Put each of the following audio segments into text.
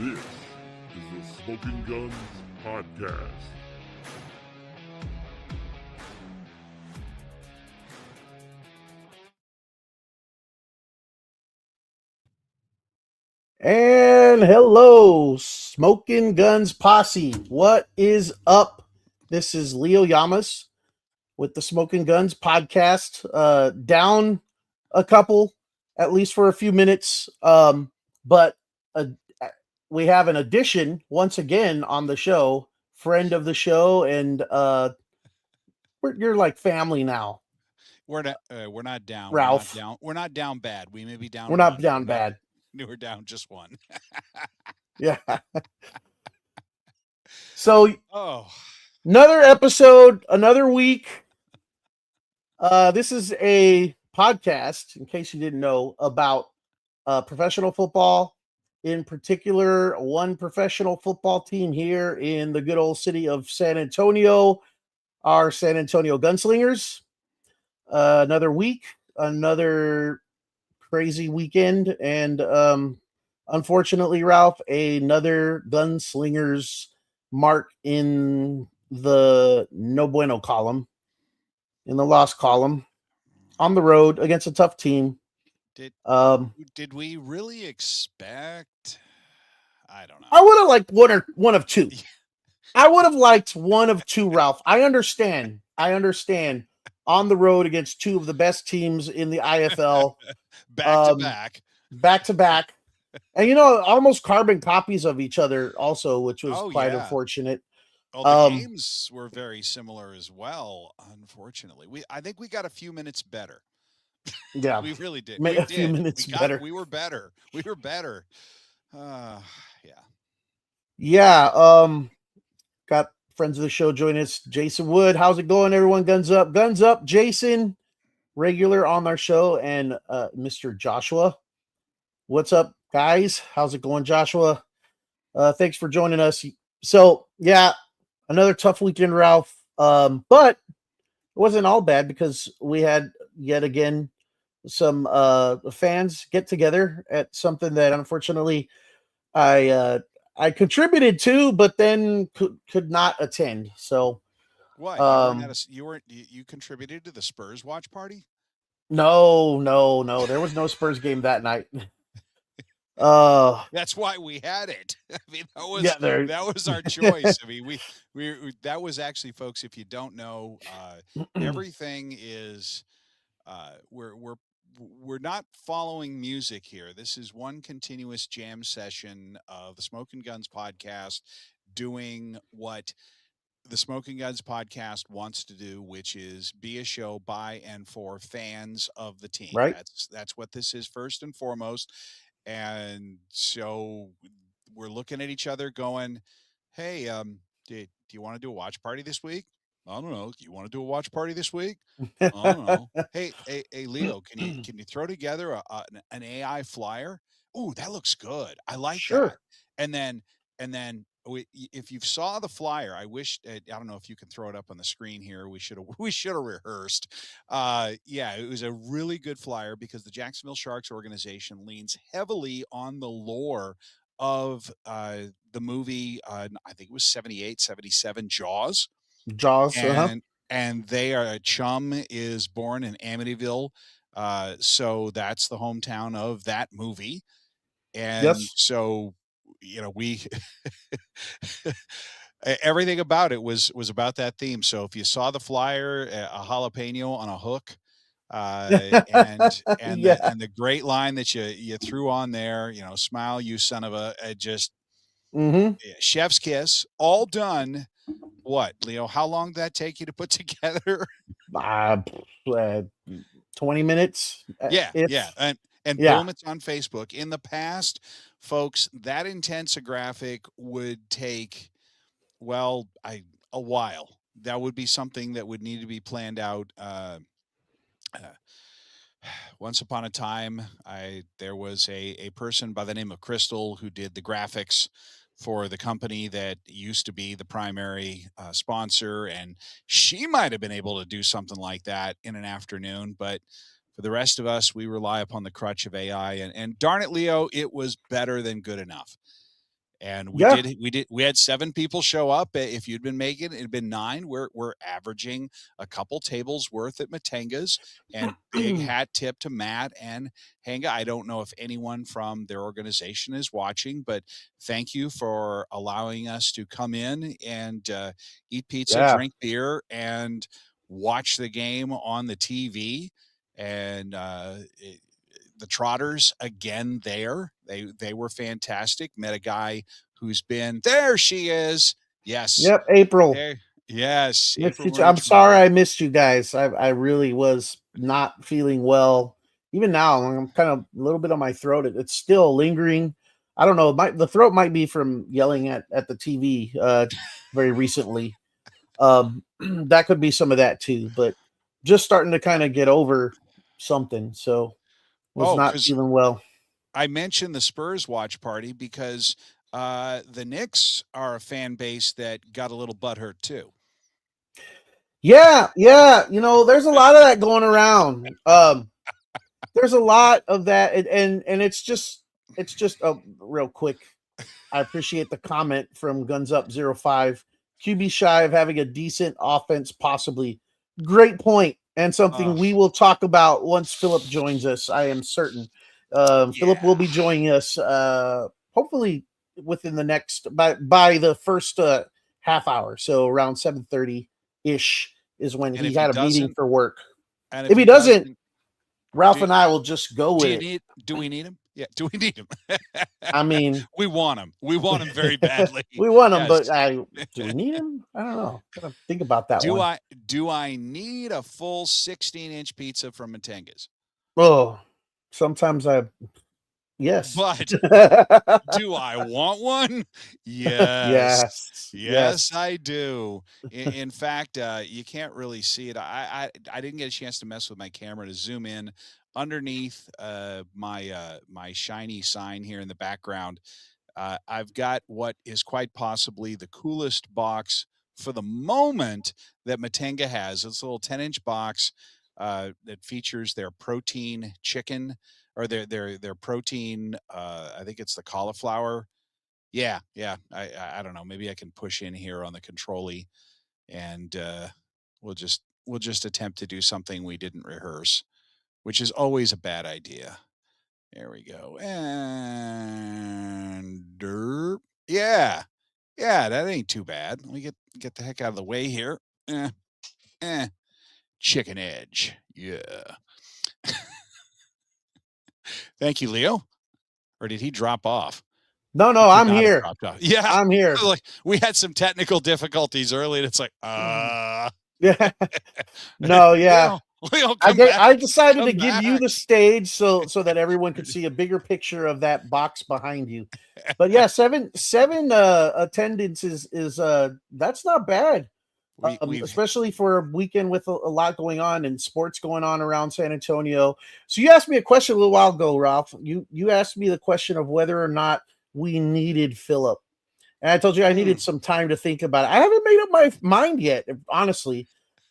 This is the Smoking Guns Podcast. And hello, Smoking Guns Posse. What is up? This is Leo Yamas with the Smoking Guns Podcast. Down a couple, at least for a few minutes. But we have an addition once again on the show, friend of the show, and you're like family now, We're not down. Ralph. We're not down bad. We may be down. We're not one, down bad. We're down just one. Yeah. So Oh, another episode, another week. This is a podcast, in case you didn't know, about professional football, in particular, one professional football team here in the good old city of San Antonio, our San Antonio Gunslingers. Another week, another crazy weekend, and unfortunately, Ralph, another Gunslingers mark in the no bueno column, in the loss column, on the road against a tough team. did we really expect? I don't know. I would have liked one of two. I would have liked one of two, Ralph. I understand. On the road against two of the best teams in the IFL, back to back, and almost carbon copies of each other, also, which was quite unfortunate. The games were very similar as well. Unfortunately, I think we got a few minutes better. Yeah, we really did. Few minutes better. We were better. Yeah. Got friends of the show joining us. Jason Wood, how's it going, everyone? Guns up, Jason, regular on our show, and Mr. Joshua. What's up, guys? How's it going, Joshua? Thanks for joining us. So, yeah, another tough weekend, Ralph. But it wasn't all bad because we had yet again some fans get together at something that unfortunately I contributed to, but then could not attend. So what you contributed to the Spurs watch party? No. There was no Spurs game that night. That's why we had it. I mean, that was our choice. I mean, we that was actually, folks, if you don't know, everything is we're not following music here. This is one continuous jam session of the Smoking Guns podcast, doing what the Smoking Guns podcast wants to do, which is be a show by and for fans of the team. Right. That's what this is first and foremost. And so we're looking at each other going, hey, do you want to do a watch party this week? I don't know. You want to do a watch party this week? I don't know. Hey, Leo, can you throw together an AI flyer? Oh, that looks good. I like that. And then if you saw the flyer, I wish, I don't know if you can throw it up on the screen here. We should have rehearsed. Yeah, it was a really good flyer because the Jacksonville Sharks organization leans heavily on the lore of the movie. I think it was 78, 77 Jaws. And they are Chum is born in Amityville. So that's the hometown of that movie. And so, we everything about it was about that theme. So if you saw the flyer, a jalapeno on a hook, and the great line that you threw on there, smile, you son of a, just chef's kiss, all done. What, Leo? How long did that take you to put together? 20 minutes. Yeah. And boom, it's on Facebook. In the past, folks, that intense a graphic would take, a while. That would be something that would need to be planned out. Once upon a time, there was a person by the name of Crystal who did the graphics for the company that used to be the primary sponsor, and she might have been able to do something like that in an afternoon, but for the rest of us, we rely upon the crutch of AI, and darn it, Leo, it was better than good enough. And Yeah. we had 7 people show up. If you'd been making it, it'd been 9. We're averaging a couple tables worth at Matenga's, and big hat tip to Matt and Hanga. I don't know if anyone from their organization is watching, but thank you for allowing us to come in and eat pizza, Yeah. drink beer, and watch the game on the TV. And the Trotters again there. They were fantastic. Met a guy who's been there. She is. Yes. Yep. April. There. Yes. Missed April you I'm Marie sorry Tremont. I missed you guys. I really was not feeling well. Even now, I'm kind of a little bit on my throat. It's still lingering. I don't know. The throat might be from yelling at the TV very recently. That could be some of that too. But just starting to kind of get over something. So was not because feeling well. I mentioned the Spurs watch party because the Knicks are a fan base that got a little butthurt too. Yeah. There's a lot of that going around. There's a lot of that, and it's just real quick. I appreciate the comment from Guns Up 05. QB shy of having a decent offense, possibly. Great point, and something we will talk about once Philip joins us. I am certain. Philip will be joining us, hopefully within the next by the first half hour, so around 7:30 ish is when he had a meeting for work. And if he doesn't, Ralph and I will just go with it. Do we need him? Yeah. Do we need him? I mean, we want him. We want him very badly. We want him, but do we need him? I don't know. Gotta think about that one. Do I need a full 16-inch pizza from Matenga's? Oh, sometimes yes. But do I want one? Yes. Yes, I do. In fact, you can't really see it. I didn't get a chance to mess with my camera to zoom in underneath my shiny sign here in the background. I've got what is quite possibly the coolest box for the moment that Matenga has. It's a little 10-inch box that features their protein chicken or their protein. I think it's the cauliflower. Yeah. I don't know. Maybe I can push in here on the controlly, and we'll just attempt to do something we didn't rehearse, which is always a bad idea. There we go. And derp. Yeah, that ain't too bad. Let me get the heck out of the way here. Chicken edge. Yeah. Thank you, Leo. Or did he drop off? No, I'm here. Yeah, I'm here. Like we had some technical difficulties early, and it's like, yeah. No, yeah. Leo, I decided to give you the stage so that everyone could see a bigger picture of that box behind you. But yeah, seven attendance is that's not bad. Especially for a weekend with a lot going on and sports going on around San Antonio. So you asked me a question a little while ago, Ralph. You asked me the question of whether or not we needed Philip. And I told you I needed some time to think about it. I haven't made up my mind yet, honestly.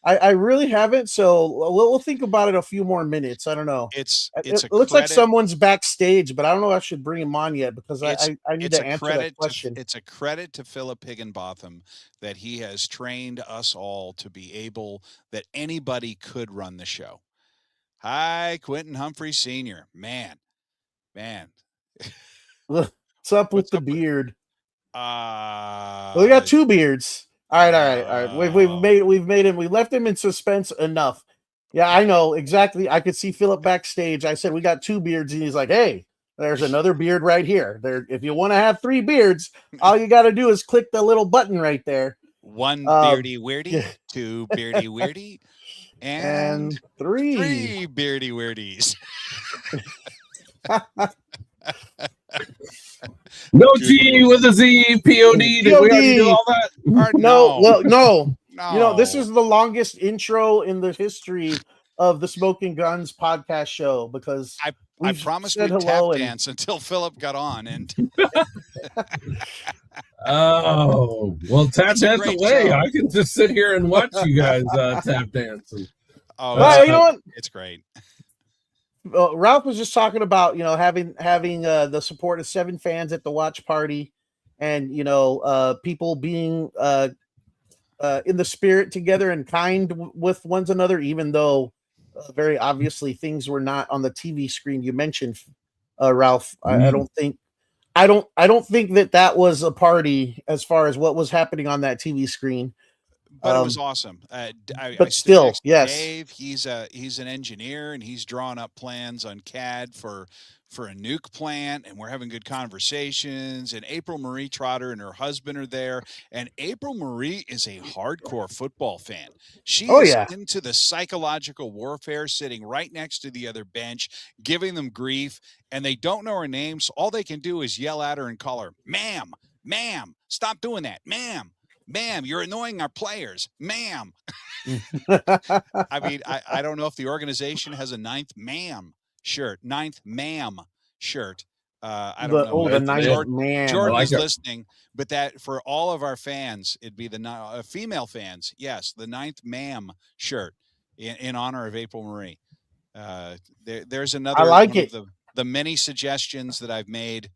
I really haven't. So we'll think about it a few more minutes. I don't know. It looks like someone's backstage, but I don't know if I should bring him on yet because I need to answer that question. It's a credit to Philip Higginbotham that he has trained us all to be able that anybody could run the show. Hi, Quentin Humphrey Sr. Man. What's up with the beard? We got 2 beards. All right. We've made him. We left him in suspense enough. Yeah, I know exactly. I could see Philip backstage. I said we got 2 beards, and he's like, "Hey, there's another beard right here. There, if you want to have 3 beards, all you got to do is click the little button right there. 1 beardy weirdy, 2 beardy weirdy, and 3 beardy weirdies." No G with a Z, P-O-D. Did we already do all that? No. You know, this is the longest intro in the history of the Smoking Guns podcast show because I promised we'd tap dance until Philip got on. And oh, well, tap dance away. Show. I can just sit here and watch you guys tap dance. Oh, you know what? It's great. Ralph was just talking about, having the support of 7 fans at the watch party, and people being in the spirit together and kind with one another, even though very obviously things were not on the TV screen. You mentioned Ralph. I don't think that was a party as far as what was happening on that TV screen. But it was awesome. But still, yes. Dave, he's an engineer, and he's drawing up plans on CAD for a nuke plant, and we're having good conversations. And April Marie Trotter and her husband are there. And April Marie is a hardcore football fan. She is into the psychological warfare, sitting right next to the other bench, giving them grief, and they don't know her name. So all they can do is yell at her and call her, ma'am, stop doing that, ma'am. Ma'am, you're annoying our players. Ma'am. I mean, I don't know if the organization has a ninth ma'am shirt. I don't know. The ninth man. Jordan is listening, but that for all of our fans, it'd be the female fans. Yes, the ninth ma'am shirt in honor of April Marie. There's another. I like it. The many suggestions that I've made,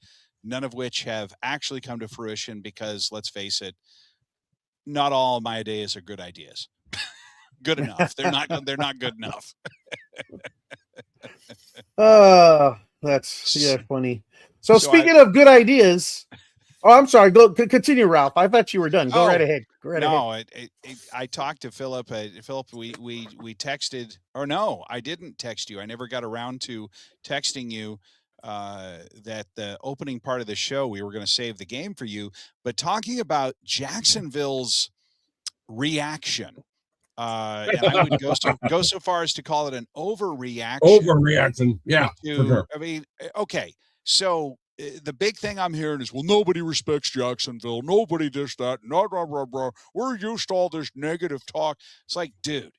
none of which have actually come to fruition because, let's face it, not all of my ideas are good ideas. Good enough. They're not good enough. That's funny. So speaking of good ideas, I'm sorry. Go continue, Ralph. I thought you were done. Go right ahead. I talked to Philip. Philip, we texted. Or no, I didn't text you. I never got around to texting you that the opening part of the show, we were going to save the game for you, but talking about Jacksonville's reaction, and I would go so far as to call it an overreaction. Yeah, for sure. I mean, okay, so the big thing I'm hearing is, well, nobody respects Jacksonville, nobody does that, blah, blah, blah, blah. We're used to all this negative talk. It's like, dude,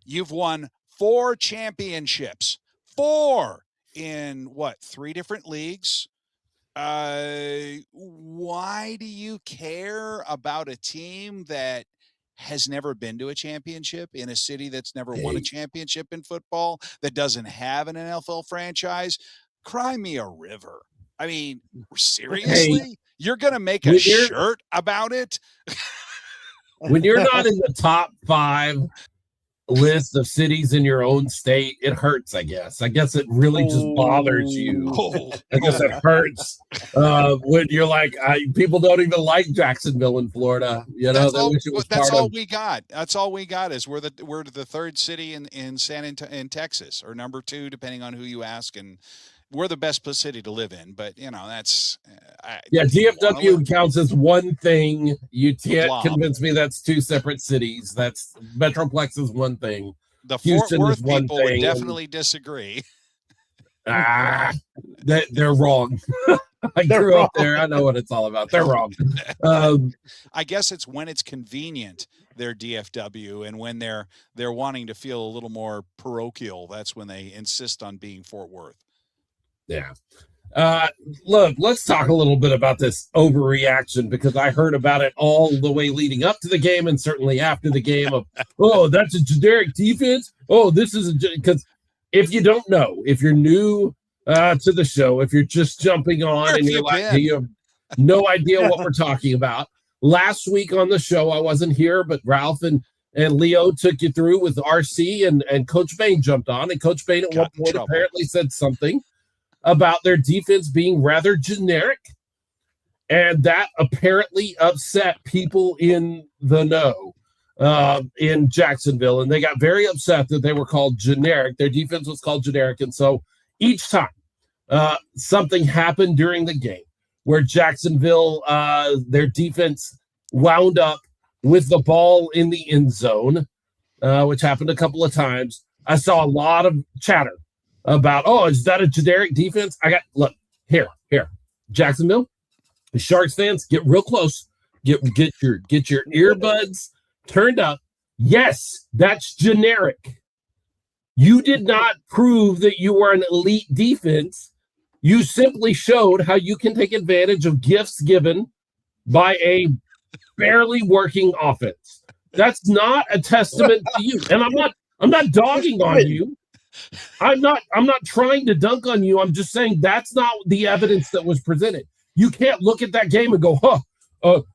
you've won 4 championships, 4 in 3 different leagues. Why do you care about a team that has never been to a championship, in a city that's never won a championship in football, that doesn't have an NFL franchise? Cry me a river. I mean, seriously? You're going to make a shirt about it? When you're not in the top 5 list of cities in your own state, it hurts. I guess it really just bothers you. I guess it hurts when you're like, people don't even like Jacksonville in Florida. That's all we got. That's all we got is we're the 3rd city in Texas, or number 2, depending on who you ask, and we're the best city to live in. But that's DFW counts as one thing. You can't convince me that's 2 separate cities. That's Metroplex is one thing. The Houston Fort Worth people would definitely disagree. They're wrong. I grew up there. I know what it's all about. They're wrong. I guess it's when it's convenient, they're DFW, and when they're wanting to feel a little more parochial, that's when they insist on being Fort Worth. Yeah. Look, let's talk a little bit about this overreaction, because I heard about it all the way leading up to the game and certainly after the game of, that's a generic defense. This is because if you don't know, if you're new to the show, if you're just jumping on and you have no idea what we're talking about. Last week on the show, I wasn't here, but Ralph and Leo took you through with RC and Coach Bane jumped on, and Coach Bane at one point apparently said something about their defense being rather generic, and that apparently upset people in the know in Jacksonville, and they got very upset that they were called generic. Their defense was called generic, and so each time something happened during the game where Jacksonville, their defense wound up with the ball in the end zone, which happened a couple of times, I saw a lot of chatter about, is that a generic defense? Look, here, Jacksonville, the Sharks fans, get real close. Get your earbuds turned up. Yes, that's generic. You did not prove that you were an elite defense. You simply showed how you can take advantage of gifts given by a barely working offense. That's not a testament to you. And I'm not dogging on you. I'm not trying to dunk on you. I'm just saying that's not the evidence that was presented. You can't look at that game and go,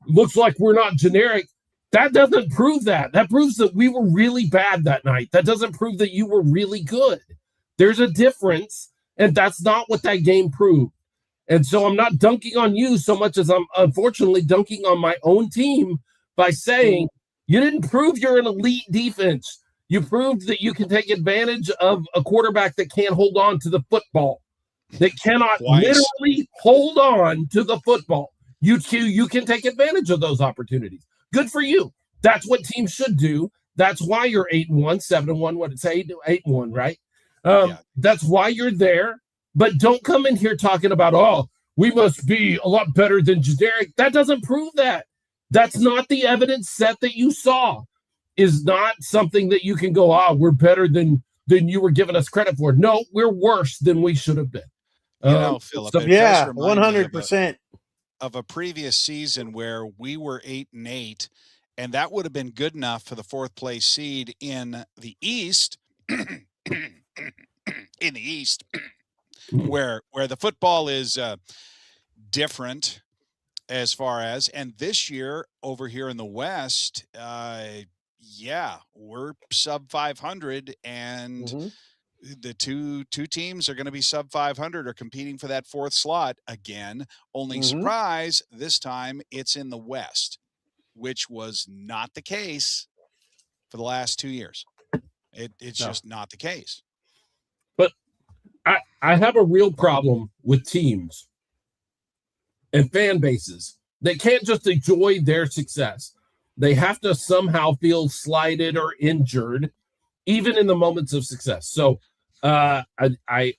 looks like we're not generic. That doesn't prove that. That proves that we were really bad that night. That doesn't prove that you were really good. There's a difference, and that's not what that game proved. And so I'm not dunking on you so much as I'm unfortunately dunking on my own team by saying you didn't prove you're an elite defense. You proved that you can take advantage of a quarterback that can't hold on to the football, that cannot literally hold on to the football. You can take advantage of those opportunities. Good for you. That's what teams should do. That's why you're 8-1, 7-1. What it's 8-1, right? That's why you're there. But don't come in here talking about, we must be a lot better than generic. That doesn't prove that. That's not the evidence set that you saw. Is not something that you can go, we're better than you were giving us credit for. No, we're worse than we should have been. Philip, 100%. Of a previous season where we were 8-8, and that would have been good enough for the 4th place seed in the East. In the East, where the football is different as far as, and this year over here in the West, we're sub 500, and the two teams are going to be sub 500 or competing for that 4th slot again. Only surprise, this time it's in the West, which was not the case for the last 2 years. It's just not the case. But I have a real problem with teams and fan bases. They can't just enjoy their success. They have to somehow feel slighted or injured, even in the moments of success. So I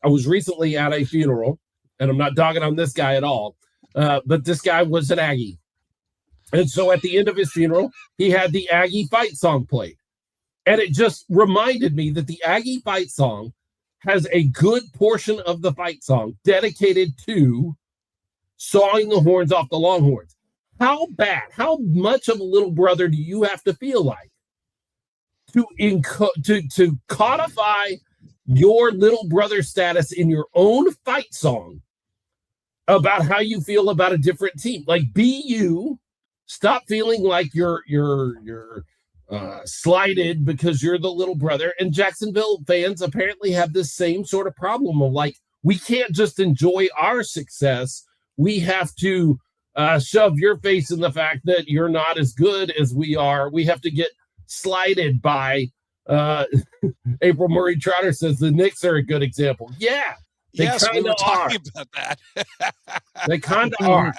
was recently at a funeral, and I'm not dogging on this guy at all, but this guy was an Aggie. And so at the end of his funeral, he had the Aggie fight song played. And it just reminded me that the Aggie fight song has a good portion of the fight song dedicated to sawing the horns off the Longhorns. How much of a little brother do you have to feel like to codify your little brother status in your own fight song about how you feel about a different team? Like, be you. Stop feeling like you're slighted because you're the little brother. And Jacksonville fans apparently have this same sort of problem of like, we can't just enjoy our success. We have to shove your face in the fact that you're not as good as we are. We have to get slighted by April Murray Trotter says the Knicks are a good example. Yeah, they we were talking about that. They kind of are.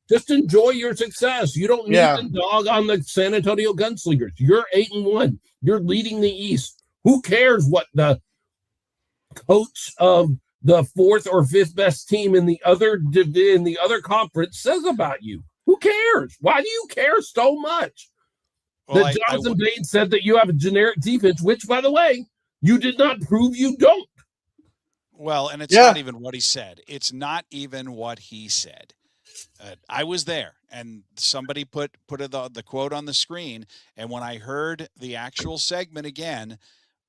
Just enjoy your success. You don't need to dog on the San Antonio Gunslingers. You're 8-1. You're leading the East. Who cares what the coach of the 4th or 5th best team in the other conference says about you? Who cares? Why do you care so much? Well, that Jonathan Bane said that you have a generic defense, which, by the way, you did not prove you don't. Well, and it's not even what he said. It's not even what he said. I was there, and somebody put the quote on the screen, and when I heard the actual segment again,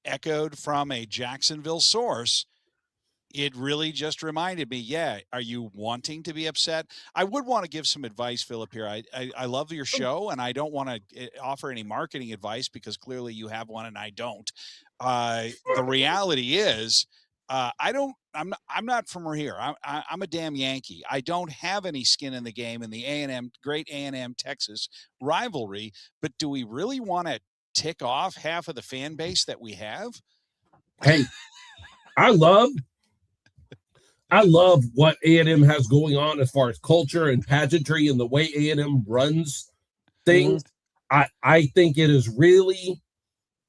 echoed from a Jacksonville source, it really just reminded me, are you wanting to be upset? I would want to give some advice, Philip, here. I love your show, and I don't want to offer any marketing advice because clearly you have one and I don't. The reality is, I'm not from here. I'm a damn Yankee. I don't have any skin in the game in the great A&M Texas rivalry, but do we really want to tick off half of the fan base that we have? Hey, I love what A&M has going on as far as culture and pageantry and the way A&M runs things. I think it is really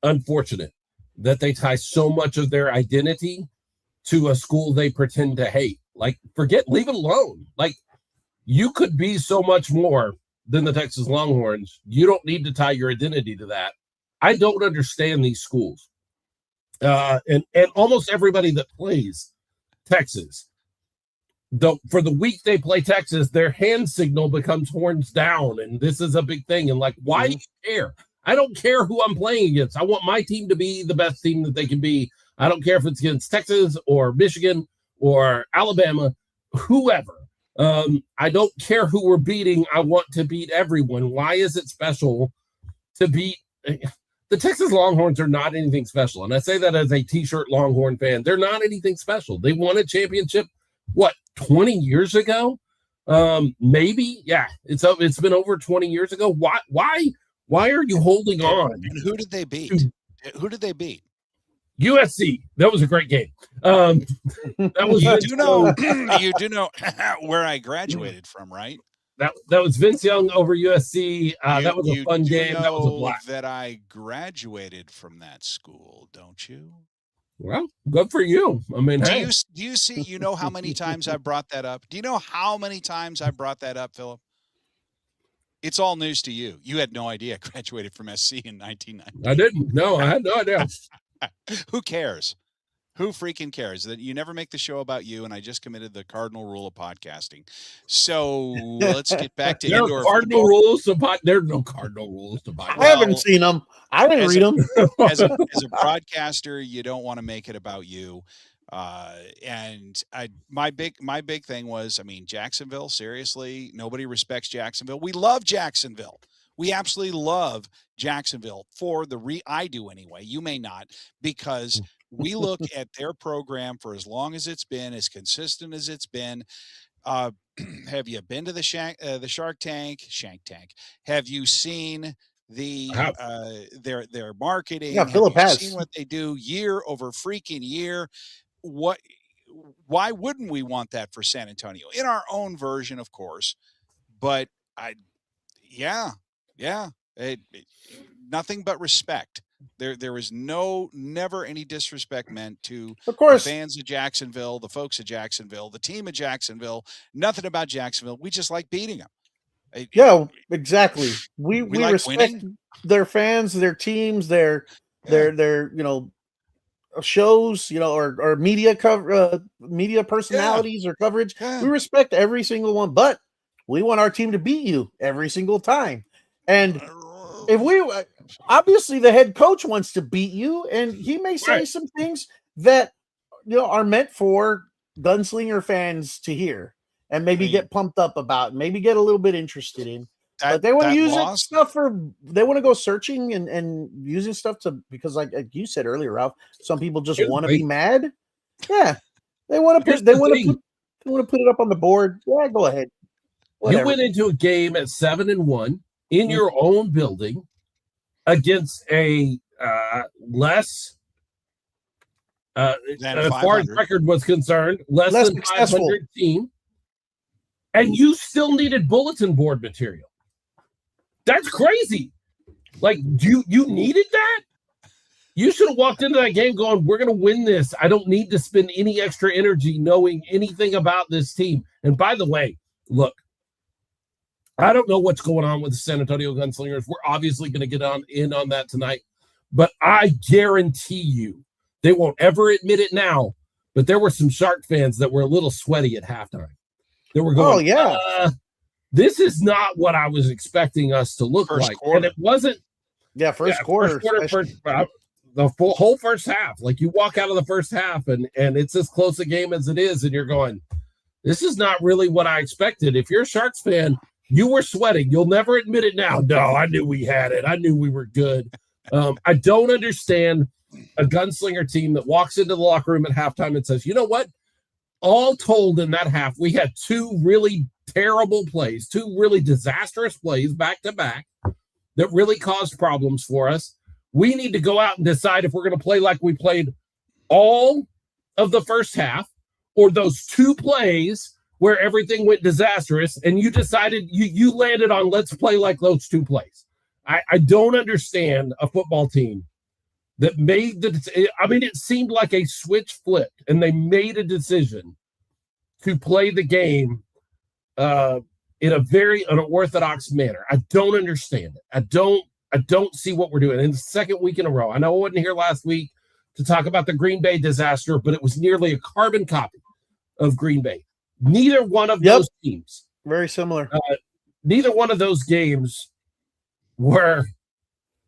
unfortunate that they tie so much of their identity to a school they pretend to hate. Like, leave it alone. Like, you could be so much more than the Texas Longhorns. You don't need to tie your identity to that. I don't understand these schools. And almost everybody that plays Texas, for the week they play Texas, their hand signal becomes horns down. And this is a big thing. And like, why do you care? I don't care who I'm playing against. I want my team to be the best team that they can be. I don't care if it's against Texas or Michigan or Alabama. whoever. I don't care who we're beating. I want to beat everyone. Why is it special to beat? The Texas Longhorns are not anything special. And I say that as a T-shirt Longhorn fan. They're not anything special. They won a championship, 20 years ago? Maybe. Yeah, it's been over 20 years ago. Why are you holding on? And who did they beat? Who did they beat? USC. That was a great game. That was you do know where I graduated from, right? That was Vince Young over USC. That was a fun game. That was a blast. That I graduated from that school, don't you? Well, good for you. I mean, do you see? You know how many times I brought that up? Do you know how many times I brought that up, Philip? It's all news to you. You had no idea I graduated from SC in 1990. I didn't. No, I had no idea. Who cares? Who freaking cares? That you never make the show about you, and I just committed the cardinal rule of podcasting. So let's get back to indoor cardinal football. rules to pod. There's no cardinal rules to podcast. I haven't seen them. I didn't read them. As a broadcaster, you don't want to make it about you. And my big thing was, I mean, Jacksonville, seriously, nobody respects Jacksonville. We love Jacksonville. We absolutely love Jacksonville I do anyway. You may not, because we look at their program for as long as it's been, as consistent as it's been. Have you been to the Shark Tank? Have you seen their marketing? Yeah, Philip has seen what they do year over freaking year. Why wouldn't we want that for San Antonio in our own version, of course? But nothing but respect. There was never any disrespect meant to of course the fans of Jacksonville, the folks of Jacksonville, the team of Jacksonville. Nothing about Jacksonville. We just like beating them. Yeah, exactly. We like respect winning. Their fans, their teams, their shows, or media media personalities or coverage. Yeah. We respect every single one, but we want our team to beat you every single time. And if obviously the head coach wants to beat you, and he may say some things that are meant for Gunslinger fans to hear and maybe get pumped up about, maybe get a little bit interested in. But they want to use that stuff they want to go searching and using stuff because like you said earlier, Ralph, some people just want to be mad. Yeah. They want to put it up on the board. Yeah, go ahead. Whatever. You went into a game at 7-1 in your own building against a less, as far as record was concerned, less than 500 team, and you still needed bulletin board material. That's crazy. Like, you needed that? You should have walked into that game going, we're going to win this. I don't need to spend any extra energy knowing anything about this team. And by the way, look, I don't know what's going on with the San Antonio Gunslingers. We're obviously going to get in on that tonight. But I guarantee you, they won't ever admit it now, but there were some Shark fans that were a little sweaty at halftime. They were going, oh, yeah. This is not what I was expecting us to look like. Quarter. And it wasn't. Yeah, first quarter. The whole first half. Like, you walk out of the first half and it's as close a game as it is, and you're going, this is not really what I expected. If you're a Sharks fan, you were sweating. You'll never admit it now. No, I knew we had it. I knew we were good. I don't understand a Gunslinger team that walks into the locker room at halftime and says, you know what? All told in that half, we had two really terrible plays, two really disastrous plays back to back that really caused problems for us. We need to go out and decide if we're going to play like we played all of the first half, or those two plays where everything went disastrous, and you decided you landed on let's play like those two plays. I don't understand a football team that made it seemed like a switch flipped, and they made a decision to play the game in a very unorthodox manner. I don't understand it. I don't see what we're doing. In the second week in a row, I know I wasn't here last week to talk about the Green Bay disaster, but it was nearly a carbon copy of Green Bay. Neither one of those teams. Very similar. Neither one of those games were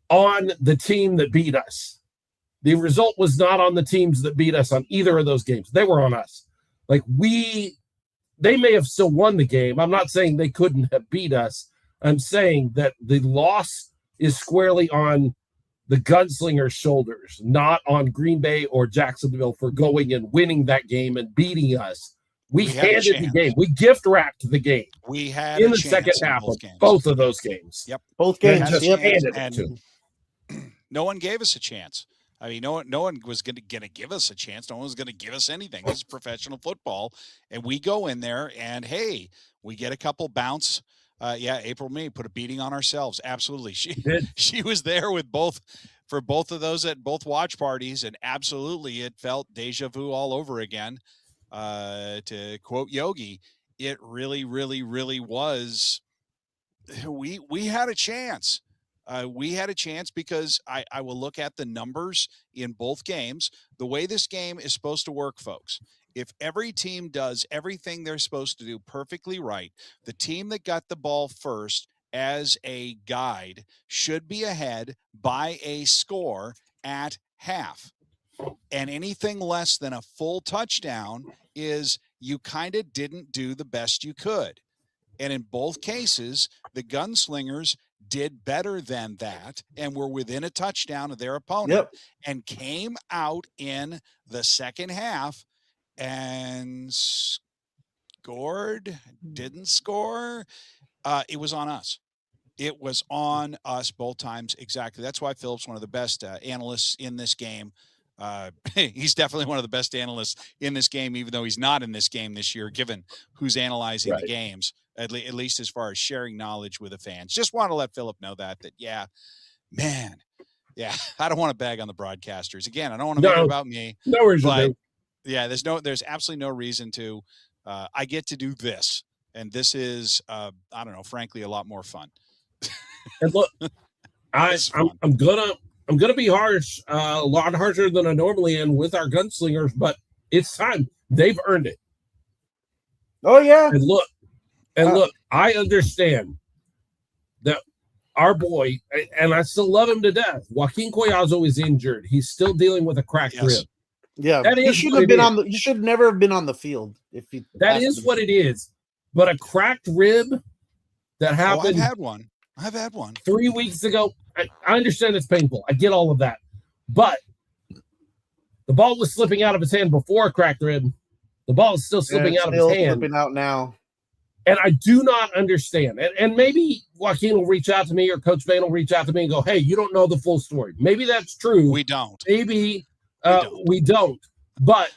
on the team that beat us. The result was not on the teams that beat us on either of those games. They were on us. Like, we they may have still won the game. I'm not saying they couldn't have beat us. I'm saying that the loss is squarely on the Gunslingers' shoulders, not on Green Bay or Jacksonville for going and winning that game and beating us. We handed the game. We gift wrapped the game. We had in the second half of both of those games. Yep, both games. And no one gave us a chance. I mean, no one was going to give us a chance. No one was going to give us anything. This is professional football, and we go in there and hey, we get a couple bounce. April May put a beating on ourselves. Absolutely, she was there with both of those at both watch parties, and absolutely, it felt deja vu all over again. To quote Yogi, it really, really, really was. We had a chance. We had a chance because I will look at the numbers in both games. The way this game is supposed to work, folks, if every team does everything they're supposed to do perfectly right, the team that got the ball first as a guide should be ahead by a score at half. And anything less than a full touchdown is you kind of didn't do the best you could. And in both cases, the Gunslingers did better than that and were within a touchdown of their opponent and came out in the second half and didn't score. It was on us. It was on us both times. Exactly. That's why Philip's one of the best analysts in this game. He's definitely one of the best analysts in this game, even though he's not in this game this year, given who's analyzing the games, at least as far as sharing knowledge with the fans. Just want to let Philip know that, I don't want to bag on the broadcasters. Again, I don't want to make it about me. No reason to. Yeah, there's absolutely no reason to. I get to do this, and this is, I don't know, frankly, a lot more fun. And look, I'm gonna be harsh, a lot harsher than I normally am with our Gunslingers, but it's time. They've earned it. Oh yeah. And look, I understand that our boy, and I still love him to death. Joaquin Collazo is injured. He's still dealing with a cracked rib. Yeah, he should have been you should never have been on the field if he. That is what it is. But a cracked rib that happened. I've had one 3 weeks ago. I understand it's painful. I get all of that. But the ball was slipping out of his hand before a cracked rib. The ball is still slipping out of his hand. Slipping out now. And I do not understand. And maybe Joaquin will reach out to me or Coach Bane will reach out to me and go, hey, you don't know the full story. Maybe that's true. We don't. Maybe we don't. But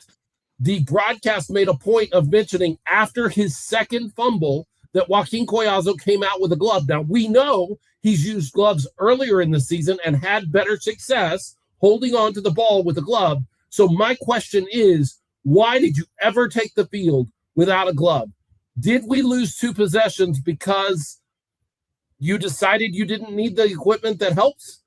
the broadcast made a point of mentioning after his second fumble that Joaquin Collazo came out with a glove. Now, we know he's used gloves earlier in the season and had better success holding on to the ball with a glove. So my question is, why did you ever take the field without a glove? Did we lose 2 possessions because you decided you didn't need the equipment that helps?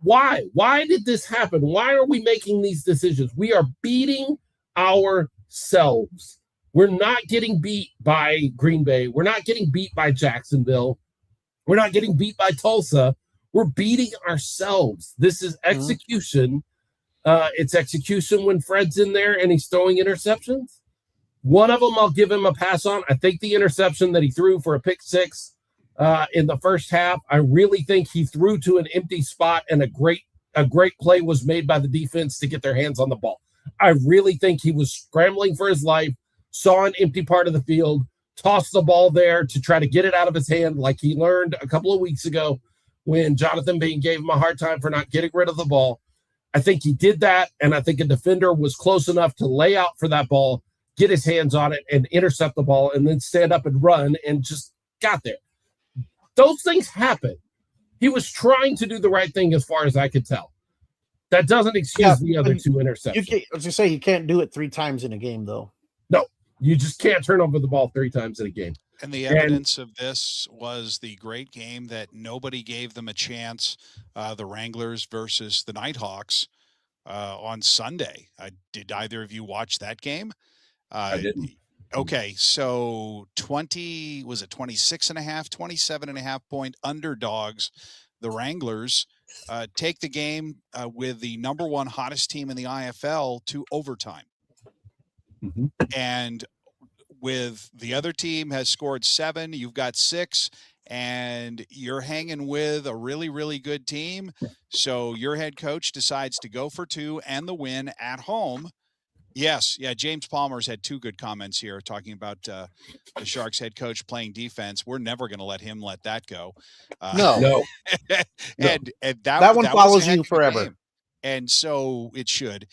Why? Why did this happen? Why are we making these decisions? We are beating ourselves. We're not getting beat by Green Bay. We're not getting beat by Jacksonville. We're not getting beat by Tulsa. We're beating ourselves. This is execution. It's execution when Fred's in there and he's throwing interceptions. One of them I'll give him a pass on. I think the interception that he threw for a pick 6 in the first half, I really think he threw to an empty spot and a great play was made by the defense to get their hands on the ball. I really think he was scrambling for his life, saw an empty part of the field, tossed the ball there to try to get it out of his hand like he learned a couple of weeks ago when Jonathan Bane gave him a hard time for not getting rid of the ball. I think he did that, and I think a defender was close enough to lay out for that ball, get his hands on it, and intercept the ball, and then stand up and run, and just got there. Those things happen. He was trying to do the right thing as far as I could tell. That doesn't excuse the other 2 interceptions. As you say, you can't do it 3 times in a game, though. No, you just can't turn over the ball 3 times in a game. And the evidence of this was the great game that nobody gave them a chance, the Wranglers versus the Nighthawks on Sunday. Did either of you watch that game? I didn't. Okay, so 27.5 point underdogs. The Wranglers take the game with the number 1 hottest team in the IFL to overtime. Mm-hmm. And with the other team has scored 7, you've got 6, and you're hanging with a really, really good team. So your head coach decides to go for 2 and the win at home. Yes. Yeah. James Palmer's had 2 good comments here talking about the Sharks head coach playing defense. We're never going to let him let that go. No. and that one was follows a heck you of a forever. game. And so it should.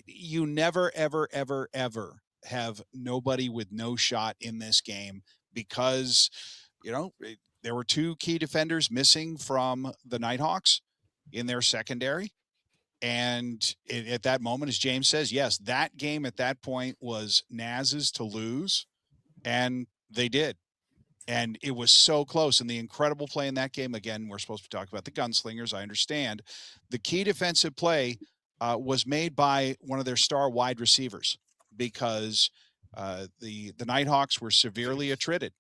You never, ever, ever, ever have nobody with no shot in this game because, there were 2 key defenders missing from the Nighthawks in their secondary. And at that moment, as James says, yes, that game at that point was Naz's to lose, and they did. And it was so close. And the incredible play in that game, again, we're supposed to be talking about the Gunslingers, I understand. The key defensive play was made by one of their star wide receivers because the Nighthawks were severely attrited.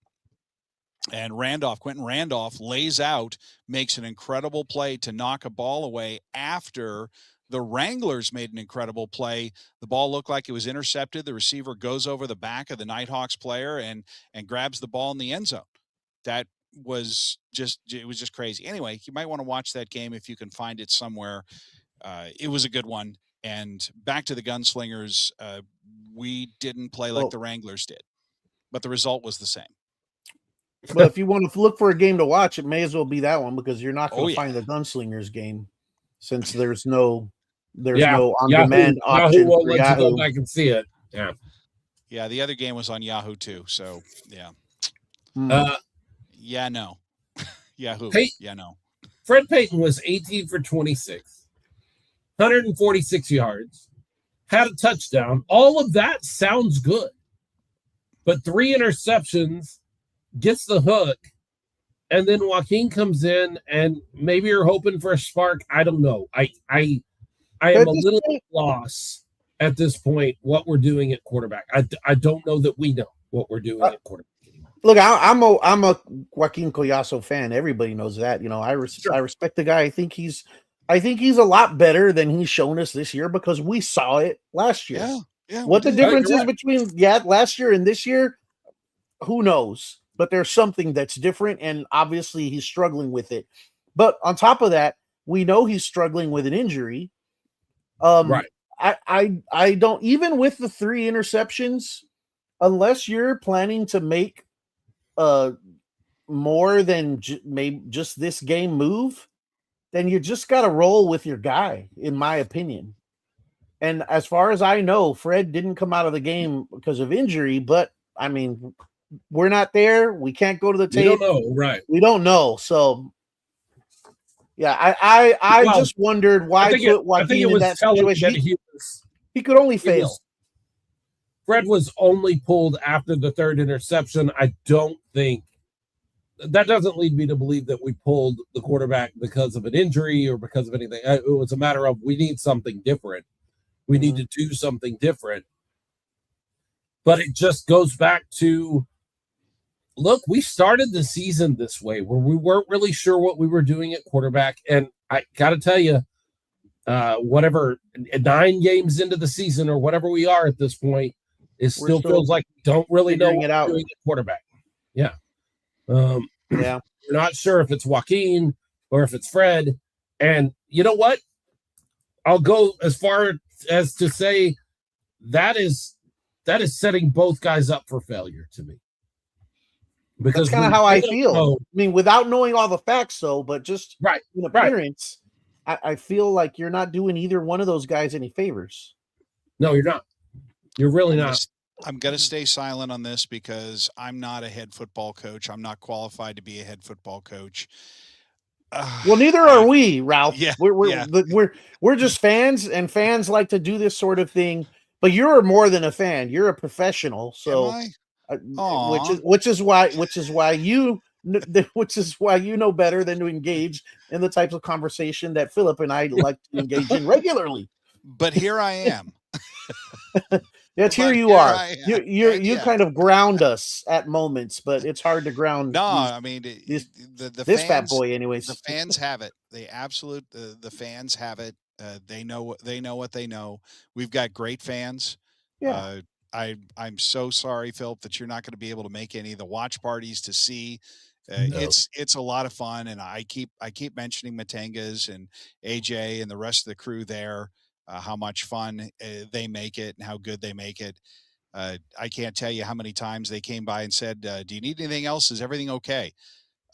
And Quentin Randolph lays out, makes an incredible play to knock a ball away after the Wranglers made an incredible play. The ball looked like it was intercepted. The receiver goes over the back of the Nighthawks player and grabs the ball in the end zone. That was just crazy. Anyway, you might want to watch that game if you can find it somewhere. It was a good one. And back to the Gunslingers, we didn't play like the Wranglers did, but the result was the same. But if you want to look for a game to watch, it may as well be that one because you're not going to find the Gunslingers game since there's no on-demand option. Yahoo won't let you go back and see it. Yeah. Yeah, the other game was on Yahoo too. So yeah. Yeah, no. Yahoo. Yeah, no. Fred Payton was 18 for 26, 146 yards, had a touchdown. All of that sounds good. But 3 interceptions, gets the hook, and then Joaquin comes in, and maybe you're hoping for a spark. I don't know. I am a little lost at this point what we're doing at quarterback. I don't know that we know what we're doing at quarterback. Look, I'm a Joaquin Collazo fan. Everybody knows that. I respect the guy. I think he's a lot better than he's shown us this year because we saw it last year. Yeah. What the difference is between last year and this year, who knows? But there's something that's different, and obviously he's struggling with it. But on top of that, we know he's struggling with an injury. Right. I don't, even with the 3 interceptions, unless you're planning to make more than maybe just this game move, then you just got to roll with your guy, in my opinion. And as far as I know, Fred didn't come out of the game because of injury, but I mean, we're not there. We can't go to the tape. We don't know, right? We don't know. So, yeah, I just wondered why put Joaquin in that situation. He could only fail. Fred was only pulled after the 3rd interception. I don't think that doesn't lead me to believe that we pulled the quarterback because of an injury or because of anything. It was a matter of we need something different. We need to do something different. But it just goes back to, look, we started the season this way where we weren't really sure what we were doing at quarterback. And I got to tell you, whatever 9 games into the season or whatever we are at this point, it still feels like we don't really know what we're doing at quarterback. Yeah. We're not sure if it's Joaquin or if it's Fred. And you know what? I'll go as far as to say that is setting both guys up for failure to me. Because that's kind of how I feel. I mean, without knowing all the facts, but just in appearance, I feel like you're not doing either one of those guys any favors. No, you're not. You're really not. I'm going to stay silent on this because I'm not a head football coach. I'm not qualified to be a head football coach. Well, neither are we, Ralph. Yeah, we're just fans, and fans like to do this sort of thing. But you're more than a fan; you're a professional. So, which is why you know better than to engage in the types of conversation that Philip and I like to engage in regularly. But here I am. Yes, here you are. You kind of ground us at moments, but it's hard to ground. No, I mean this fans, fat boy. Anyways, the fans have it. The fans have it. They know what they know. We've got great fans. Yeah. I'm so sorry, Philip, that you're not going to be able to make any of the watch parties to see. No. It's a lot of fun, and I keep mentioning Matangas and AJ and the rest of the crew there, how much fun they make it and how good they make it. I can't tell you how many times they came by and said, "Do you need anything else? Is everything okay?"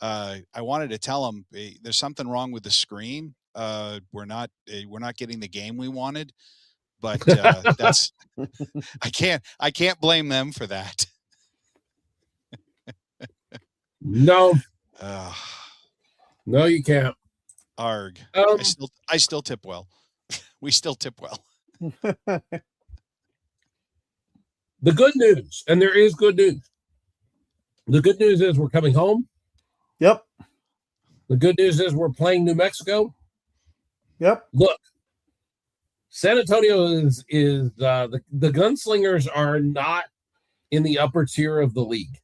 I wanted to tell them there's something wrong with the screen. We're not getting the game we wanted, but that's I can't blame them for that. No, Uh, no, you can't. Arg. I still tip well. We still tip well. The good news, and there is good news. The good news is we're coming home. Yep. The good news is we're playing New Mexico. Yep. Look, San Antonio is the Gunslingers are not in the upper tier of the league.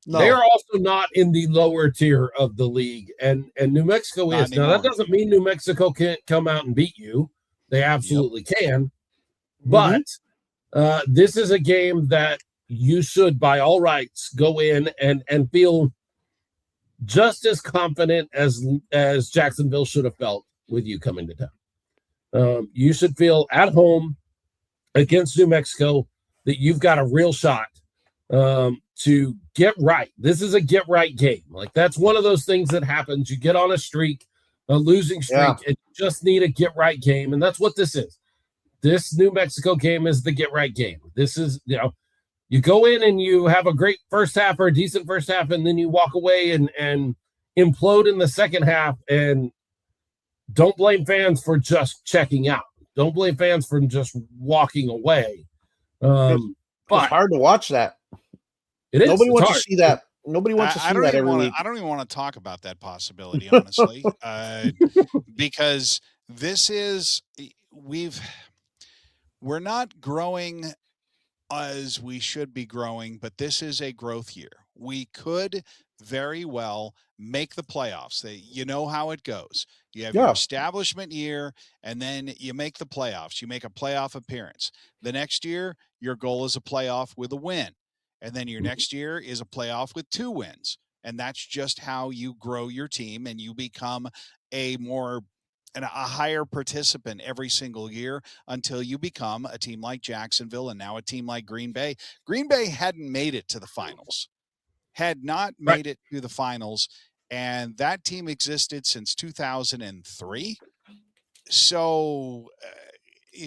No. They are also not in the lower tier of the league, and New Mexico Not is. Now, anymore. that doesn't mean New Mexico can't come out and beat you. They absolutely can. But this is a game that you should, by all rights, go in and feel just as confident as Jacksonville should have felt with you coming to town. You should feel at home against New Mexico that you've got a real shot to get right. This is a get right game. Like, that's one of those things that happens. You get on a streak, a losing streak, and you just need a get right game. And that's what this is. This New Mexico game is the get right game. This is, you go in and you have a great first half or a decent first half, and then you walk away and implode in the second half. And don't blame fans for just checking out. Don't blame fans for just walking away. But it's hard to watch that. It is. Nobody It's wants hard. to see that. Nobody wants to see that every week. I don't even want to talk about that possibility, honestly, because this is we're not growing as we should be growing, but this is a growth year. We could very well make the playoffs. You know how it goes. You have your establishment year, and then you make the playoffs. You make a playoff appearance. The next year, your goal is a playoff with a win. And then your next year is a playoff with 2 wins. And that's just how you grow your team, and you become a higher participant every single year until you become a team like Jacksonville and now a team like Green Bay. Green Bay hadn't made it to the finals, had not made it to the finals. And that team existed since 2003. So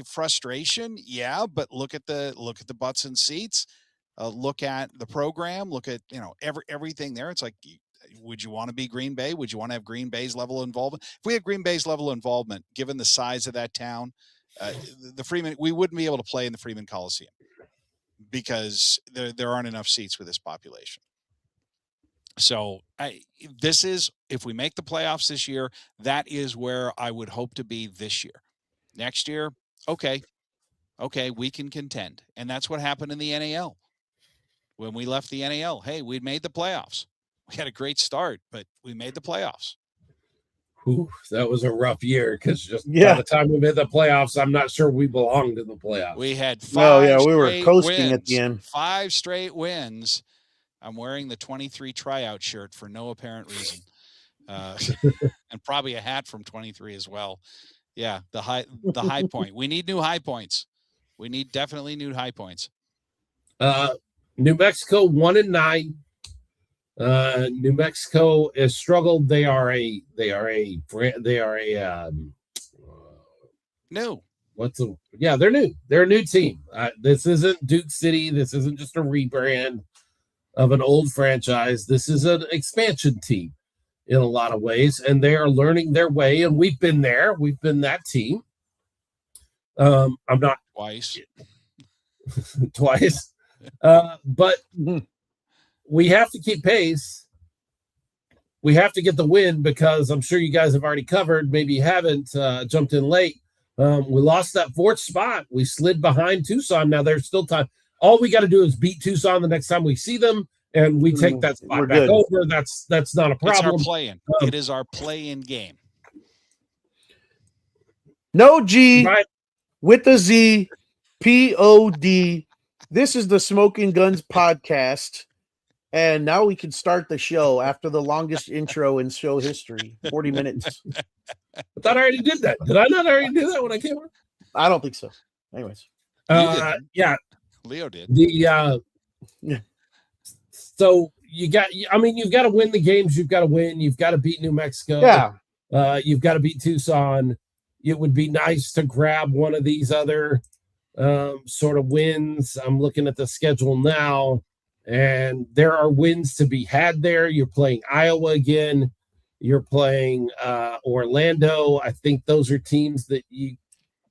frustration. Yeah. But look at the butts and seats. Look at the program, look at, everything there. It's like, would you want to be Green Bay? Would you want to have Green Bay's level of involvement? If we had Green Bay's level of involvement, given the size of that town, the Freeman, we wouldn't be able to play in the Freeman Coliseum because there aren't enough seats with this population. So if we make the playoffs this year, that is where I would hope to be this year. Next year, okay, we can contend. And that's what happened in the NAL. When we left the NAL, hey, we'd made the playoffs. We had a great start, but we made the playoffs. Whew, that was a rough year because by the time we made the playoffs, I'm not sure we belonged in the playoffs. We had 5 we were coasting wins, at the end. 5 straight wins. I'm wearing the 23 tryout shirt for no apparent reason. And probably a hat from 23 as well. Yeah, the high point. We need new high points. We need definitely new high points. New Mexico 1-9. New Mexico has struggled. They're new. They're new. They're a new team. This isn't Duke City. This isn't just a rebrand of an old franchise. This is an expansion team in a lot of ways, and they are learning their way. And we've been there. We've been that team. I'm not twice. But we have to keep pace. We have to get the win because I'm sure you guys have already covered. Maybe you haven't jumped in late. We lost that 4th spot. We slid behind Tucson. Now there's still time. All we got to do is beat Tucson the next time we see them, and we take that spot back over. That's not a problem. It's our play-in. It is our play-in game. No G with the Z POD. This is the Smoking Guns podcast. And now we can start the show after the longest intro in show history, 40 minutes. I thought I already did that. Did I not already do that when I came on? I don't think so. Anyways. Yeah. Leo did. So you've got to win the games you've got to win. You've got to beat New Mexico. Yeah. You've got to beat Tucson. It would be nice to grab one of these other sort of wins. I'm looking at the schedule now, and there are wins to be had there. You're playing Iowa again. You're playing Orlando. I think those are teams that you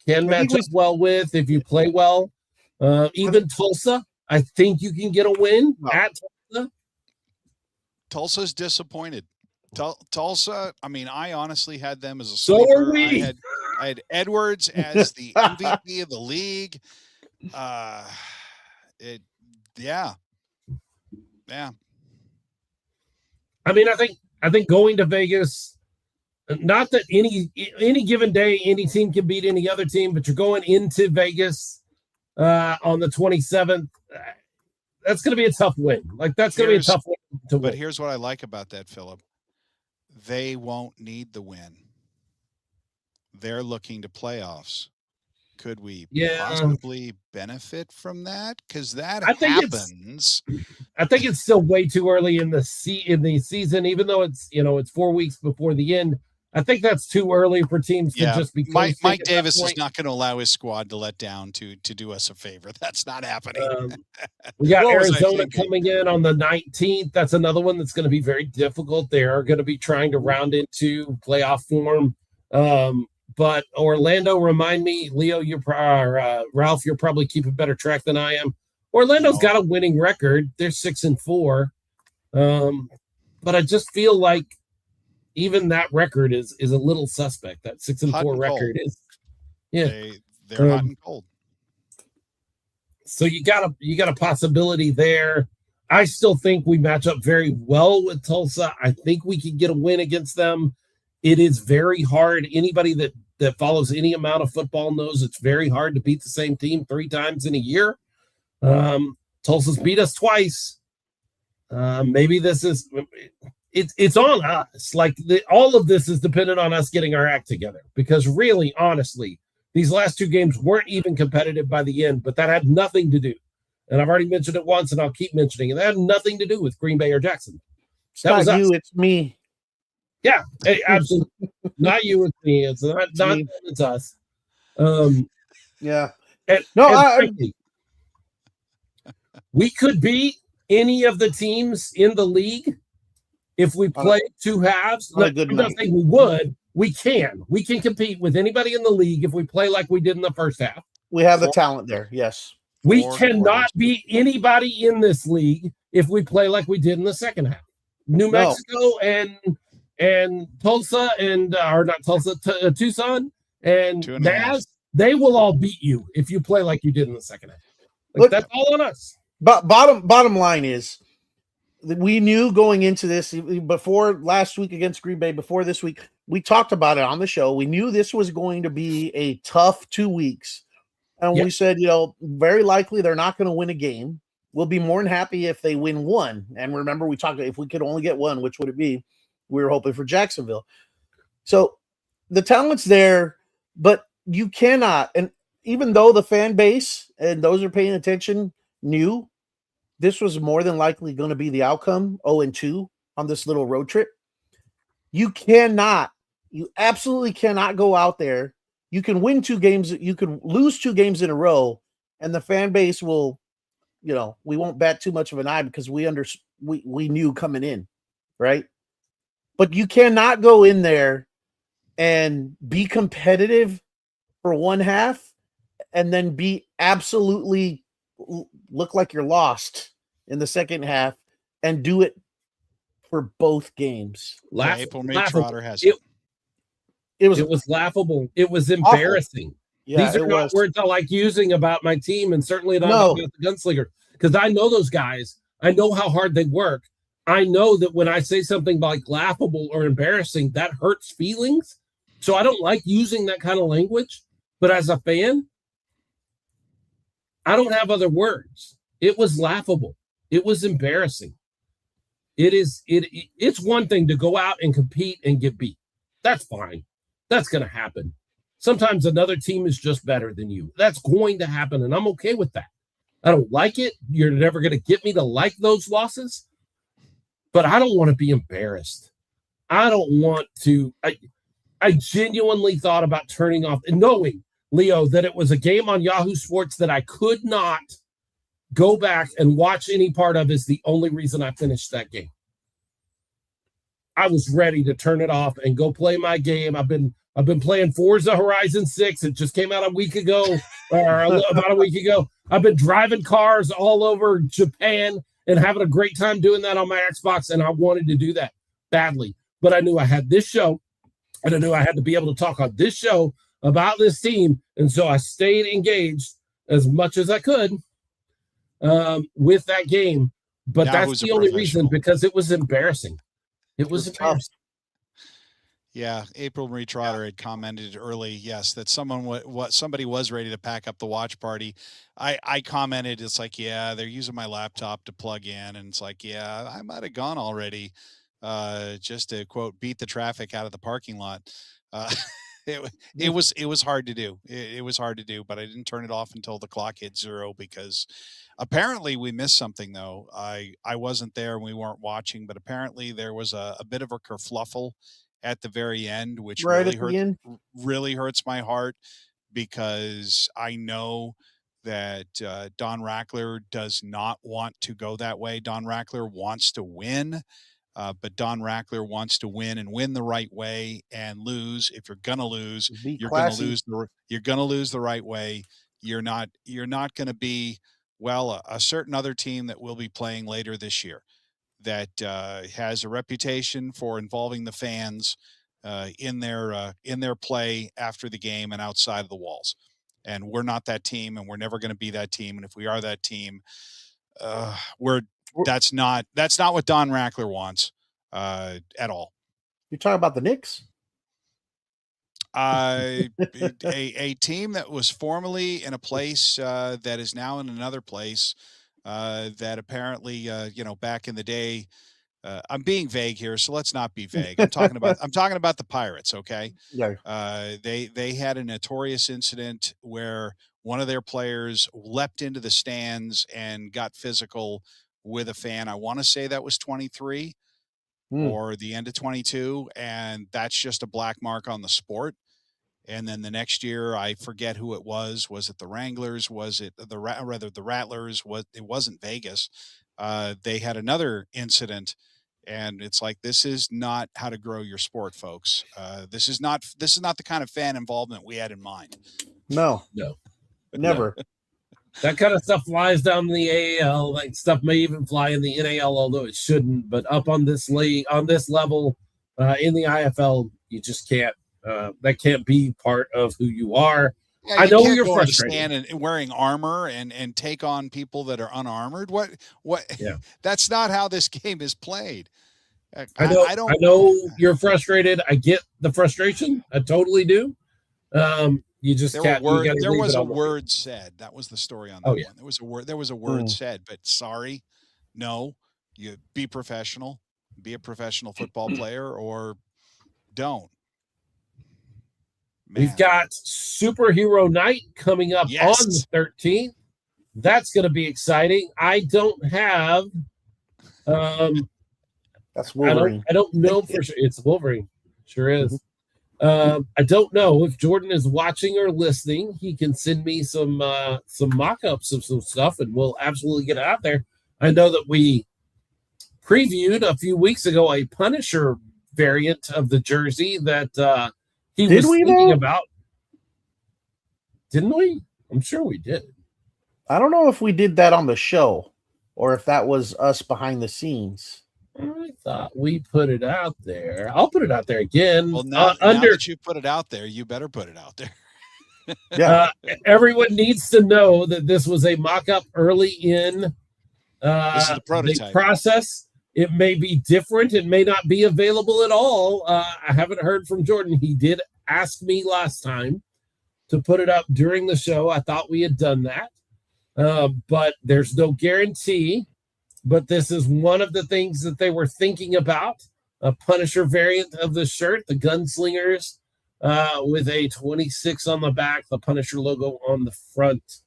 can match up well with if you play well. Even Tulsa, I think you can get a win at Tulsa. Tulsa's disappointed. Tulsa, I mean, I honestly had them as a So sleeper. are we. I had Edwards as the MVP of the league. Yeah. I mean, I think going to Vegas, not that any given day any team can beat any other team, but you're going into Vegas on the 27th. That's going to be a tough win. Like, that's going to be a tough win to win. But here's what I like about that, Philip. They won't need the win. They're looking to playoffs. Could we possibly benefit from that? Because that happens. I think it's still way too early in the season, even though it's 4 weeks before the end. I think that's too early for teams to just be. Mike Davis is not going to allow his squad to let down to do us a favor. That's not happening. We got Arizona coming in on the 19th. That's another one that's going to be very difficult. They are going to be trying to round into playoff form. But Orlando, remind me, Leo, Ralph, you're probably keeping better track than I am. Orlando's got a winning record. They're 6-4. But I just feel like even that record is a little suspect. That 6-4 record is, they're hot and cold. So you got a possibility there. I still think we match up very well with Tulsa. I think we can get a win against them. It is very hard. Anybody that follows any amount of football knows it's very hard to beat the same team 3 times in a year. Tulsa's beat us twice. Maybe this is it's on us. Like all of this is dependent on us getting our act together, because really, honestly, these last 2 games weren't even competitive by the end, but that had nothing to do. And I've already mentioned it once, and I'll keep mentioning it. That had nothing to do with Green Bay or Jackson. It's not you, it's me. Yeah, absolutely. Not you, it's me. It's not it's us. Yeah. Frankly, we could beat any of the teams in the league if we play 2 halves. I'm not saying we would. We can. We can compete with anybody in the league if we play like we did in the first half. We have the talent there, yes. We cannot beat anybody in this league if we play like we did in the second half. New Mexico and Tulsa Tucson and Naz, they will all beat you if you play like you did in the second half. Look, that's all on us. But bottom line is, we knew going into this before last week against Green Bay, before this week, we talked about it on the show. We knew this was going to be a tough 2 weeks. And we said, very likely they're not going to win a game. We'll be more than happy if they win 1. And remember, we talked if we could only get 1, which would it be? We were hoping for Jacksonville. So the talent's there, but you cannot. And even though the fan base and those are paying attention knew this was more than likely going to be the outcome, 0-2 on this little road trip, you absolutely cannot go out there. You can win 2 games. You can lose 2 games in a row, and the fan base will, we won't bat too much of an eye because we knew coming in, right? But you cannot go in there and be competitive for 1 half and then be absolutely look like you're lost in the second half and do it for both games. April May Trotter has it was laughable. It was embarrassing. Yeah, these are not words I like using about my team, and certainly not about the Gunslinger, because I know those guys. I know how hard they work. I know that when I say something like laughable or embarrassing, that hurts feelings. So I don't like using that kind of language. But as a fan, I don't have other words. It was laughable. It was embarrassing. It's one thing to go out and compete and get beat. That's fine. That's going to happen. Sometimes another team is just better than you. That's going to happen, and I'm okay with that. I don't like it. You're never going to get me to like those losses, but I don't want to be embarrassed. I don't want to. I genuinely thought about turning off and knowing, Leo, that it was a game on Yahoo Sports that I could not go back and watch any part of is the only reason I finished that game. I was ready to turn it off and go play my game. I've been playing Forza Horizon 6. It just came out a week ago, or about a week ago. I've been driving cars all over Japan and having a great time doing that on my Xbox, and I wanted to do that badly. But I knew I had this show, and I knew I had to be able to talk on this show about this team, and so I stayed engaged as much as I could with that game. But now that's the only reason, because it was embarrassing. It was embarrassing. Yeah, April Marie Trotter had commented early, yes, that somebody was ready to pack up the watch party. I commented, it's like, yeah, they're using my laptop to plug in, and it's like, yeah, I might have gone already, just to quote, beat the traffic out of the parking lot. It was hard to do. It was hard to do, but I didn't turn it off until the clock hit 0 because apparently we missed something though. I wasn't there and we weren't watching, but apparently there was a bit of a kerfluffle at the very end, which really hurts my heart, because I know that Don Rackler does not want to go that way. Don Rackler wants to win, but Don Rackler wants to win and win the right way and lose. If you're gonna lose, you're gonna lose. You're gonna lose the right way. You're not gonna be, well, a certain other team that we'll be playing later this year that has a reputation for involving the fans in their play after the game and outside of the walls. And we're not that team, and we're never going to be that team. And if we are that team, that's not what Don Rackler wants at all. You're talking about the Knicks? A team that was formerly in a place that is now in another place. That apparently, back in the day, I'm being vague here, so let's not be vague. I'm talking about the Pirates. Okay. Yeah. They had a notorious incident where one of their players leapt into the stands and got physical with a fan. I want to say that was 23 or the end of 22. And that's just a black mark on the sport. And then the next year, I forget who it was. Was it the Wranglers? Was it the Rattlers? It wasn't Vegas. They had another incident, and it's like, this is not how to grow your sport, folks. This is not the kind of fan involvement we had in mind. No, never. That kind of stuff flies down in the AAL. Like, stuff may even fly in the NAL, although it shouldn't. But up on this league, on this level, in the IFL, you just can't. That can't be part of who you are. Yeah, I know you're frustrated. frustrated. Stand and wearing armor and take on people that are unarmored. What? Yeah. That's not how this game is played. I know you're frustrated. I get the frustration. I totally do. You just can't. There was a word said. That was the story on that one. There was a word said, but sorry, no. You be professional. Be a professional football player, or don't. Man. We've got Superhero Night coming up on the 13th. That's going to be exciting. I don't have. That's Wolverine. I don't know for sure. It's Wolverine. Sure is. I don't know if Jordan is watching or listening. He can send me some mock-ups of some stuff, and we'll absolutely get it out there. I know that we previewed a few weeks ago a Punisher variant of the jersey that. Thinking about. Didn't we? I'm sure we did. I don't know if we did that on the show or if that was us behind the scenes. I thought we put it out there. I'll put it out there again. Well, now that you put it out there, you better put it out there. Yeah. Everyone needs to know that this was a mock-up early in this is the prototype process. It may be different. It may not be available at all. I haven't heard from Jordan. He did ask me last time to put it up during the show. I thought we had done that. but there's no guarantee. But this is one of the things that they were thinking about, a Punisher variant of the shirt, the Gunslingers, with a 26 on the back, the Punisher logo on the front.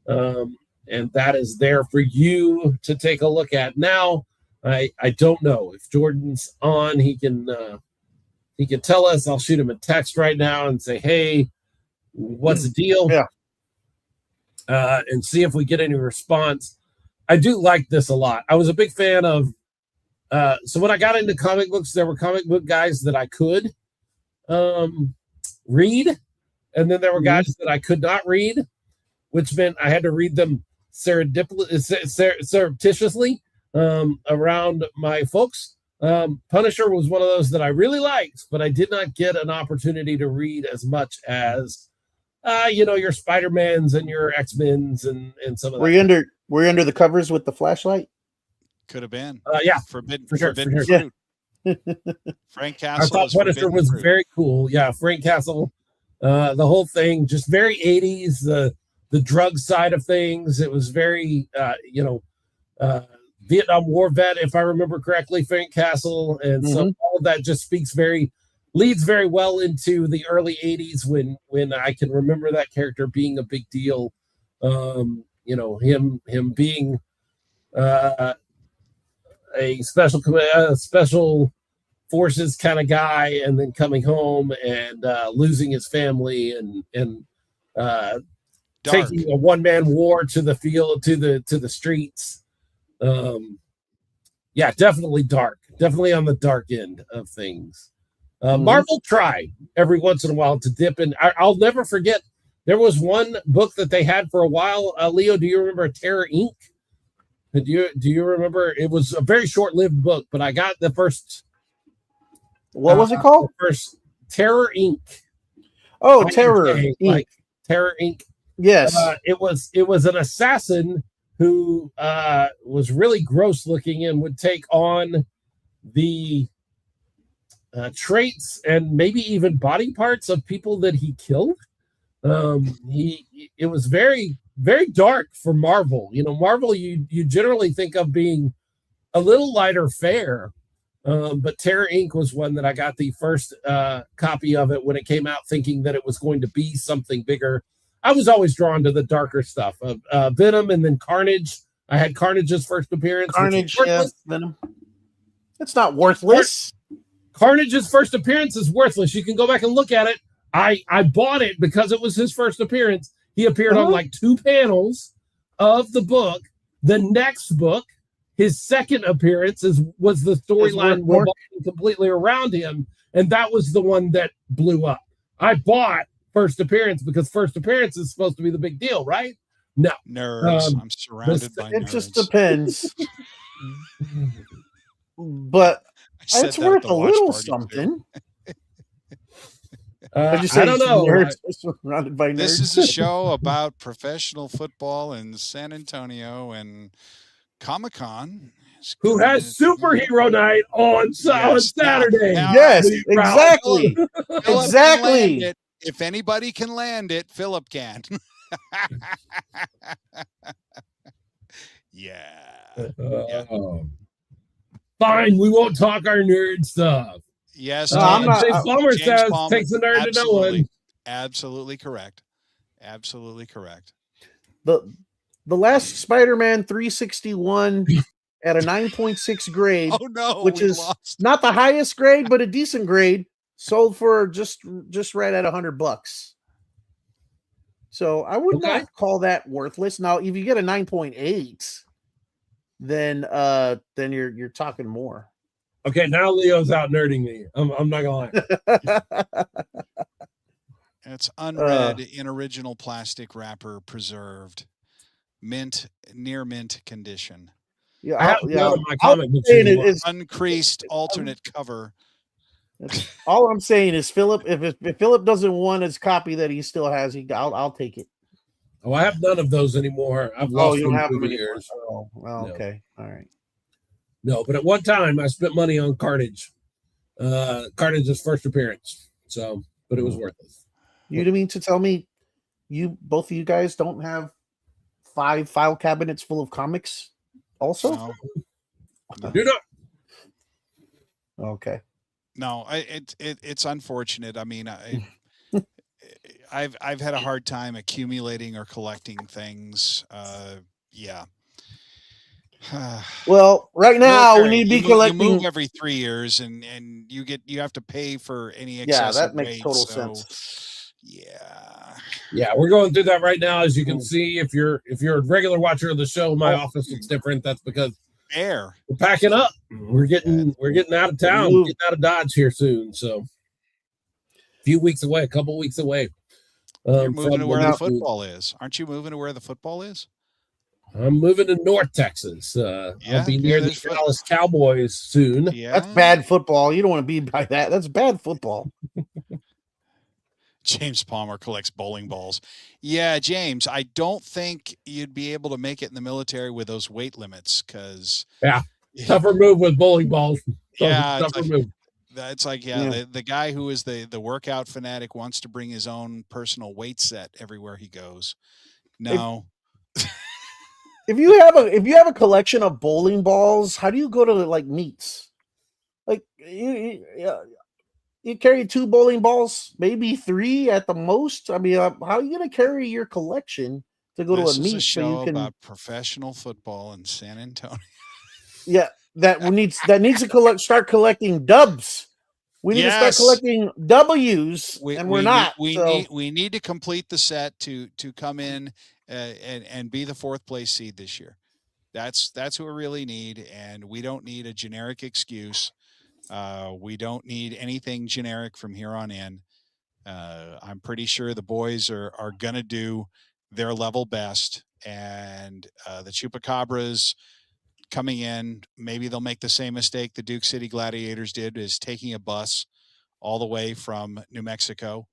And that is there for you to take a look at. Now, I don't know if Jordan's on. He can tell us. I'll shoot him a text right now and say, hey, what's the deal? Yeah. And see if we get any response. I do like this a lot. I was a big fan of, so when I got into comic books, there were comic book guys that I could read. And then there were guys that I could not read, which meant I had to read them surreptitiously around my folks. Punisher was one of those that I really liked, but I did not get an opportunity to read as much as your Spider-Mans and your X-Men's and some of that. Were you under the covers with the flashlight? Could have been. Yeah. Forbidden For sure. fruit. Yeah. Frank Castle. I thought Punisher was very cool. Yeah, Frank Castle. The whole thing, just very 80s, the drug side of things. It was very, Vietnam War vet, if I remember correctly, Frank Castle. And so all of that just leads very well into the early 80s when I can remember that character being a big deal. Him being a special forces kind of guy, and then coming home and losing his family and taking a one-man war to the field, to the streets. Definitely dark, definitely on the dark end of things. Marvel try every once in a while to dip in. I'll never forget, there was one book that they had for a while. Leo, do you remember Terror Inc? Do you remember? It was a very short-lived book, but I got the first. What was it called? First, Terror Inc. Oh, Terror Inc. Like Terror Inc. Yes. It was an assassin who was really gross looking and would take on the traits and maybe even body parts of people that he killed. It was very, very dark for Marvel. Marvel, you generally think of being a little lighter fare. But Terror Inc. was one that I got the first copy of it when it came out, thinking that it was going to be something bigger. I was always drawn to the darker stuff of Venom, and then Carnage. I had Carnage's first appearance. Carnage, yes, Venom. It's not worthless. Carnage's first appearance is worthless. You can go back and look at it. I bought it because it was his first appearance. He appeared on like 2 panels of the book. The next book, his second appearance, was the storyline revolving completely around him, and that was the one that blew up. I bought first appearance because first appearance is supposed to be the big deal, right? No. Nerds. I'm surrounded by nerds. It just depends. But it's worth a little something. I don't know. Surrounded by nerds. This is a show about professional football in San Antonio and Comic-Con. Who has superhero night on Saturday? Yes, exactly. Exactly. If anybody can land it, Philip can. Yeah. Fine, we won't talk our nerd stuff. Yes, Plummer says takes a nerd to know one. Absolutely correct. Absolutely correct. The last Spider-Man 361 at a 9.6 grade, which is not the highest grade, but a decent grade, sold for just right at $100. So I would not call that worthless. Now, if you get a 9.8, then you're talking more. Okay, now Leo's out nerding me. I'm not gonna lie. It's unread in original plastic wrapper, preserved, near mint condition. Yeah, my comic books is uncreased alternate cover. All I'm saying is, Philip, if Philip doesn't want his copy that he still has, I'll take it. Oh, I have none of those anymore. I've lost you don't have them years. Oh, well, okay, all right. No, but at one time I spent money on Carnage. Carnage's first appearance. So, but it was worthless. You mean to tell me both of you guys don't have 5 file cabinets full of comics also? No, Do not. Okay. no, it's unfortunate. I mean, I've had a hard time accumulating or collecting things. Yeah. Well, right now we Military, need to be you collecting. move every 3 years, and you have to pay for any Yeah, excessive that makes weight. total So, sense. yeah, Yeah, we're going through that right now. As you can Mm. see, if you're a regular watcher of the show, my Oh. office looks different. That's because air. we're packing up. We're getting out of town, Move. getting out of Dodge here soon. So a few weeks away, a couple weeks away. You're moving from to where the the move. football is, aren't you? Moving to where the football is? I'm moving to North Texas. Yeah, I'll be near the there's Dallas Cowboys soon. Yeah, That's bad football. You don't want to be by that. That's bad football. James Palmer collects bowling balls. Yeah, James, I don't think you'd be able to make it in the military with those weight limits because Yeah, tougher move with bowling balls. Yeah, tougher move. it's like Yeah. the guy who is the workout fanatic wants to bring his own personal weight set everywhere he goes. No, If you have a collection of bowling balls, how do you go to like meets? Like you carry 2 bowling balls, maybe 3 at the most. I mean, how are you going to carry your collection to go this to a is meet a so show you can? about professional football in San Antonio. Yeah, that needs to start collecting dubs. We need to start Yes. collecting W's, and we're not. We need to complete the set to come in and be the 4th place seed this year. That's what we really need, and we don't need a generic excuse. We don't need anything generic from here on in. I'm pretty sure the boys are gonna do their level best, and the Chupacabras coming in, maybe they'll make the same mistake the Duke City Gladiators did, is taking a bus all the way from New Mexico,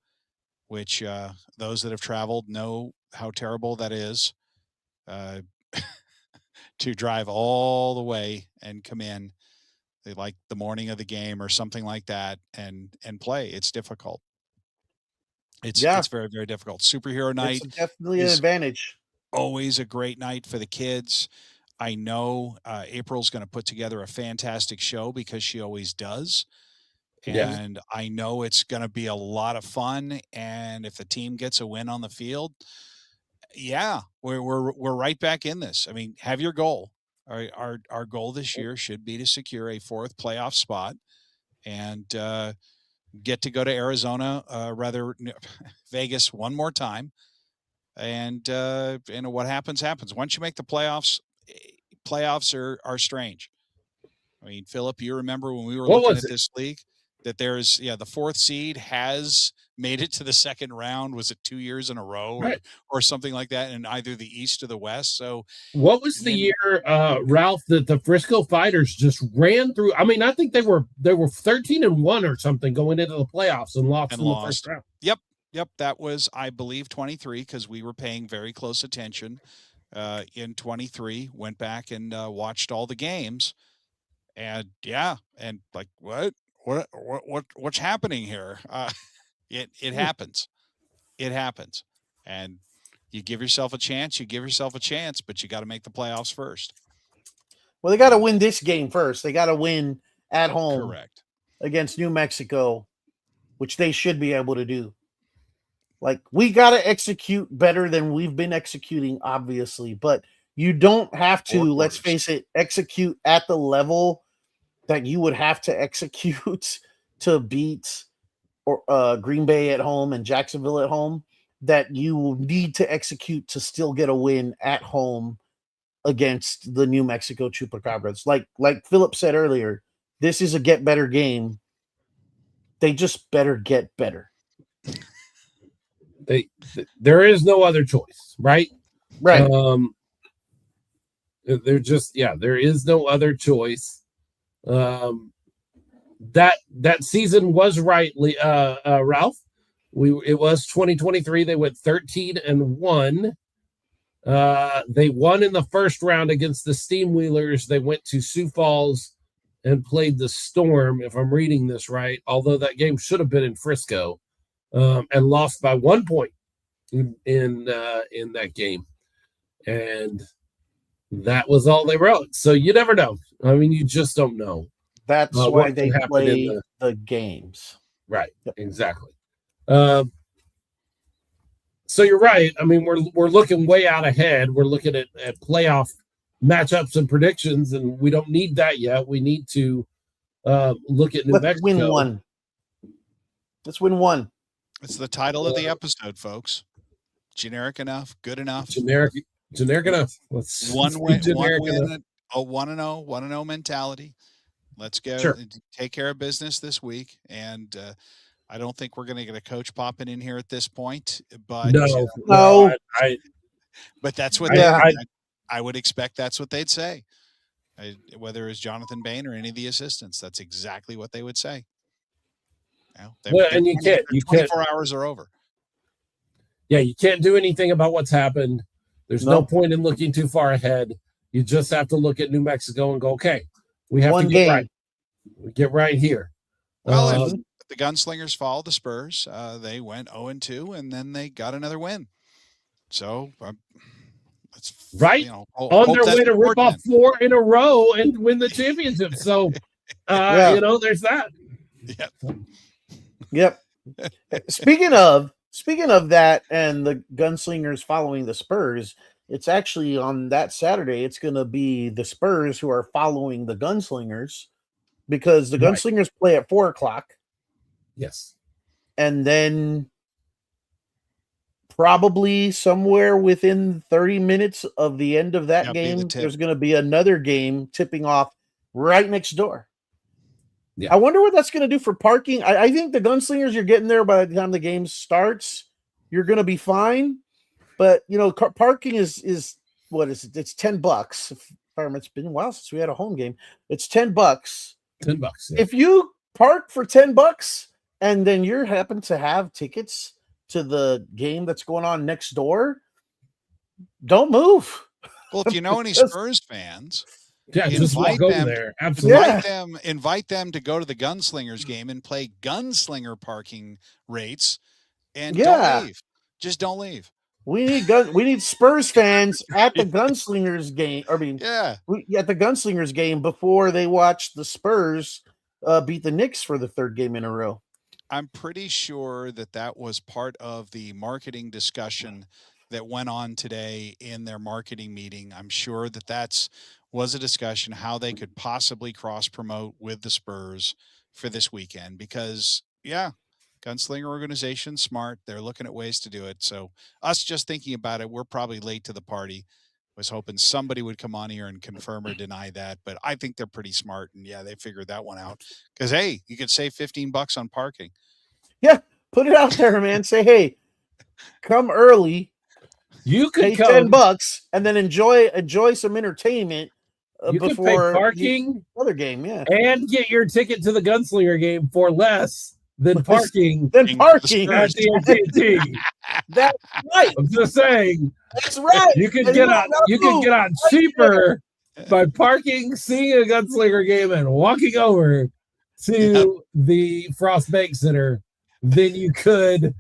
which those that have traveled know how terrible that is, to drive all the way and come in like the morning of the game or something like that and play. It's difficult. It's very, very difficult. Superhero night it's definitely an is advantage. always a great night for the kids. I know April's going to put together a fantastic show because she always does. Yes. And I know it's going to be a lot of fun. And if the team gets a win on the field, yeah, we're right back in this. I mean, have your goal. Our goal this year should be to secure a 4th playoff spot and get to go to Arizona, Vegas one more time. And what happens. Once you make the playoffs, playoffs are strange. I mean, Philip, you remember when we were looking at this league that there's the 4th seed has made it to the second round. Was it 2 years in a row or something like that in either the East or the West? So what was the year, Ralph, that the Frisco Fighters just ran through? I mean, I think they were 13-1 or something going into the playoffs and lost in the first round. Yep. That was, I believe, 23 because we were paying very close attention in 23. Went back and watched all the games, and and like what's happening here? It happens. It happens, and you give yourself a chance. But you got to make the playoffs first. Well, they got to win this game first. They got to win at home, Correct, against New Mexico, which they should be able to do. Like, we got to execute better than we've been executing, obviously, but you don't have to, let's face it, execute at the level that you would have to execute to beat Green Bay at home and Jacksonville at home, that you need to execute to still get a win at home against the New Mexico Chupacabras. Like Philip said earlier, this is a get better game. They just better get better. There is no other choice, right? Right. There is no other choice. That season was rightly Ralph. It was 2023. They went 13-1. They won in the first round against the Steamwheelers. They went to Sioux Falls and played the Storm, if I'm reading this right, although that game should have been in Frisco, and lost by 1 point in that game. And that was all they wrote. So you never know. I mean, you just don't know. That's why what they can happen play the games. Right. Yep. Exactly. So you're right. I mean, we're looking way out ahead. We're looking at playoff matchups and predictions, and we don't need that yet. We need to look at New Let's Mexico. win one. Let's win one. It's the title of the episode, folks. Generic enough, good enough. Generic enough. Let's one win, generic one enough. win, a 1-0 mentality. Let's go. Sure. Take care of business this week. And I don't think we're going to get a coach popping in here at this point. But no. But that's what I would expect. That's what they'd say. Whether it's Jonathan Bane or any of the assistants, that's exactly what they would say. And you can't. 24 hours are over. Yeah, you can't do anything about what's happened. There's no point in looking too far ahead. You just have to look at New Mexico and go, okay, we have to get right. We get right here. Well, the Gunslingers followed the Spurs. They went 0-2, and then they got another win. So, right on their way to rip off 4 in a row and win the championship. So, there's that. Yep. Speaking of that, and the Gunslingers following the Spurs, it's actually on that Saturday. It's going to be the Spurs who are following the Gunslingers, because the Gunslingers play at 4:00. Yes, and then probably somewhere within 30 minutes of the end of that game, there's going to be another game tipping off right next door. Yeah. I wonder what that's going to do for parking. I think the Gunslingers, you're getting there by the time the game starts. You're going to be fine. But, parking is what is it? It's $10. It's been a while since we had a home game. It's $10. $10. Yeah. If you park for $10 and then you happen to have tickets to the game that's going on next door, don't move. Well, if you know any Spurs fans, just walk over there. Absolutely. Invite them to go to the Gunslingers game and play gunslinger parking rates, and don't leave. Just don't leave. We need Spurs fans at the Gunslingers game. I mean, at the Gunslingers game before they watch the Spurs beat the Knicks for the 3rd game in a row. I'm pretty sure that was part of the marketing discussion that went on today in their marketing meeting. I'm sure that was a discussion how they could possibly cross promote with the Spurs for this weekend, because Gunslinger organization, smart. They're looking at ways to do it. So us just thinking about it, we're probably late to the party. Was hoping somebody would come on here and confirm or deny that, but I think they're pretty smart, and they figured that one out. Because you could save $15 on parking. Yeah, put it out there, man. Say, hey, come early. You could pay $10 and then enjoy some entertainment before pay parking, other game, and get your ticket to the Gunslinger game for less than parking. At the AT&T. That's right. I'm just saying. That's right. You could get on cheaper by parking, seeing a Gunslinger game, and walking over to the Frost Bank Center than you could.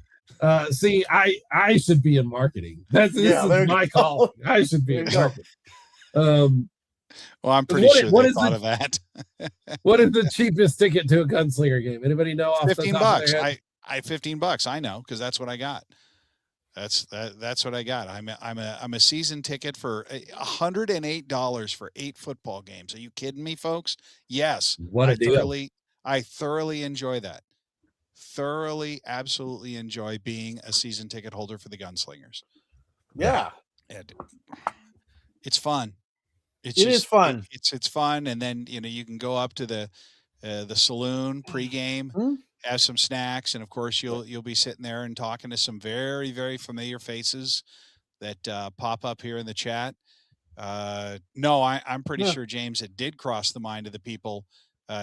See, I should be in marketing. This is my call. I should be in marketing. Well, I'm pretty sure they thought of that. What is the cheapest ticket to a Gunslinger game? Anybody know? $15. $15. I know, because that's what I got. That's what I got. I'm a season ticket for $108 for 8 football games. Are you kidding me, folks? Yes. What a deal. I thoroughly enjoy that. Thoroughly, absolutely enjoy being a season ticket holder for the Gunslingers. Yeah. It's fun. It is fun. It's fun, and then you can go up to the saloon pregame, have some snacks, and of course you'll be sitting there and talking to some very, very familiar faces that pop up here in the chat. No, I'm pretty sure, James, it did cross the mind of the people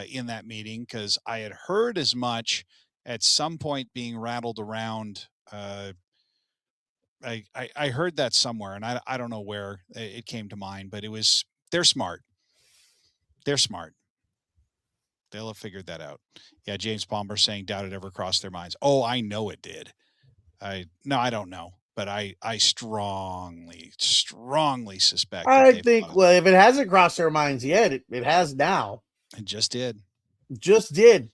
in that meeting, because I had heard as much at some point being rattled around. I heard that somewhere, and I don't know where it came to mind, but they're smart. They're smart. They'll have figured that out. Yeah, James Palmer saying doubt it ever crossed their minds. Oh, I know it did. No, I don't know. but I strongly suspect that I they've think, thought well, if it hasn't crossed their minds yet, it has now. it just did. Just did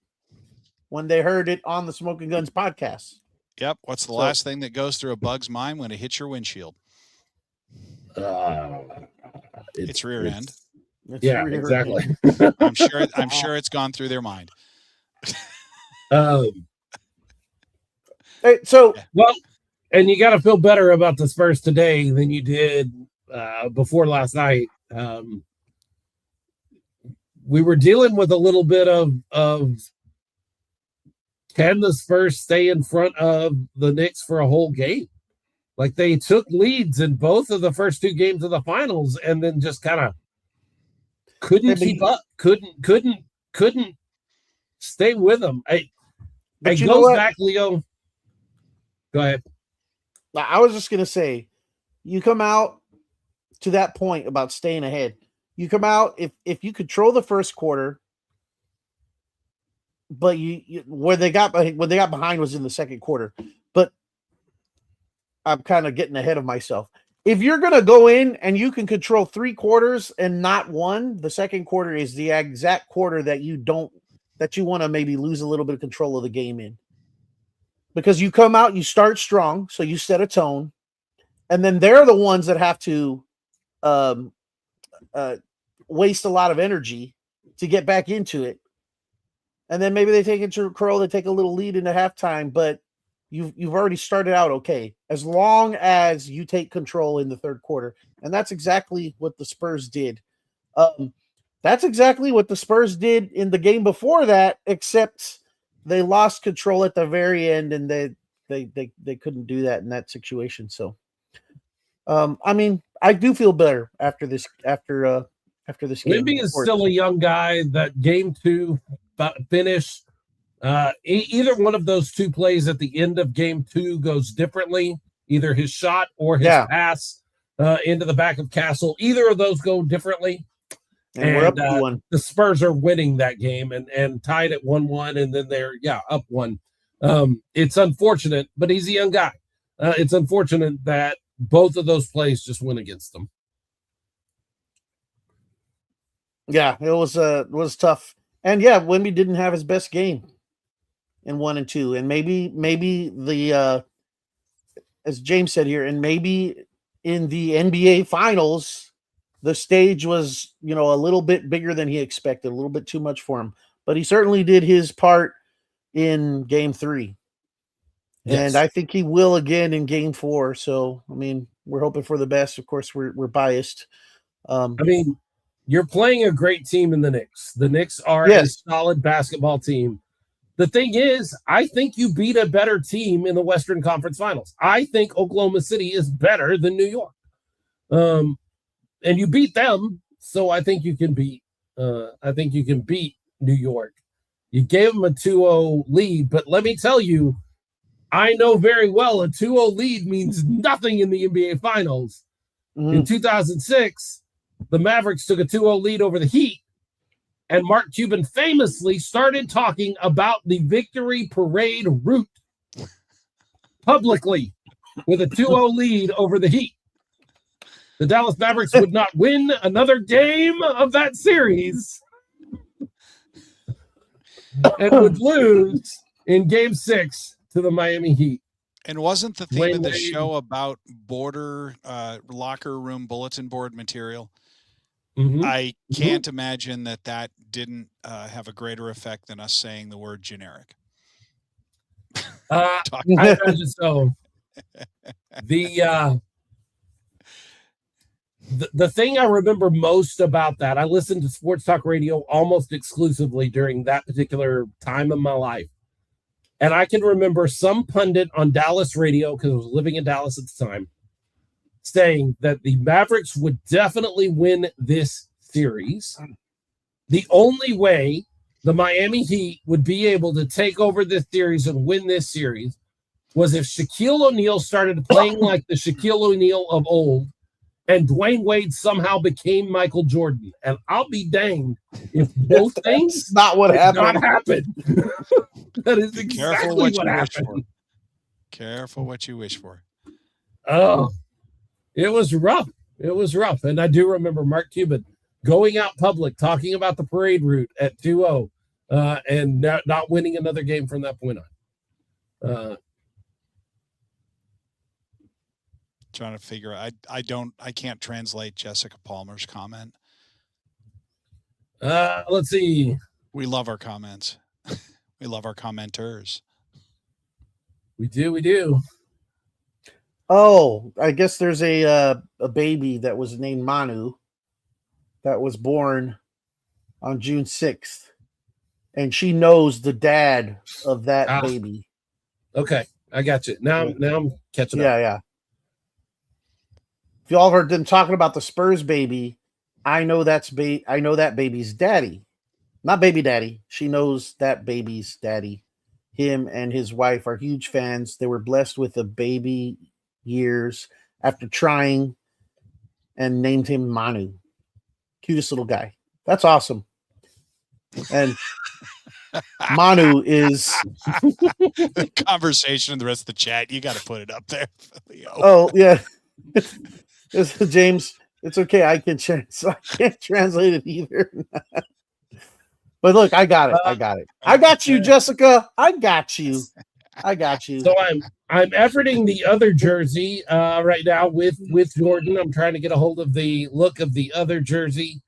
when they heard it on the Smoking Guns podcast. Yep. What's the last thing that goes through a bug's mind when it hits your windshield? It's rear end. Yeah, exactly. I'm sure it's gone through their mind. Hey, so well, and you got to feel better about the Spurs today than you did before last night. We were dealing with a little bit of can the Spurs stay in front of the Knicks for a whole game? Like, they took leads in both of the first two games of the finals and then just kind of couldn't keep up, couldn't stay with them. It goes back, Leo. Go ahead. I was just going to say, you come out to that point about staying ahead. You come out, if you control the first quarter, but you where they got behind was in the second quarter. But I'm kind of getting ahead of myself. If you're going to go in and you can control 3 quarters and not one, the second quarter is the exact quarter that you want to maybe lose a little bit of control of the game in. Because you come out, you start strong, so you set a tone, and then they're the ones that have to waste a lot of energy to get back into it. And then maybe they take control, they take a little lead into halftime, but you've already started out okay, as long as you take control in the third quarter. And that's exactly what the Spurs did. That's exactly what the Spurs did in the game before that, except they lost control at the very end, and they couldn't do that in that situation. So, I mean, I do feel better after this game. Wemby is still a young guy. That game 2 finish, either one of those 2 plays at the end of game 2 goes differently. Either his shot or his pass into the back of Castle. Either of those go differently. And we're up 1. The Spurs are winning that game and tied at 1-1, and then they're up 1. It's unfortunate, but he's a young guy. It's unfortunate that both of those plays just went against them. Yeah, it was tough. And yeah, Wemby didn't have his best game in 1 and 2. And maybe the as James said here, and maybe in the NBA finals, the stage was, a little bit bigger than he expected, a little bit too much for him. But he certainly did his part in game 3. Yes. And I think he will again in game 4. So, I mean, we're hoping for the best. Of course, we're biased. I mean, you're playing a great team in the Knicks. The Knicks are a solid basketball team. The thing is, I think you beat a better team in the Western Conference Finals. I think Oklahoma City is better than New York. And you beat them, so I think you can beat New York. You gave them a 2-0 lead, but let me tell you, I know very well a 2-0 lead means nothing in the NBA Finals. Mm-hmm. In 2006, the Mavericks took a 2-0 lead over the Heat, and Mark Cuban famously started talking about the victory parade route publicly with a 2-0 lead over the Heat. The Dallas Mavericks would not win another game of that series and would lose in game 6 to the Miami Heat. And wasn't the theme of the show about locker room bulletin board material? Mm-hmm. I can't imagine that didn't have a greater effect than us saying the word generic. I imagine so. The thing I remember most about that, I listened to sports talk radio almost exclusively during that particular time of my life. And I can remember some pundit on Dallas radio, because I was living in Dallas at the time, saying that the Mavericks would definitely win this series. The only way the Miami Heat would be able to take over this series and win this series was if Shaquille O'Neal started playing like the Shaquille O'Neal of old, and Dwayne Wade somehow became Michael Jordan. And I'll be danged if both things not what happened. Not happened. That is exactly what happened. Careful what you wish for. Oh, it was rough. It was rough. And I do remember Mark Cuban going out public, talking about the parade route at 2-0, and not winning another game from that point on. Trying to figure out. I can't translate Jessica Palmer's comment. Let's see. We love our comments. We love our commenters. We do. Oh, I guess there's a baby that was named Manu that was born on June 6th, and she knows the dad of that baby. Okay, I got you. Now I'm catching up. Yeah. If y'all heard them talking about the Spurs baby, I know that baby's daddy. Not baby daddy. She knows that baby's daddy. Him and his wife are huge fans. They were blessed with a baby years after trying and named him Manu. Cutest little guy. That's awesome. And Manu is the conversation and the rest of the chat. You got to put it up there. Oh, yeah. James, it's okay. I can't translate it either. But look, I got it. I got you, Jessica. I got you. So I'm efforting the other jersey right now with Jordan. I'm trying to get a hold of the look of the other jersey.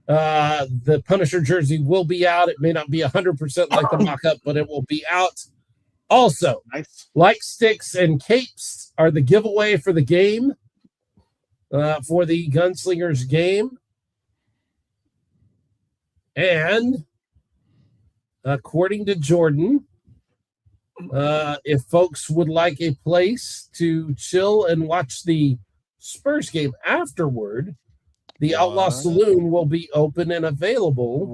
The Punisher jersey will be out. It may not be 100% like the mock-up, but it will be out. Also, nice. Like sticks and capes are the giveaway for the game, for the Gunslingers game. And according to Jordan, if folks would like a place to chill and watch the Spurs game afterward, the Outlaw Saloon will be open and available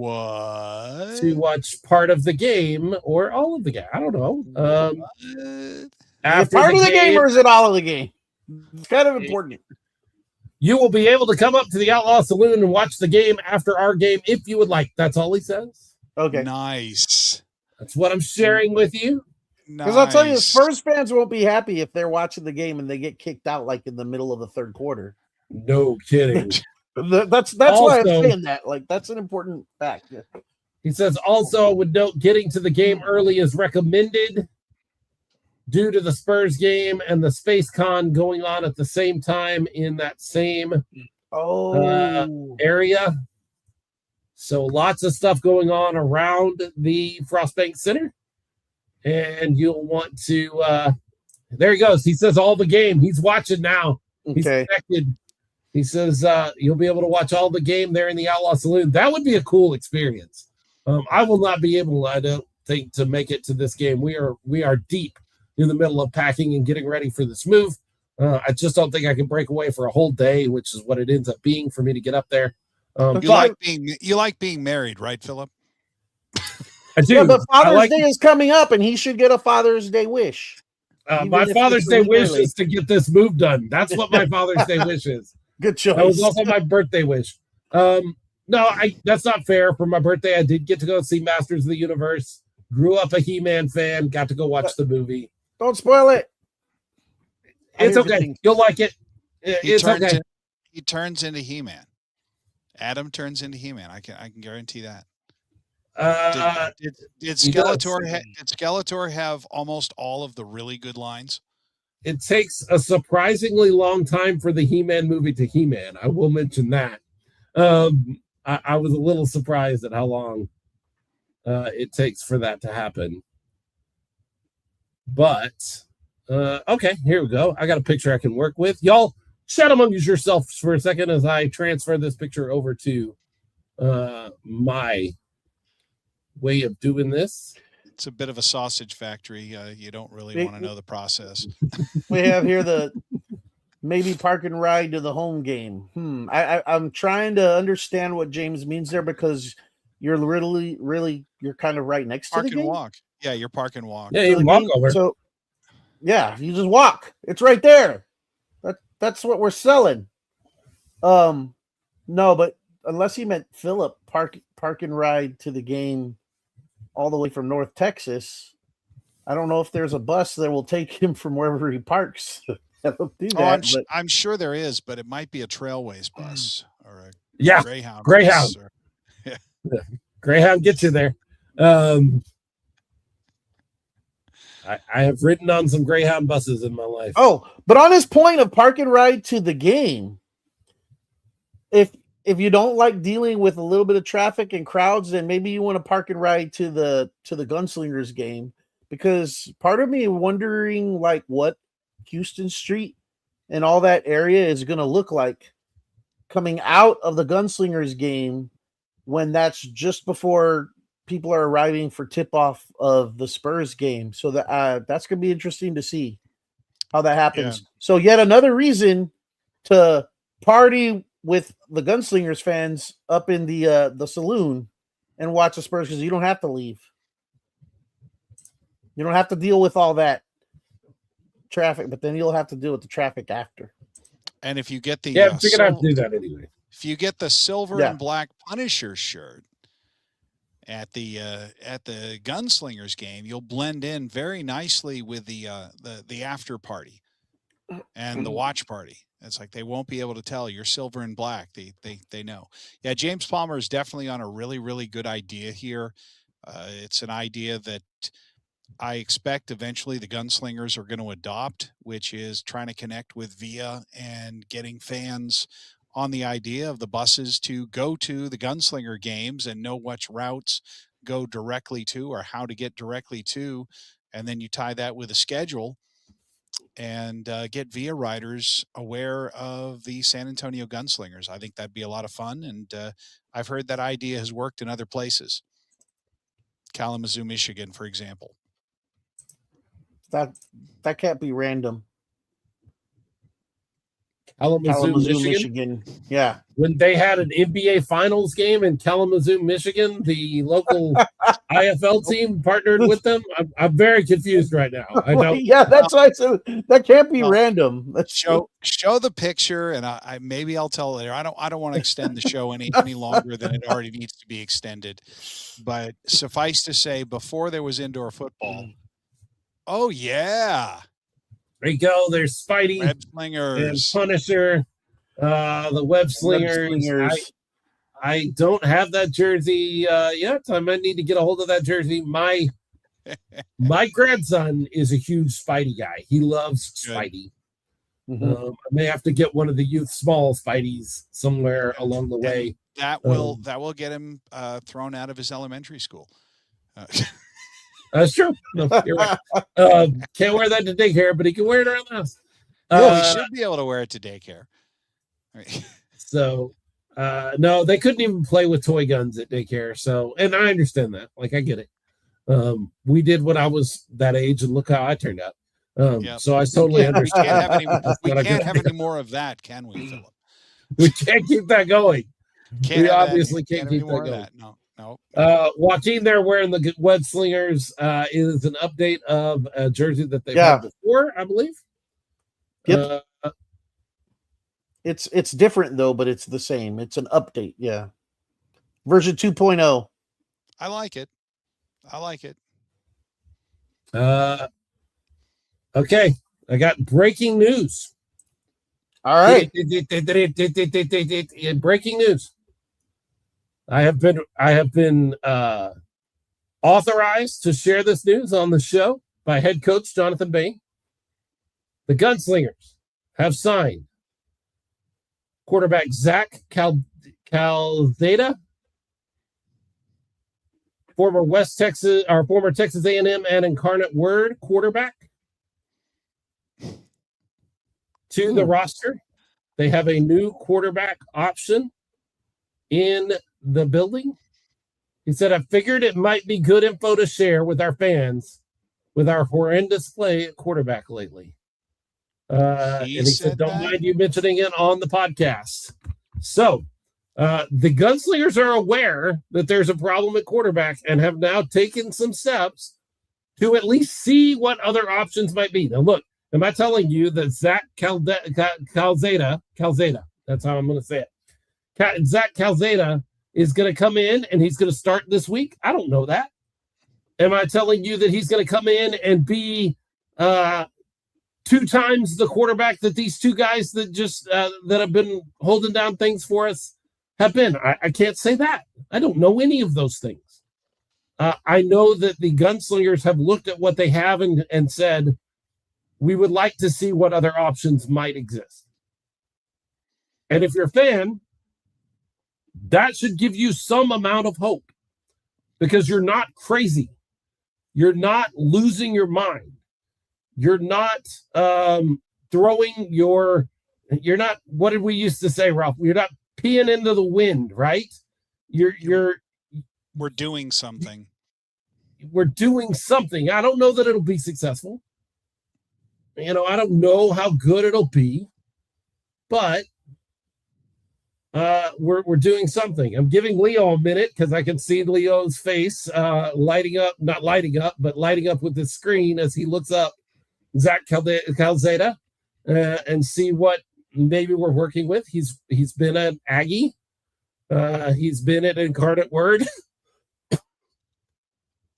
to watch part of the game or all of the game. I don't know. After part of the game, or is it all of the game? It's kind of important. You will be able to come up to the Outlaw Saloon and watch the game after our game if you would like. That's all he says. Okay. Nice. That's what I'm sharing with you. Because I'll tell you, Spurs fans won't be happy if they're watching the game and they get kicked out like in the middle of the third quarter. No kidding. That's also, why I'm saying that. Like, that's an important fact. Yeah. He says, also, I would note getting to the game early is recommended due to the Spurs game and the Space Con going on at the same time in that same area. So lots of stuff going on around the Frostbank Center. And you'll want to, there he goes. He says all the game. He's watching now. He's connected. He says you'll be able to watch all the game there in the Outlaw Saloon. That would be a cool experience. I will not be able, I don't think, to make it to this game. We are deep in the middle of packing and getting ready for this move. I just don't think I can break away for a whole day, which is what it ends up being for me to get up there. You like being married, right, Philip? I do. Yeah, but Father's Day is coming up, and he should get a Father's Day wish. My Father's Day wish is to get this move done. That's what my Father's Day wish is. Good choice. That was also my birthday wish. No, that's not fair. For my birthday, I did get to go see Masters of the Universe. Grew up a He-Man fan. Got to go watch the movie. Don't spoil it. It's okay. You'll like it. It's okay. He turns into He-Man. Adam turns into He-Man. I can guarantee that. Did Skeletor have almost all of the really good lines? It takes a surprisingly long time for the He-Man movie to He-Man. I will mention that. I was a little surprised at how long it takes for that to happen. But, okay, here we go. I got a picture I can work with. Y'all, chat among yourselves for a second as I transfer this picture over to my way of doing this. It's a bit of a sausage factory. You don't really want to know the process. We have here the maybe park and ride to the home game. I'm trying to understand what James means there, because you're really you're kind of right next to the game. Park and walk. Yeah, you're park and walk. Yeah, you can walk over. So yeah, you just walk. It's right there. That's what we're selling. No, but unless he meant Philip, park and ride to the game all the way from North Texas. I don't know if there's a bus that will take him from wherever he parks I don't do Oh, that. But I'm sure there is, but it might be a Trailways bus or a Yeah, Greyhound. Greyhound. Bus or, Greyhound gets you there. I have ridden on some Greyhound buses in my life. oh, but on this point of park and ride to the game, if you don't like dealing with a little bit of traffic and crowds, then maybe you want to park and ride to the Gunslingers game, because part of me wondering like what Houston Street and all that area is going to look like coming out of the Gunslingers game when that's just before people are arriving for tip off of the Spurs game. So that's going to be interesting to see how that happens. Yeah. So yet another reason to party with the Gunslingers fans up in the saloon and watch the Spurs, because you don't have to leave. You don't have to deal with all that traffic, but then you'll have to deal with the traffic after. and if you get the Yeah, I'm figuring out to do that anyway. if you get the silver and black Punisher shirt at the Gunslingers game, you'll blend in very nicely with the after party and the watch party. It's like they won't be able to tell you're silver and black. They know. Yeah, James Palmer is definitely on a really, really good idea here. It's an idea that I expect eventually the Gunslingers are going to adopt, which is trying to connect with VIA and getting fans on the idea of the buses to go to the Gunslinger games and know which routes go directly to or how to get directly to. And then you tie that with a schedule and get VIA riders aware of the San Antonio Gunslingers. I think that'd be a lot of fun. And I've heard that idea has worked in other places. Kalamazoo, Michigan, for example. That can't be random. Kalamazoo, Michigan. Yeah. When they had an NBA Finals game in Kalamazoo, Michigan, the local IFL team partnered with them. I'm very confused right now. I don't. Yeah, that's why I said that can't be random. Let's show the picture, and I maybe I'll tell later. I don't want to extend the show any longer than it already needs to be extended. But suffice to say, before there was indoor football, oh yeah. There you go. There's Spidey Web Slingers and Punisher, the Web Slingers. I don't have that jersey yet. I might need to get a hold of that jersey. My grandson is a huge Spidey guy. He loves Spidey. I may have to get one of the youth small Spideys somewhere along the way. That will get him thrown out of his elementary school. That's true. No, you're right. Can't wear that to daycare, but he can wear it around the house. He should be able to wear it to daycare. So, no, they couldn't even play with toy guns at daycare. So, and I understand that. Like, I get it. We did when I was that age, and look how I turned out. So I totally understand. We can't have any more of that, can we, Philip? We can't keep that going. We obviously can't keep that going. That. No. Joaquin there wearing the Web Slingers is an update of a jersey that they've had before, I believe. Yep. It's different though, but it's the same. It's an update, yeah. Version 2.0. I like it. Okay, I got breaking news. All right. Breaking news. I have been authorized to share this news on the show by head coach Jonathan Bane. The Gunslingers have signed quarterback Zach Calzada, former Texas A&M and Incarnate Word quarterback, to the roster. They have a new quarterback option in the building. He said, I figured it might be good info to share with our fans with our horrendous play at quarterback lately. And he said, don't mind you mentioning it on the podcast. So the Gunslingers are aware that there's a problem at quarterback and have now taken some steps to at least see what other options might be. Now, look, am I telling you that Zach Calzada, that's how I'm going to say it, Zach Calzada is going to come in and he's going to start this week? I don't know that. Am I telling you that he's going to come in and be 2 times the quarterback that these two guys that just that have been holding down things for us have been. I can't say that. I don't know any of those things. I know that the Gunslingers have looked at what they have and said, we would like to see what other options might exist. And if you're a fan, that should give you some amount of hope, because you're not crazy. You're not losing your mind. You're not you're not, what did we used to say, Ralph? You're not peeing into the wind, right? We're doing something. We're doing something. I don't know that it'll be successful. I don't know how good it'll be, but we're doing something. I'm giving Leo a minute because I can see Leo's face lighting up with the screen as he looks up Zach Calzada and see what maybe we're working with. He's been an Aggie. He's been an Incarnate Word.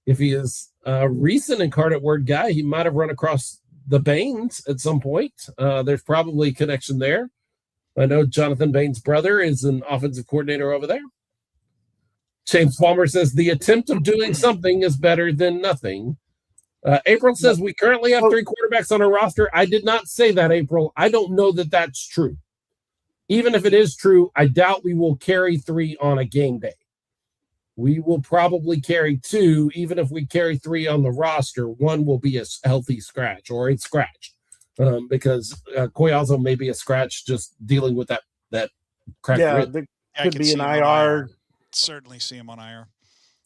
If he is a recent Incarnate Word guy, he might have run across the Banes at some point. There's probably a connection there. I know Jonathan Bane's brother is an offensive coordinator over there. James Palmer says the attempt of doing something is better than nothing. April says we currently have 3 quarterbacks on our roster. I did not say that, April. I don't know that that's true. Even if it is true, I doubt we will carry 3 on a game day. We will probably carry 2. Even if we carry 3 on the roster, 1 will be a healthy scratch or a scratch. Because Collazo may be a scratch just dealing with that cracked rib. There could be an IR. Certainly see him on IR.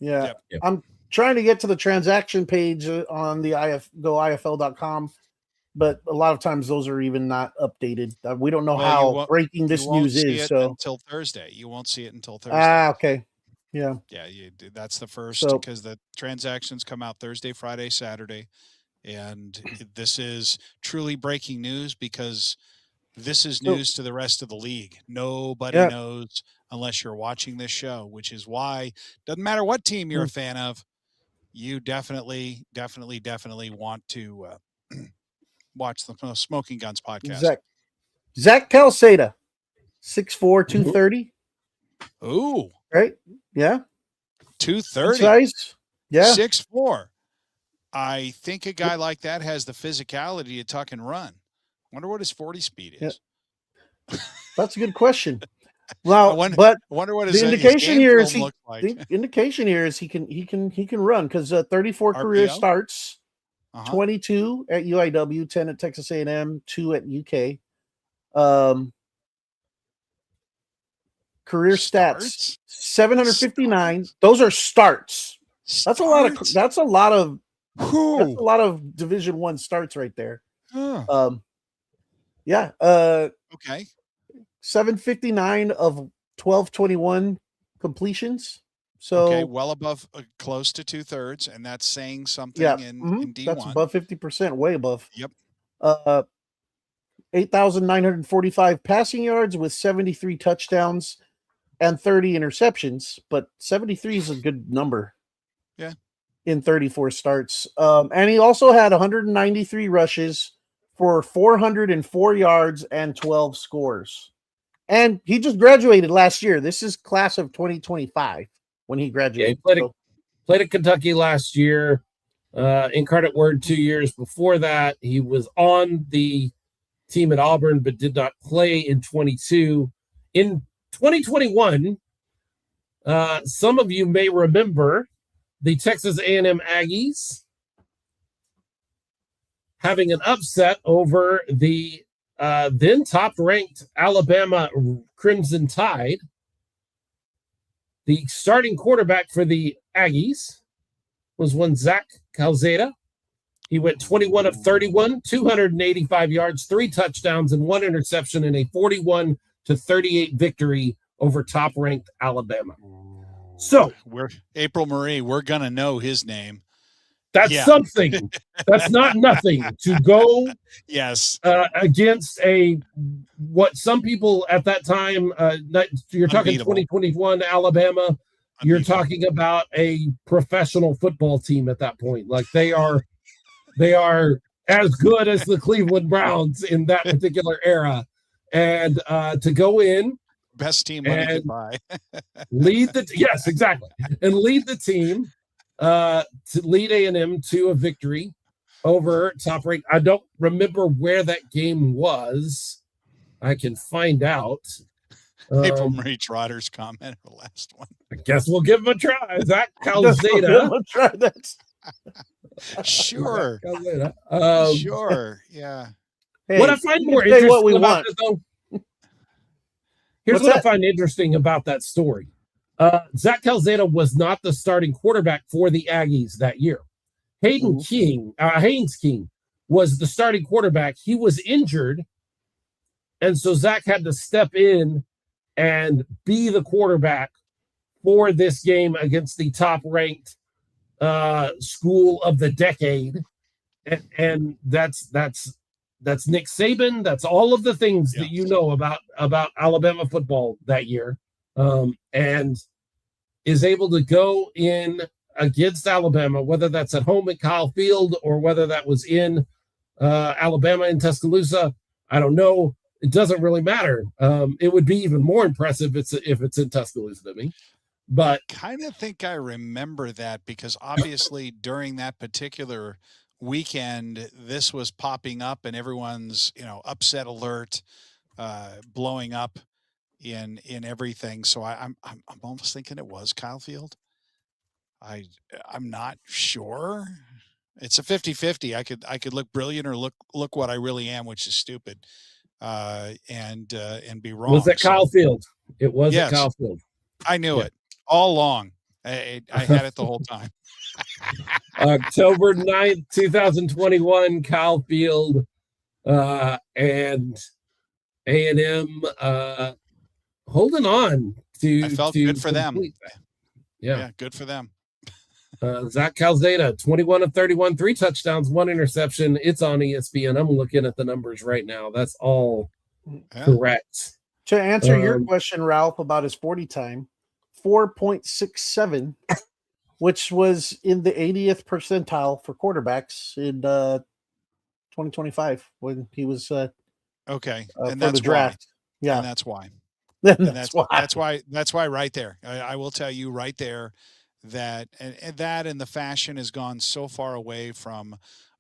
Yeah. Yep. I'm trying to get to the transaction page on the goifl.com, but a lot of times those are even not updated. We don't know how breaking this news is. So until Thursday, you won't see it until Thursday. Okay. Yeah. Yeah, that's the first, because the transactions come out Thursday, Friday, Saturday. And this is truly breaking news, because this is news to the rest of the league. Nobody knows unless you're watching this show, which is why doesn't matter what team you're a fan of, you definitely want to watch the Smoking Guns podcast. Zach Calzada, 6'4", 230. Ooh. Right? Yeah. 230. Size. Yeah. 6'4". I think a guy like that has the physicality to tuck and run. Wonder what his 40 speed is. Yeah. That's a good question. Well, I wonder what his indication here is look like. The indication here is he can run, because 34 RPO? Career starts, 22 at UIW, 10 at Texas A&M, 2 at UK. Career stats 759. Those are starts. That's a lot of. That's a lot of Division I starts right there. Okay. 759 of 1221 completions. So well above, close to 2/3, and that's saying something in D1. That's above 50%, way above. Yep. 8,945 passing yards with 73 touchdowns and 30 interceptions, but 73 is a good number. Yeah. In 34 starts. And he also had 193 rushes for 404 yards and 12 scores. And he just graduated last year. This is class of 2025 when he graduated. Yeah, he played at Kentucky last year. Incarnate Word 2 years before that. He was on the team at Auburn, but did not play in 22. In 2021, some of you may remember the Texas A&M Aggies having an upset over the then top-ranked Alabama Crimson Tide. The starting quarterback for the Aggies was one Zach Calzada. He went 21 of 31, 285 yards, 3 touchdowns, and 1 interception in a 41-38 victory over top-ranked Alabama. So, April Marie, we're gonna know his name. That's something. That's not nothing to go. Yes, against what some people at that time. You're talking 2021 Alabama. You're talking about a professional football team at that point. Like they are as good as the Cleveland Browns in that particular era. And to go in, Best team money could buy. lead the yes, exactly, and lead the team to lead A&M to a victory over top rank. I don't remember where that game was. I can find out. April Marie Trotter's comment, the last one. I guess we'll give him a try. Zach Calzada. Try that. Sure. Sure. Yeah. Hey, What I find you more can say interesting what we about want. it, though, here's What's what I that? find interesting about that story. Zach Calzada was not the starting quarterback for the Aggies that year. Haynes King was the starting quarterback. He was injured, and so Zach had to step in and be the quarterback for this game against the top-ranked school of the decade. And that's Nick Saban. That's all of the things that you know about Alabama football that year, and is able to go in against Alabama, whether that's at home at Kyle Field or whether that was in Alabama in Tuscaloosa. I don't know. It doesn't really matter. It would be even more impressive if it's in Tuscaloosa to me. But I kind of think I remember that because obviously during that particular weekend, this was popping up and everyone's, upset alert, blowing up in everything. So I'm almost thinking it was Kyle Field. I'm not sure. It's a 50-50. I could look brilliant or look what I really am, which is stupid, and be wrong. Was it Kyle Field? It was Yes. Kyle Field. I knew it all along. I had it the whole time. October 9th, 2021, Kyle Field, and A&M holding on to. I felt to good for them. Yeah, good for them. Zach Calzada, 21 of 31, 3 touchdowns, 1 interception. It's on ESPN. I'm looking at the numbers right now. That's all correct. To answer your question, Ralph, about his 40 time, 4.67, which was in the 80th percentile for quarterbacks in 2025 when he was okay, and for that's the draft. Why. Yeah, and that's why. That's why right there. I will tell you right there that and the fashion has gone so far away from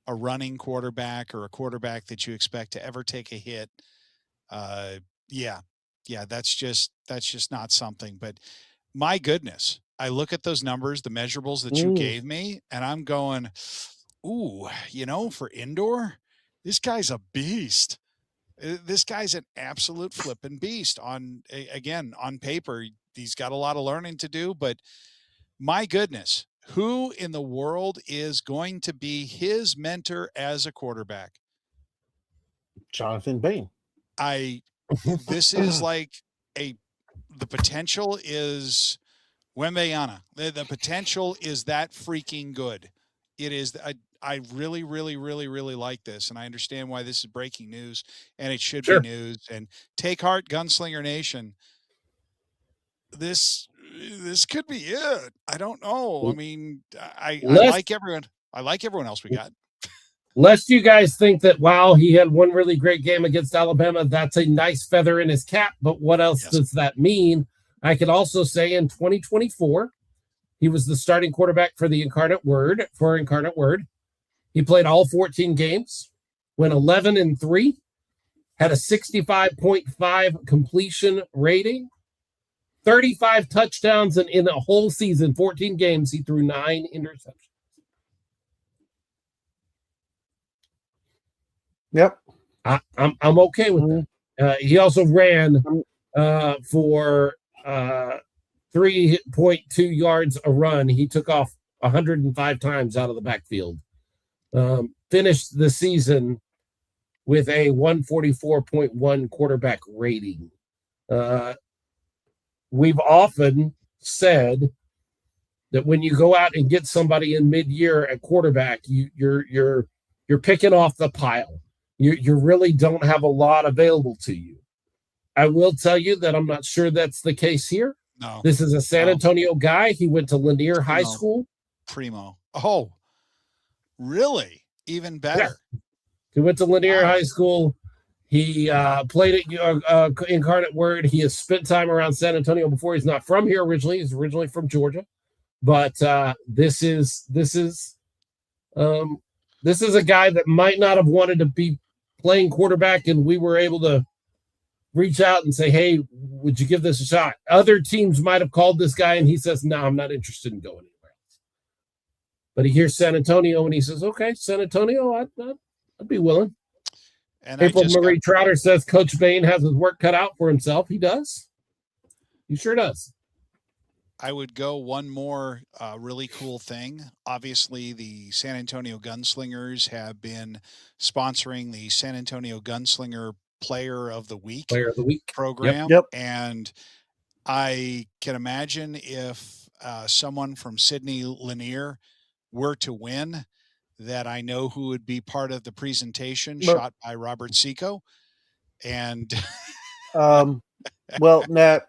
a running quarterback or a quarterback that you expect to ever take a hit. That's just not something. But my goodness, I look at those numbers, the measurables that you gave me, and I'm going, ooh, for indoor, this guy's a beast. This guy's an absolute flipping beast. On paper, he's got a lot of learning to do, but my goodness, who in the world is going to be his mentor as a quarterback? Jonathan Bane. This is like the potential is Wembayana. The potential is that freaking good. It is. I really, really, really, really like this, and I understand why this is breaking news, and it should be news. And take heart, Gunslinger Nation. This could be it. I don't know. I mean, I like everyone. I like everyone else we got. Lest you guys think that, wow, he had one really great game against Alabama, that's a nice feather in his cap, but what else does that mean? I could also say in 2024, he was the starting quarterback for Incarnate Word. He played all 14 games, went 11-3, had a 65.5 completion rating, 35 touchdowns, and in a whole season, 14 games, he threw 9 interceptions. Yep. I'm okay with that. He also ran for 3.2 yards a run. He took off 105 times out of the backfield. Finished the season with a 144.1 quarterback rating. We've often said that when you go out and get somebody in mid-year at quarterback, you're picking off the pile. You really don't have a lot available to you. I will tell you that I'm not sure that's the case here. No. This is a San Antonio guy. He went to Lanier High School. Primo. Oh, really? Even better. He went to Lanier Wow. High School. He played at Incarnate Word. He has spent time around San Antonio before. He's not from here originally. He's originally from Georgia. But this is a guy that might not have wanted to be playing quarterback, and we were able to reach out and say, hey, would you give this a shot? Other teams might have called this guy, and he says, no, I'm not interested in going anywhere else. But he hears San Antonio, and he says, okay, San Antonio, I'd be willing. And April Marie Trotter says Coach Bane has his work cut out for himself. He does. He sure does. I would go one more really cool thing. Obviously, the San Antonio Gunslingers have been sponsoring the San Antonio Gunslinger Player of the Week program. Yep. And I can imagine if someone from Sydney Lanier were to win, that I know who would be part of the presentation shot by Robert Seco. And well, Nat,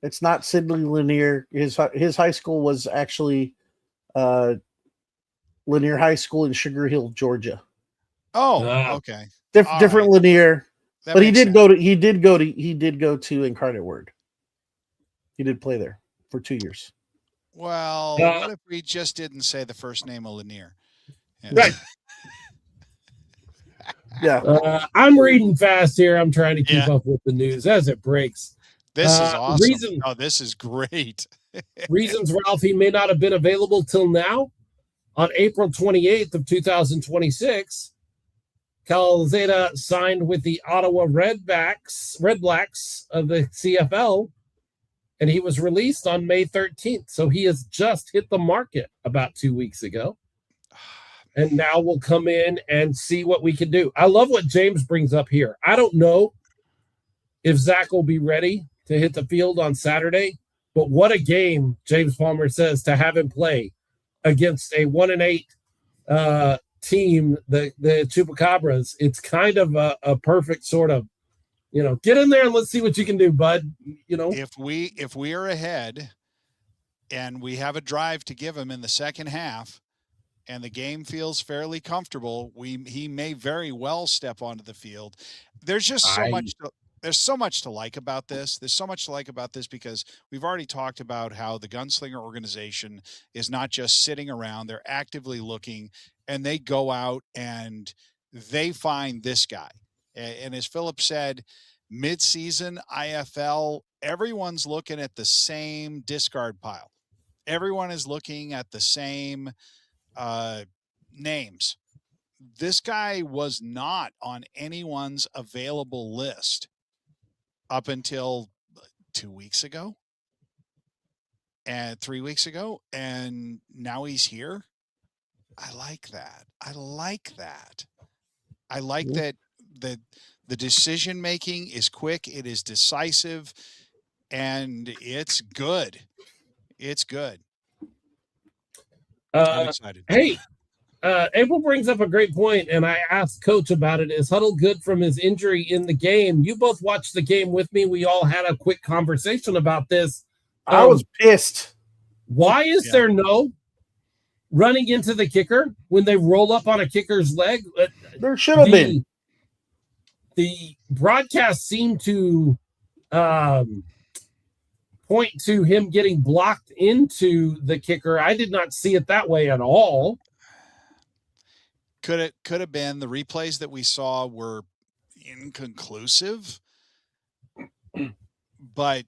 it's not Sidney Lanier. His high school was actually Lanier High School in Sugar Hill, Georgia. Oh, okay. Different right. Lanier. That But he makes did sense. he did go to Incarnate Word. He did play there for 2 years. Well, what if we just didn't say the first name of Lanier? Yeah. Right. Yeah. I'm reading fast here. I'm trying to keep up with the news as it breaks. This is awesome. This is great. Reasons, Ralph, he may not have been available till now. On April 28th of 2026, Calzada signed with the Ottawa Red Blacks of the CFL, and he was released on May 13th. So he has just hit the market about 2 weeks ago. And now we'll come in and see what we can do. I love what James brings up here. I don't know if Zach will be ready to hit the field on Saturday, but what a game, James Palmer says, to have him play against a 1-8 team, the Chupacabras. It's kind of a perfect sort of, get in there and let's see what you can do, bud. If we are ahead and we have a drive to give him in the second half, and the game feels fairly comfortable, he may very well step onto the field. There's just there's so much to like about this. There's so much to like about this because we've already talked about how the Gunslinger organization is not just sitting around. They're actively looking, and they go out and they find this guy. And as Philip said, mid-season IFL, everyone's looking at the same discard pile. Everyone is looking at the same names. This guy was not on anyone's available list up until 2 weeks ago and 3 weeks ago, and now he's here. I like that. I like that the decision making is quick, it is decisive, and it's good. It's good. I'm excited. Hey, April brings up a great point, and I asked Coach about it. Is Huddle good from his injury in the game? You both watched the game with me. We all had a quick conversation about this. I was pissed. Why is there no running into the kicker when they roll up on a kicker's leg? There should have been. The broadcast seemed to point to him getting blocked into the kicker. I did not see it that way at all. Could have been. The replays that we saw were inconclusive, but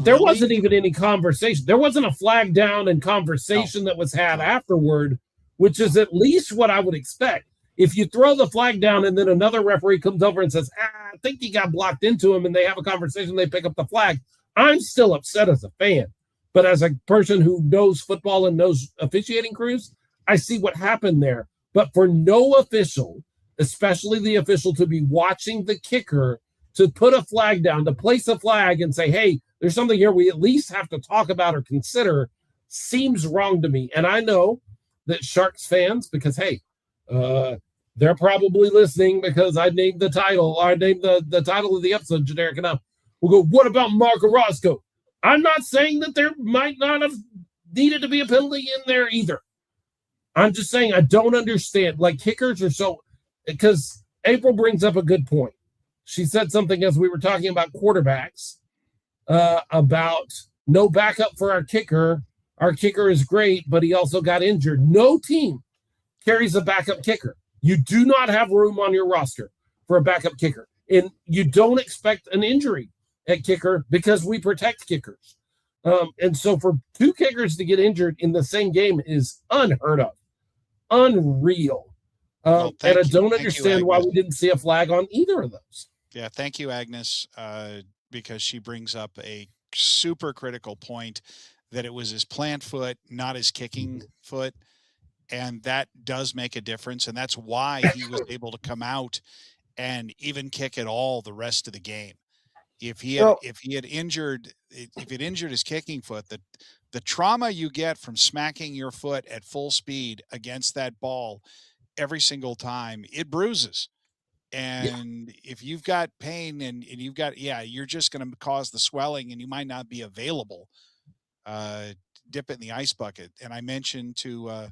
there wasn't even any conversation. There wasn't a flag down and conversation that was had afterward, which is at least what I would expect. If you throw the flag down and then another referee comes over and says, I think he got blocked into him, and they have a conversation, they pick up the flag, I'm still upset as a fan. But as a person who knows football and knows officiating crews, I see what happened there. But for no official, especially the official, to be watching the kicker, to put a flag down, to place a flag and say, hey, there's something here we at least have to talk about or consider, seems wrong to me. And I know that Sharks fans, because, hey, they're probably listening because I named the title. I named the title of the episode generic enough. We'll go, what about Mark Orozco? I'm not saying that there might not have needed to be a penalty in there either. I'm just saying I don't understand. Like, kickers are so because April brings up a good point. She said something as we were talking about quarterbacks, about no backup for our kicker. Our kicker is great, but he also got injured. No team carries a backup kicker. You do not have room on your roster for a backup kicker. And you don't expect an injury at kicker because we protect kickers. And so for two kickers to get injured in the same game is unheard of. Unreal. And I don't understand why we didn't see a flag on either of those. Yeah, thank you, Agnes, because she brings up a super critical point that it was his plant foot, not his kicking foot. And that does make a difference. And that's why he was able to come out and even kick at all the rest of the game. If he had injured his kicking foot, the trauma you get from smacking your foot at full speed against that ball every single time, it bruises. And if you've got pain and you've got, you're just going to cause the swelling and you might not be available. Dip it in the ice bucket. And I mentioned to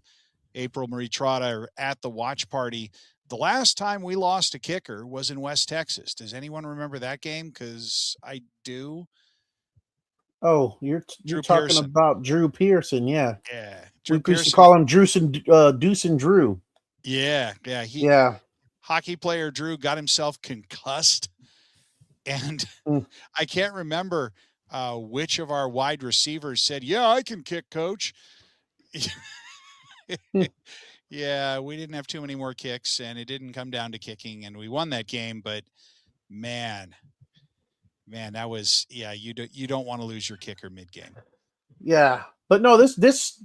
April Marie Trotta at the watch party, the last time we lost a kicker was in West Texas. Does anyone remember that game? Because I do. Oh, you're talking Pearson. about Drew Pearson, yeah. Yeah. We used to call him Deuce and Drew. Yeah. Hockey player Drew got himself concussed. And I can't remember which of our wide receivers said, "Yeah, I can kick, coach." Yeah, we didn't have too many more kicks, and it didn't come down to kicking, and we won that game. But man, that was you don't want to lose your kicker mid-game. Yeah, but no, this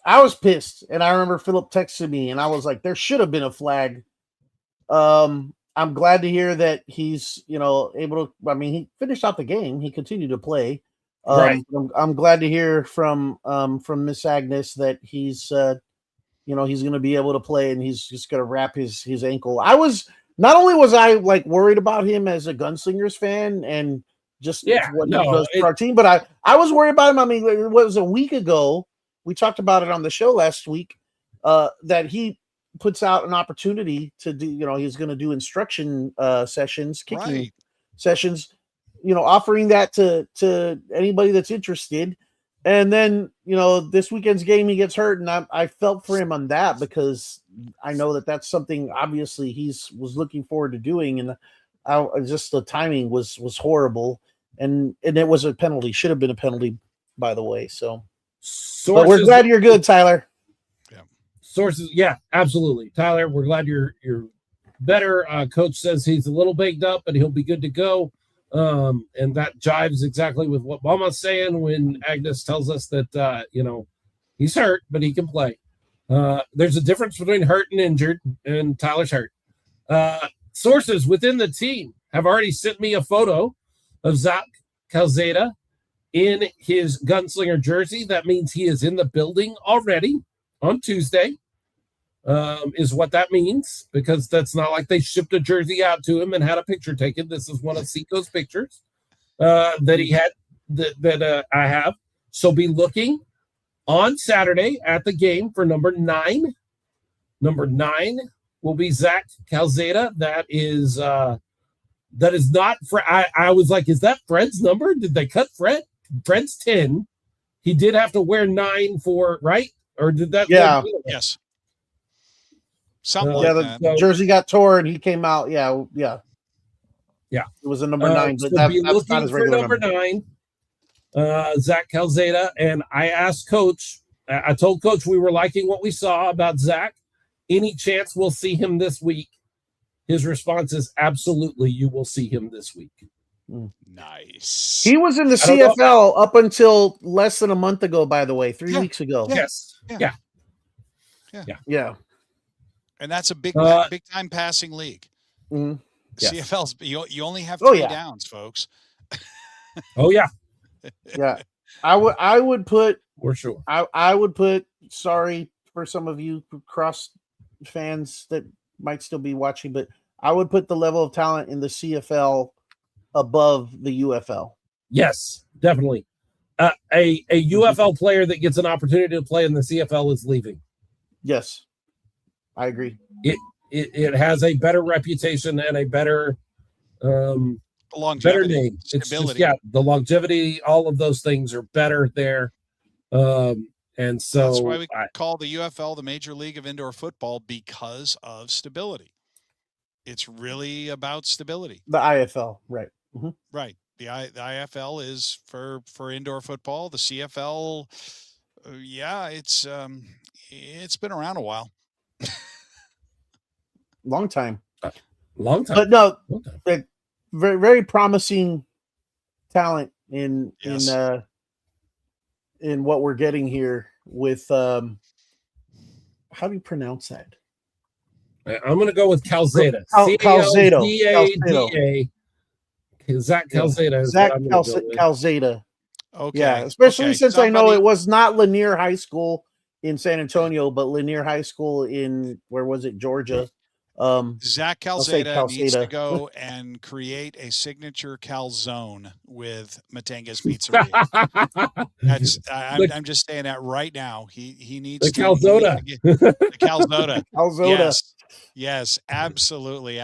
I was pissed, and I remember Philip texted me, and I was like, "There should have been a flag." I'm glad to hear that he's able to. I mean, he finished out the game. He continued to play. Right. I'm glad to hear from Miss Agnes that he's he's going to be able to play, and he's just going to wrap his ankle. Not only was I like worried about him as a Gunslingers fan and just what he does for our team, but I was worried about him. I mean, it was a week ago. We talked about it on the show last week that he puts out an opportunity to do. He's going to do instruction sessions, kicking sessions. Offering that to anybody that's interested. And then, this weekend's game, he gets hurt. And I felt for him on that because I know that that's something obviously was looking forward to doing. And just the timing was horrible. And it was a penalty, should have been a penalty, by the way. So but we're glad you're good, Tyler. Yeah. Sources. Yeah, absolutely. Tyler, we're glad you're better. Coach says he's a little baked up, but he'll be good to go. And that jives exactly with what Mama's saying when Agnes tells us that, he's hurt, but he can play. There's a difference between hurt and injured, and Tyler's hurt. Sources within the team have already sent me a photo of Zach Calzada in his Gunslinger jersey. That means he is in the building already on Tuesday. Is what that means, because that's not like they shipped a jersey out to him and had a picture taken. This is one of Seiko's pictures that he had that I have. So be looking on Saturday at the game for number 9. Number 9 will be Zach Calzada. That is not Fred. I was like, is that Fred's number? Did they cut Fred? Fred's 10. He did have to wear 9 for, right? Or did that? Yeah. Yes. Something like that. The jersey got torn. He came out. Yeah. It was a number 9, but so that's not his regular number 9. Zach Calzada, and I asked Coach. I told Coach we were liking what we saw about Zach. Any chance we'll see him this week? His response is absolutely. You will see him this week. Nice. He was in the CFL up until less than a month ago. By the way, 3 weeks ago. Yes. Yeah. And that's a big time passing league. Mm-hmm. Yes. CFL's you only have 3 downs, folks. Oh yeah. Yeah. I would put for sure. I would put, sorry for some of you cross fans that might still be watching, but I would put the level of talent in the CFL above the UFL. Yes, definitely. A UFL player that gets an opportunity to play in the CFL is leaving. Yes. I agree. it has a better reputation and a better better Longevity, name. It's stability. just the longevity, all of those things are better there. And so that's why we call the UFL the Major League of Indoor Football, because of stability. It's really about stability. The IFL, right? Mm-hmm. Right. The IFL is for indoor football. The CFL, it's been around a while. Long time. Long time. But no, Long time. very, very promising talent in what we're getting here with how do you pronounce that? I'm going to go with Calzada. Calzado. Calzada. Zach Calzada. Zach Calzada. Okay. Yeah, especially since I know it was not Lanier High School in San Antonio, but Lanier High School in, where was it, Georgia? Zach Calzada needs to go and create a signature calzone with Matanga's Pizzeria. I'm just saying that right now. He needs the calzona. The calzona. Calzona. Yes, absolutely.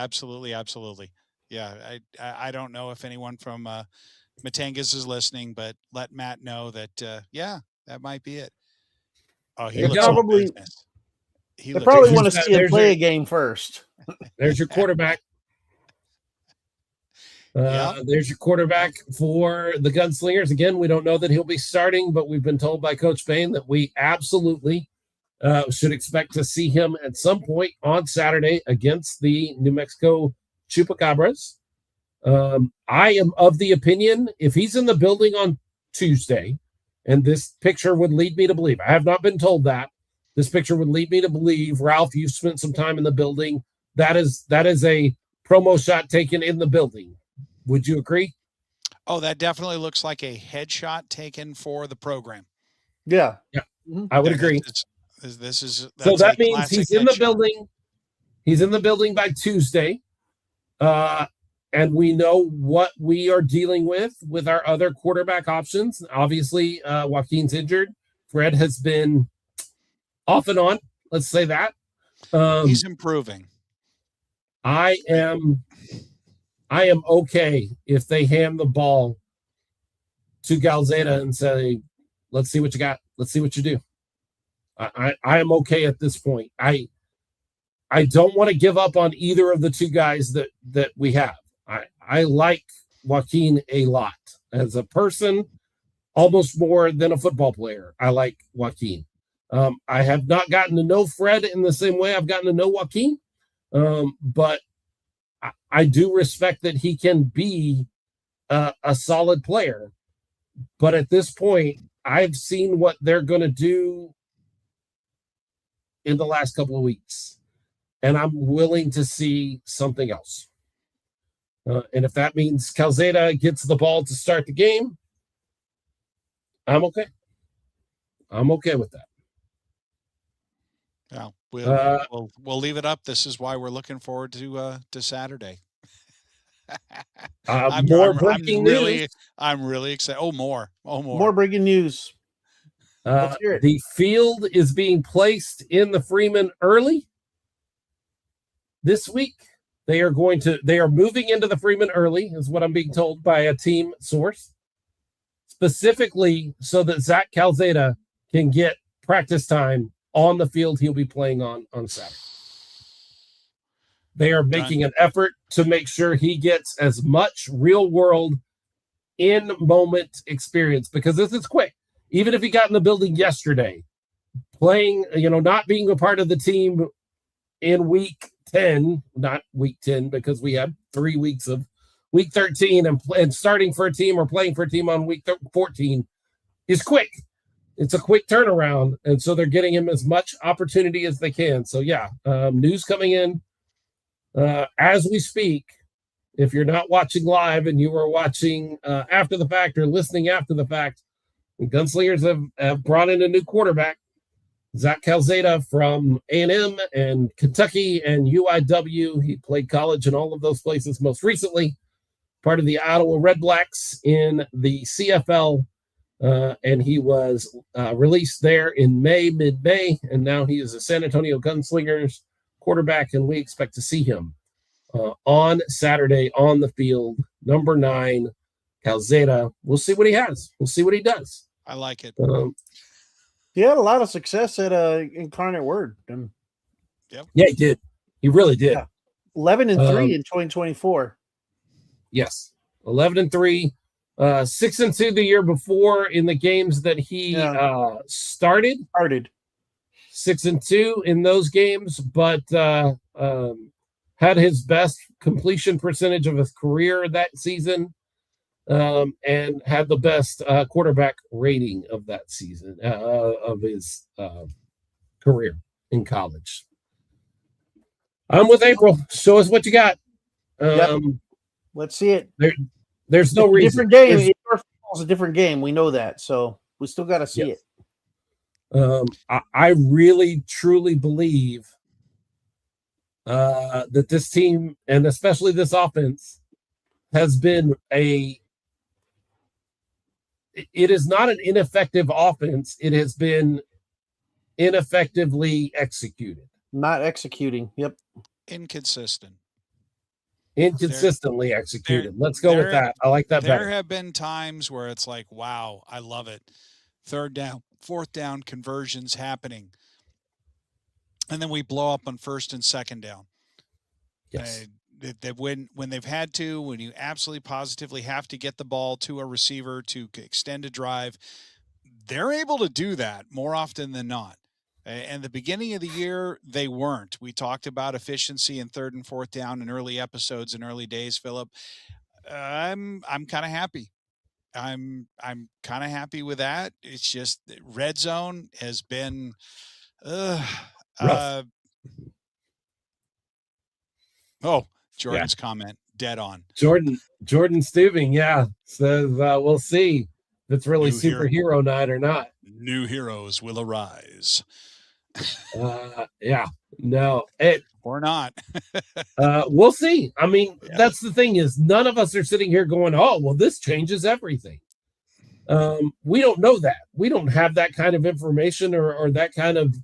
Yeah, I don't know if anyone from Matanga's is listening, but let Matt know that that might be it. Oh, he looks probably. all business. They probably want to see him play a game first. There's your quarterback. There's your quarterback for the Gunslingers. Again, we don't know that he'll be starting, but we've been told by Coach Bane that we absolutely should expect to see him at some point on Saturday against the New Mexico Chupacabras. I am of the opinion, if he's in the building on Tuesday, and this picture would lead me to believe, I have not been told that, this picture would lead me to believe, Ralph, you spent some time in the building. That is a promo shot taken in the building. Would you agree? Oh, that definitely looks like a headshot taken for the program. Yeah. Mm-hmm. I would agree. So that means he's in the building. He's in the building by Tuesday. And we know what we are dealing with our other quarterback options. Obviously, Joaquin's injured. Fred has been off and on. Let's say that. He's improving. I am okay if they hand the ball to Calzada and say, let's see what you got. Let's see what you do. I am okay at this point. I don't want to give up on either of the two guys that we have. I like Joaquin a lot as a person, almost more than a football player. I like Joaquin. I have not gotten to know Fred in the same way I've gotten to know Joaquin, but I do respect that he can be a solid player. But at this point, I've seen what they're going to do in the last couple of weeks, and I'm willing to see something else. And if that means Calzada gets the ball to start the game, I'm okay. I'm okay with that. Yeah, we'll leave it up. This is why we're looking forward to Saturday. I'm really excited. More breaking news. Let's hear it. The field is being placed in the Freeman early this week. They are moving into the Freeman early, is what I'm being told by a team source, specifically so that Zach Calzada can get practice time on the field he'll be playing on Saturday. They are making an effort to make sure he gets as much real world in moment experience, because this is quick. Even if he got in the building yesterday, playing, not being a part of the team in week 10, not week 10, because we had 3 weeks of week 13 and starting for a team or playing for a team on week 14 is quick. It's a quick turnaround. And so they're getting him as much opportunity as they can. So news coming in as we speak. If you're not watching live and you are watching after the fact or listening after the fact, the Gunslingers have brought in a new quarterback, Zach Calzada from A&M and Kentucky and UIW. He played college in all of those places. Most recently, part of the Ottawa Redblacks in the CFL, and he was released there in mid-May, and now he is a San Antonio Gunslingers quarterback can we expect to see him on Saturday on the field? Number 9, Calzada. We'll see what he has. We'll see what he does. I like it. He had a lot of success at Incarnate Word. And yeah, he did. He really did. Yeah. 11-3 in 2024. Yes, 11-3, 6-2 the year before in the games that he started. 6-2 in those games, but had his best completion percentage of his career that season, and had the best quarterback rating of that season of his career in college. I'm with April. Show us what you got. Let's see it. There's no reason. Different game. It's a different game. We know that, so we still got to see it. I really, truly believe that this team, and especially this offense, has been it is not an ineffective offense. It has been ineffectively executed. Not executing. Yep. Inconsistently executed. Let's go with that. I like that better. There have been times where it's like, wow, I love it. 3rd down, 4th down conversions happening. And then we blow up on 1st and 2nd down. Yes. When they've had to, when you absolutely positively have to get the ball to a receiver to extend a drive, they're able to do that more often than not. And the beginning of the year, they weren't. We talked about efficiency in 3rd and 4th down in early episodes and early days, Philip. I'm kind of happy. I'm kind of happy with that. It's just red zone has been Jordan's comment dead on. Jordan Stubing, says we'll see if it's really superhero night or not. New heroes will arise. No, or not. We'll see. I mean, that's the thing is none of us are sitting here going, oh, well, this changes everything. We don't know that. We don't have that kind of information or that kind of,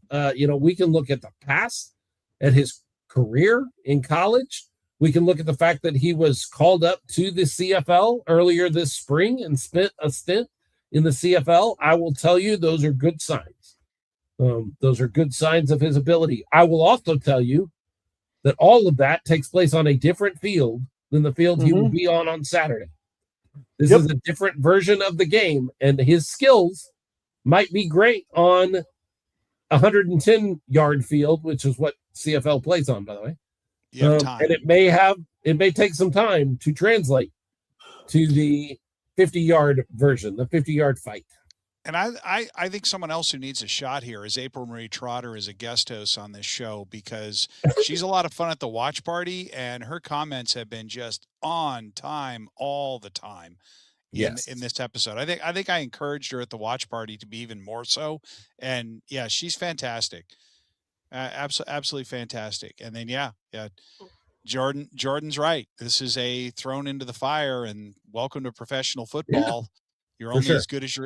we can look at the past, at his career in college. We can look at the fact that he was called up to the CFL earlier this spring and spent a stint in the CFL. I will tell you, those are good signs. Those are good signs of his ability. I will also tell you that all of that takes place on a different field than the field he will be on Saturday. This is a different version of the game, and his skills might be great on a 110-yard field, which is what CFL plays on, by the way. And it may take some time to translate to the 50-yard version, the 50-yard fight. And I think someone else who needs a shot here is April Marie Trotter as a guest host on this show, because she's a lot of fun at the watch party, and her comments have been just on time all the time in this episode. I think I encouraged her at the watch party to be even more so. And yeah, she's fantastic. Absolutely fantastic. And then, Jordan's right. This is a thrown into the fire, and welcome to professional football. You're only as good as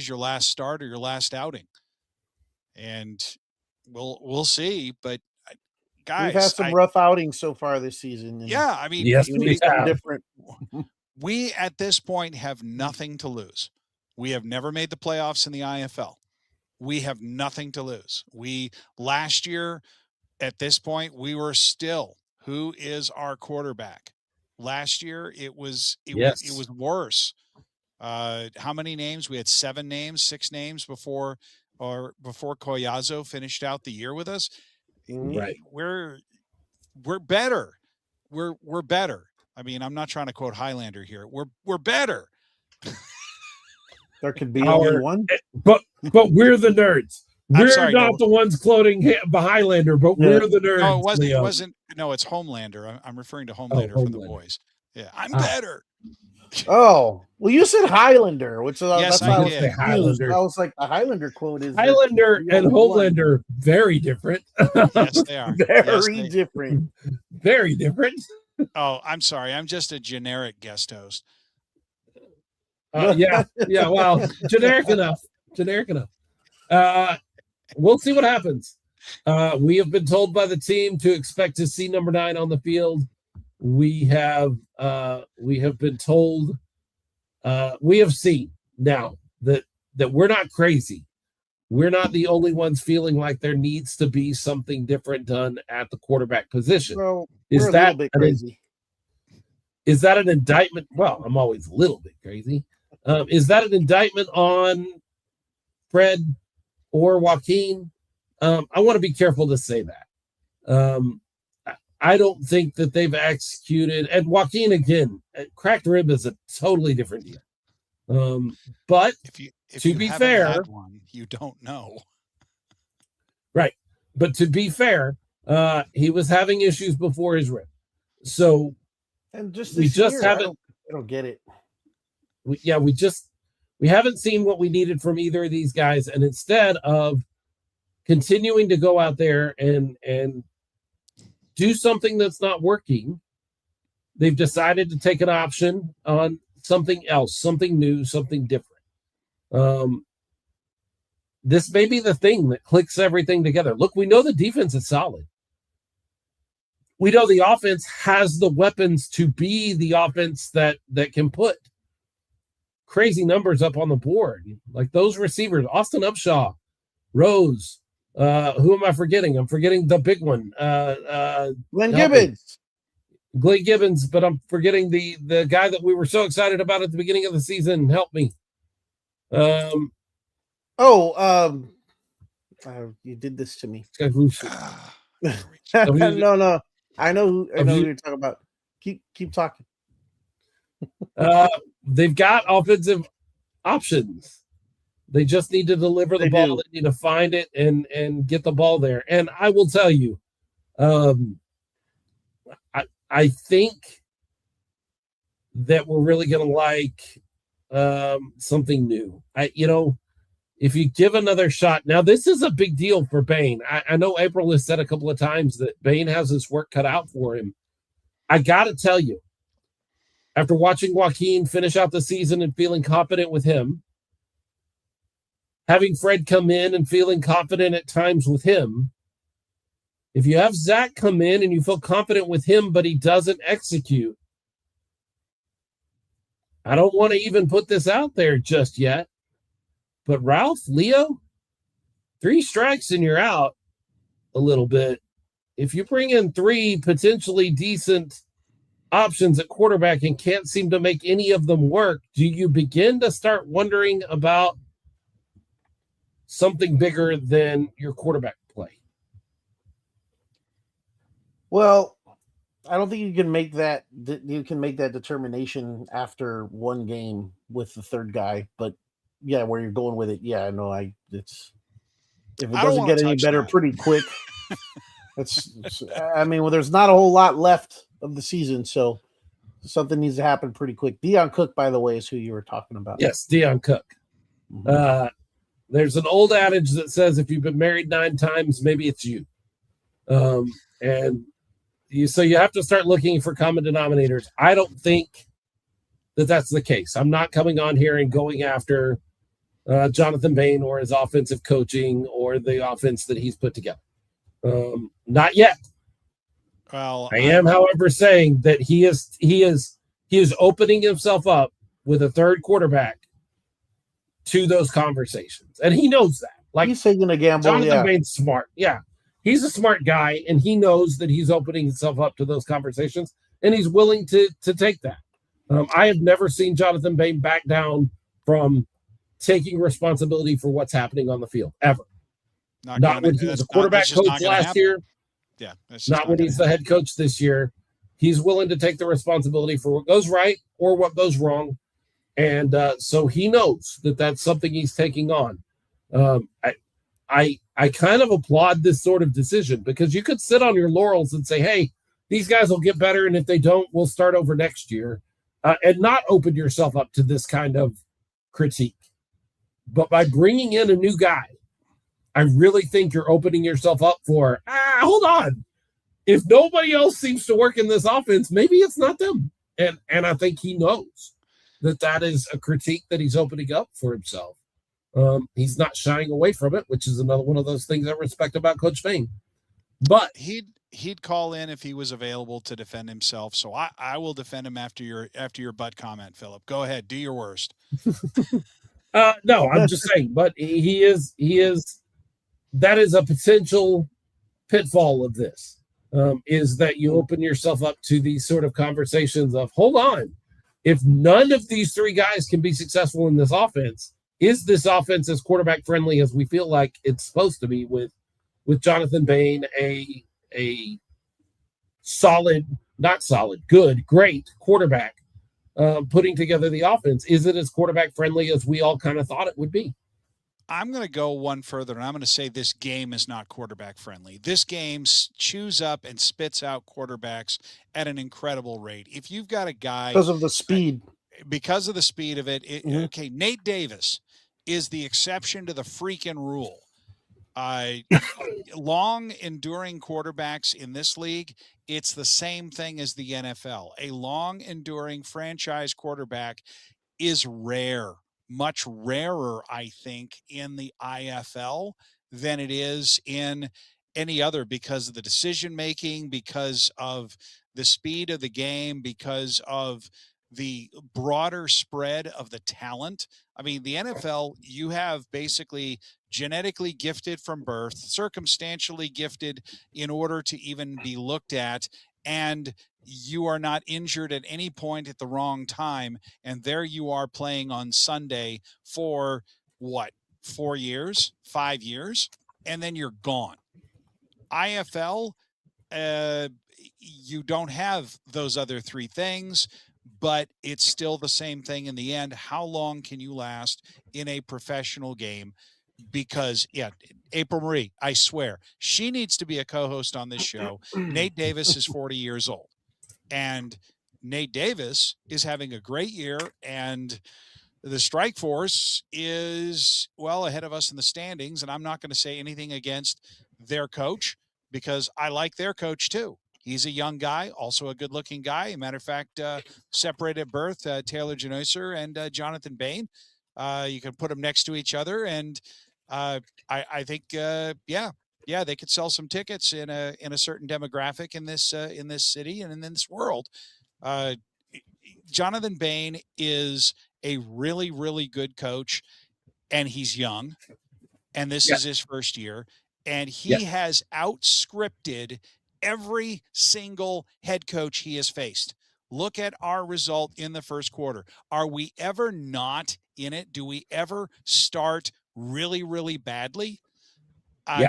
your last start or your last outing. And we'll see, but guys, we've had some rough outings so far this season. I mean, we have. Different. We at this point have nothing to lose. We have never made the playoffs in the IFL. We have nothing to lose. Last year at this point, we were still, who is our quarterback? Last year it was worse. How many names? We had 6 names before Collazo finished out the year with us. Right. We're better. We're better. I mean, I'm not trying to quote Highlander here. We're better. There could be only one. But we're the nerds. We're not the ones quoting Highlander, but we're the nerds. No, it wasn't. No, it's Homelander. I'm referring to Homelander from The Boys. Yeah, I'm better. Oh, well, you said Highlander, which is yes, that's why I was did. Highlander. I was like, the Highlander quote is Highlander and Homelander very different. Yes, they are. Very different. Very different. Oh, I'm sorry. I'm just a generic guest host. Yeah. Well, generic enough. We'll see what happens. We have been told by the team to expect to see number 9 on the field. We have been told, we have seen now that we're not crazy. We're not the only ones feeling like there needs to be something different done at the quarterback position. Bro, Is we're a that little bit crazy. Is that an indictment? Well, I'm always a little bit crazy. Is that an indictment on Fred or Joaquin? I want to be careful to say that. I don't think that they've executed. And Joaquin, again, cracked rib is a totally different deal. But if to you be haven't fair, had one, you don't know. right? But to be fair, he was having issues before his rib, so And just we this just year, haven't. I don't get it. We haven't seen what we needed from either of these guys, and instead of continuing to go out there and do something that's not working, they've decided to take an option on something else, something new, something different. This may be the thing that clicks everything together. Look, we know the defense is solid. We know the offense has the weapons to be the offense that can put crazy numbers up on the board. Like those receivers, Austin Upshaw, Rose, who am I forgetting? I'm forgetting the big one. Glenn Gibbons. Glenn Gibbons, but I'm forgetting the guy that we were so excited about at the beginning of the season. Help me. You did this to me. Who No. I know who you're talking about. Keep talking. They've got offensive options. They just need to deliver the ball. They need to find it and get the ball there. And I will tell you, I think that we're really going to like something new. If you give another shot, now this is a big deal for Bane. I know April has said a couple of times that Bane has his work cut out for him. I got to tell you, after watching Joaquin finish out the season and feeling confident with him, having Fred come in and feeling confident at times with him, if you have Zach come in and you feel confident with him, but he doesn't execute, I don't want to even put this out there just yet, but Ralph, Leo, 3 strikes and you're out a little bit. If you bring in 3 potentially decent options at quarterback and can't seem to make any of them work, do you begin to start wondering about something bigger than your quarterback play? Well, I don't think you can make that determination after one game with the third guy, but yeah, where you're going with it. Yeah, I know. If it doesn't get any better pretty quick, there's not a whole lot left of the season, so something needs to happen pretty quick. Deion Cook, by the way, is who you were talking about. Yes, Deion Cook. Mm-hmm. There's an old adage that says if you've been married 9 times, maybe it's you. So you have to start looking for common denominators. I don't think that that's the case. I'm not coming on here and going after Jonathan Bane or his offensive coaching or the offense that he's put together. Not yet. Well, I am, however, saying that he is opening himself up with a third quarterback to those conversations, and he knows that. Like, he's taking a gamble. Jonathan Bane's smart. Yeah, he's a smart guy, and he knows that he's opening himself up to those conversations, and he's willing to take that. I have never seen Jonathan Bane back down from taking responsibility for what's happening on the field, ever. Not when he was a quarterback coach last year. Yeah. Not when he's the head coach this year. He's willing to take the responsibility for what goes right or what goes wrong. And so he knows that that's something he's taking on. I kind of applaud this sort of decision, because you could sit on your laurels and say, hey, these guys will get better, and if they don't, we'll start over next year, and not open yourself up to this kind of critique. But by bringing in a new guy, I really think you're opening yourself up for, hold on. If nobody else seems to work in this offense, maybe it's not them. And I think he knows that is a critique that he's opening up for himself. He's not shying away from it, which is another one of those things I respect about Coach Bane. But he'd call in if he was available to defend himself. So I will defend him after your butt comment, Philip. Go ahead, do your worst. no, I'm just saying. But he is. That is a potential pitfall of this. Is that you open yourself up to these sort of conversations of, hold on, if none of these three guys can be successful in this offense, is this offense as quarterback friendly as we feel like it's supposed to be with Jonathan Bane, a solid, not solid, good, great quarterback putting together the offense? Is it as quarterback friendly as we all kind of thought it would be? I'm going to go one further, and I'm going to say this game is not quarterback friendly. This game chews up and spits out quarterbacks at an incredible rate. If you've got a guy because of the speed, of it, okay, Nate Davis is the exception to the freaking rule. Long enduring quarterbacks in this league, it's the same thing as the NFL. A long enduring franchise quarterback is rare, much rarer, I think, in the IFL than it is in any other, because of the decision making, because of the speed of the game, because of the broader spread of the talent. I mean, the NFL, you have basically genetically gifted from birth, circumstantially gifted in order to even be looked at, and you are not injured at any point at the wrong time. And there you are playing on Sunday for what, 4 years, 5 years, and then you're gone. IFL, you don't have those other three things, but it's still the same thing in the end. How long can you last in a professional game? Because, April Marie, I swear, she needs to be a co-host on this show. Nate Davis is 40 years old, and Nate Davis is having a great year, and the Strike Force is well ahead of us in the standings. And I'm not going to say anything against their coach, because I like their coach too. He's a young guy, also a good-looking guy. As a matter of fact, separated at birth, Taylor Janoiser and Jonathan Bane. You can put them next to each other, and I think, they could sell some tickets in a certain demographic in this city and in this world. Jonathan Bane is a really, really good coach, and he's young, and this is his first year, and he has outscripted every single head coach he has faced. Look at our result in the first quarter. Are we ever not in it? Do we ever start really, really badly?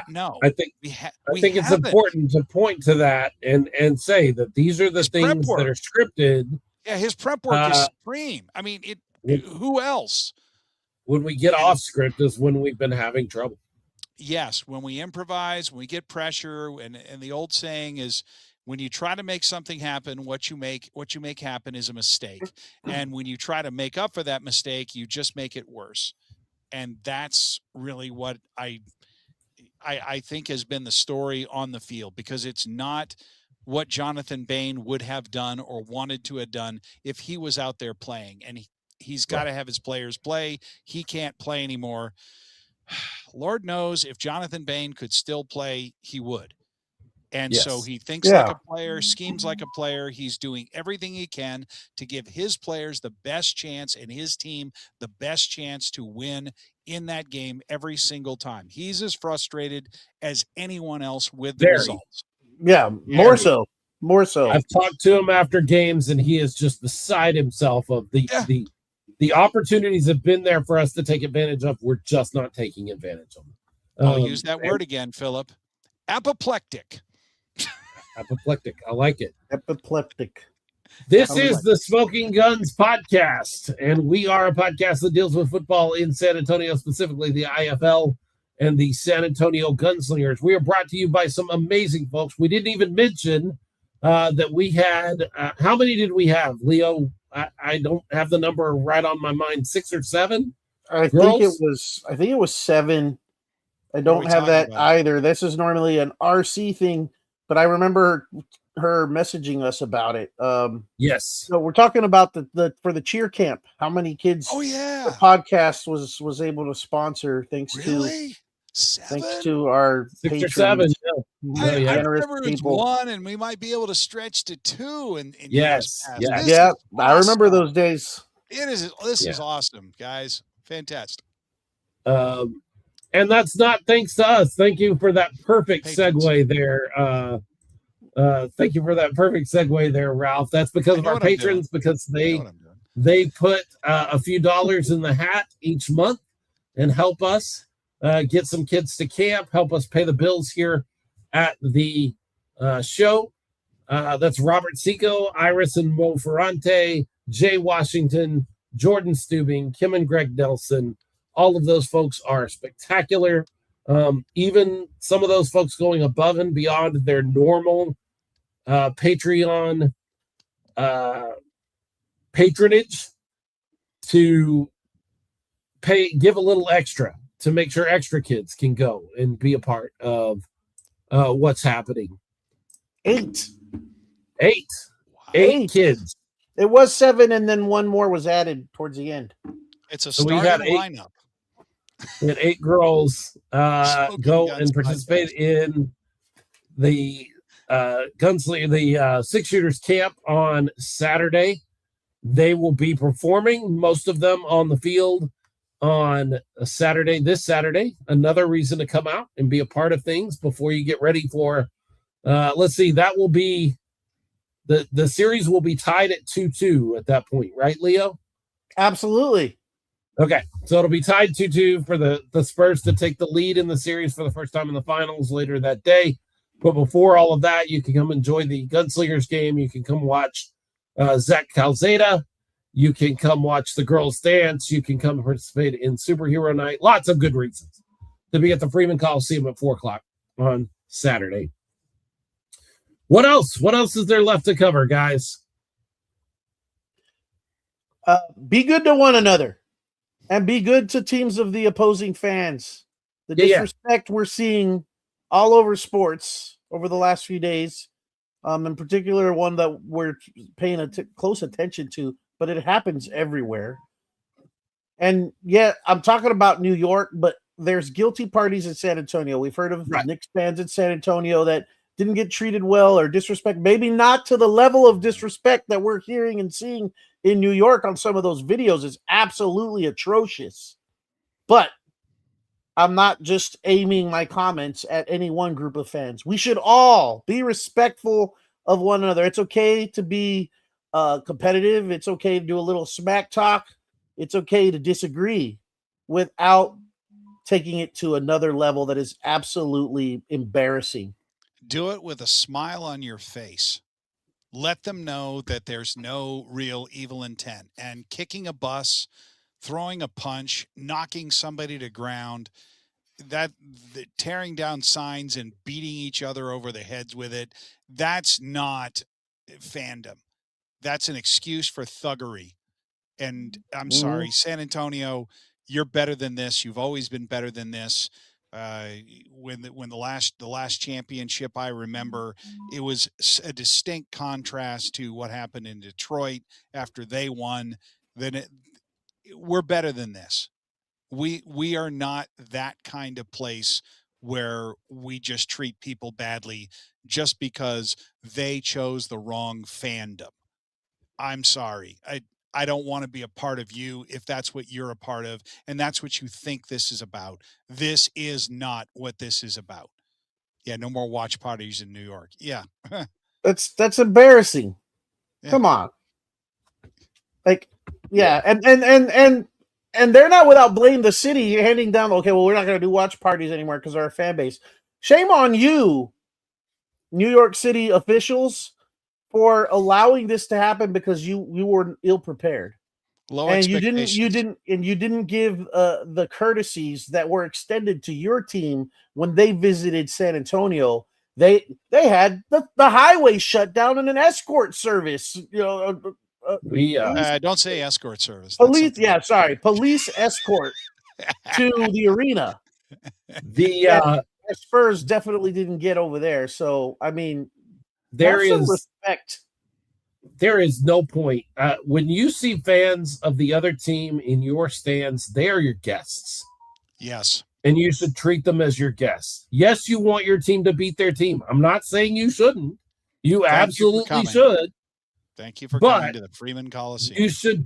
No. I think it's important to point to that and say that these are the things that are scripted. Yeah, his prep work is supreme. I mean, who else? When we get off script is when we've been having trouble. Yes, when we improvise, when we get pressure, and the old saying is, when you try to make something happen, what you make happen is a mistake. And when you try to make up for that mistake, you just make it worse. And that's really what I think has been the story on the field, because it's not what Jonathan Bane would have done or wanted to have done if he was out there playing. And he's got to have his players play. He can't play anymore. Lord knows if Jonathan Bane could still play, he would. And so he thinks like a player, schemes like a player. He's doing everything he can to give his players the best chance and his team the best chance to win in that game every single time. He's as frustrated as anyone else with the results. Yeah, more so. I've talked to him after games, and he is just beside himself of the opportunities have been there for us to take advantage of. We're just not taking advantage of them. I'll use that word again, Philip. Apoplectic. Apoplectic. I like it. Apoplectic. This is the Smoking Guns podcast, and we are a podcast that deals with football in San Antonio, specifically the IFL and the San Antonio Gunslingers. We are brought to you by some amazing folks. We didn't even mention that we had, how many did we have, Leo? I don't have the number right on my mind. 6 or 7? I think it was 7. I don't have that either. This is normally an RC thing, but I remember her messaging us about it. Yes. So we're talking about the for the cheer camp. How many kids? Oh The yeah, podcast was able to sponsor thanks really? to our 6 or patrons, 7. Yeah. I, Oh, yeah. I generous remember it was people. 1, and we might be able to stretch to 2 in years Yes. past. Yes. This Yeah, is I remember awesome. those days. This Yeah. is awesome, guys. Fantastic. And that's not thanks to us. Thank you for that perfect Patrons. segue there. Thank you for that perfect segue there, Ralph. That's because I of know our what I'm doing. patrons, because I know what I'm doing. they put a few dollars in the hat each month and help us get some kids to camp, help us pay the bills here at the show. That's Robert Seco, Iris and Mo Ferrante, Jay Washington, Jordan Stubing, Kim and Greg Nelson. All of those folks are spectacular. Even some of those folks going above and beyond their normal Patreon patronage to give a little extra to make sure extra kids can go and be a part of what's happening. 8. Wow. Eight kids. It was 7, and then one more was added towards the end. It's a So we starting had 8 lineup. We had 8 girls Smoking go Guns and participate in the Gunslinger, the 6-shooters camp on Saturday. They will be performing, most of them on the field on a Saturday, this Saturday. Another reason to come out and be a part of things before you get ready for, let's see, that will be, the series will be tied at 2-2 at that point, right, Leo? Absolutely. Okay, so it'll be tied 2-2 for the Spurs to take the lead in the series for the first time in the finals later that day. But before all of that, you can come enjoy the Gunslingers game. You can come watch Zach Calzada. You can come watch the girls dance. You can come participate in Superhero Night. Lots of good reasons to be at the Freeman Coliseum at 4 o'clock on Saturday. What else? What else is there left to cover, guys? Be good to one another. And be good to teams of the opposing fans. The disrespect we're seeing all over sports over the last few days, in particular, one that we're paying close attention to, but it happens everywhere. And yeah, I'm talking about New York, but there's guilty parties in San Antonio. We've heard of Knicks fans in San Antonio that didn't get treated well or disrespect, maybe not to the level of disrespect that we're hearing and seeing in New York on some of those videos is absolutely atrocious. But I'm not just aiming my comments at any one group of fans. We should all be respectful of one another. It's okay to be competitive. It's okay to do a little smack talk. It's okay to disagree without taking it to another level that is absolutely embarrassing. Do it with a smile on your face. Let them know that there's no real evil intent. And kicking a bus, throwing a punch, knocking somebody to ground, tearing down signs and beating each other over the heads with it, that's not fandom. That's an excuse for thuggery. And I'm sorry, San Antonio, you're better than this. You've always been better than this. When the last championship I remember, it was a distinct contrast to what happened in Detroit after they won. We're better than this. We are not that kind of place where we just treat people badly just because they chose the wrong fandom. I'm sorry. I don't want to be a part of you if that's what you're a part of and that's what you think this is about. This is not what this is about. Yeah, no more watch parties in New York. Yeah. That's embarrassing. Yeah. Come on. Like, yeah. And they're not without blame. The city handing down, okay, well, we're not going to do watch parties anymore because of our fan base. Shame on you, New York City officials, for allowing this to happen because you were ill prepared. Low and expectations. you didn't give the courtesies that were extended to your team when they visited San Antonio. They had the highway shut down and an escort service. Don't say escort service. Police escort to the arena. The Spurs definitely didn't get over there. So I mean, Have some respect. There is no point. When you see fans of the other team in your stands, they are your guests. Yes. And you should treat them as your guests. Yes, you want your team to beat their team. I'm not saying you shouldn't. You absolutely should. Thank you for coming to the Freeman Coliseum. You should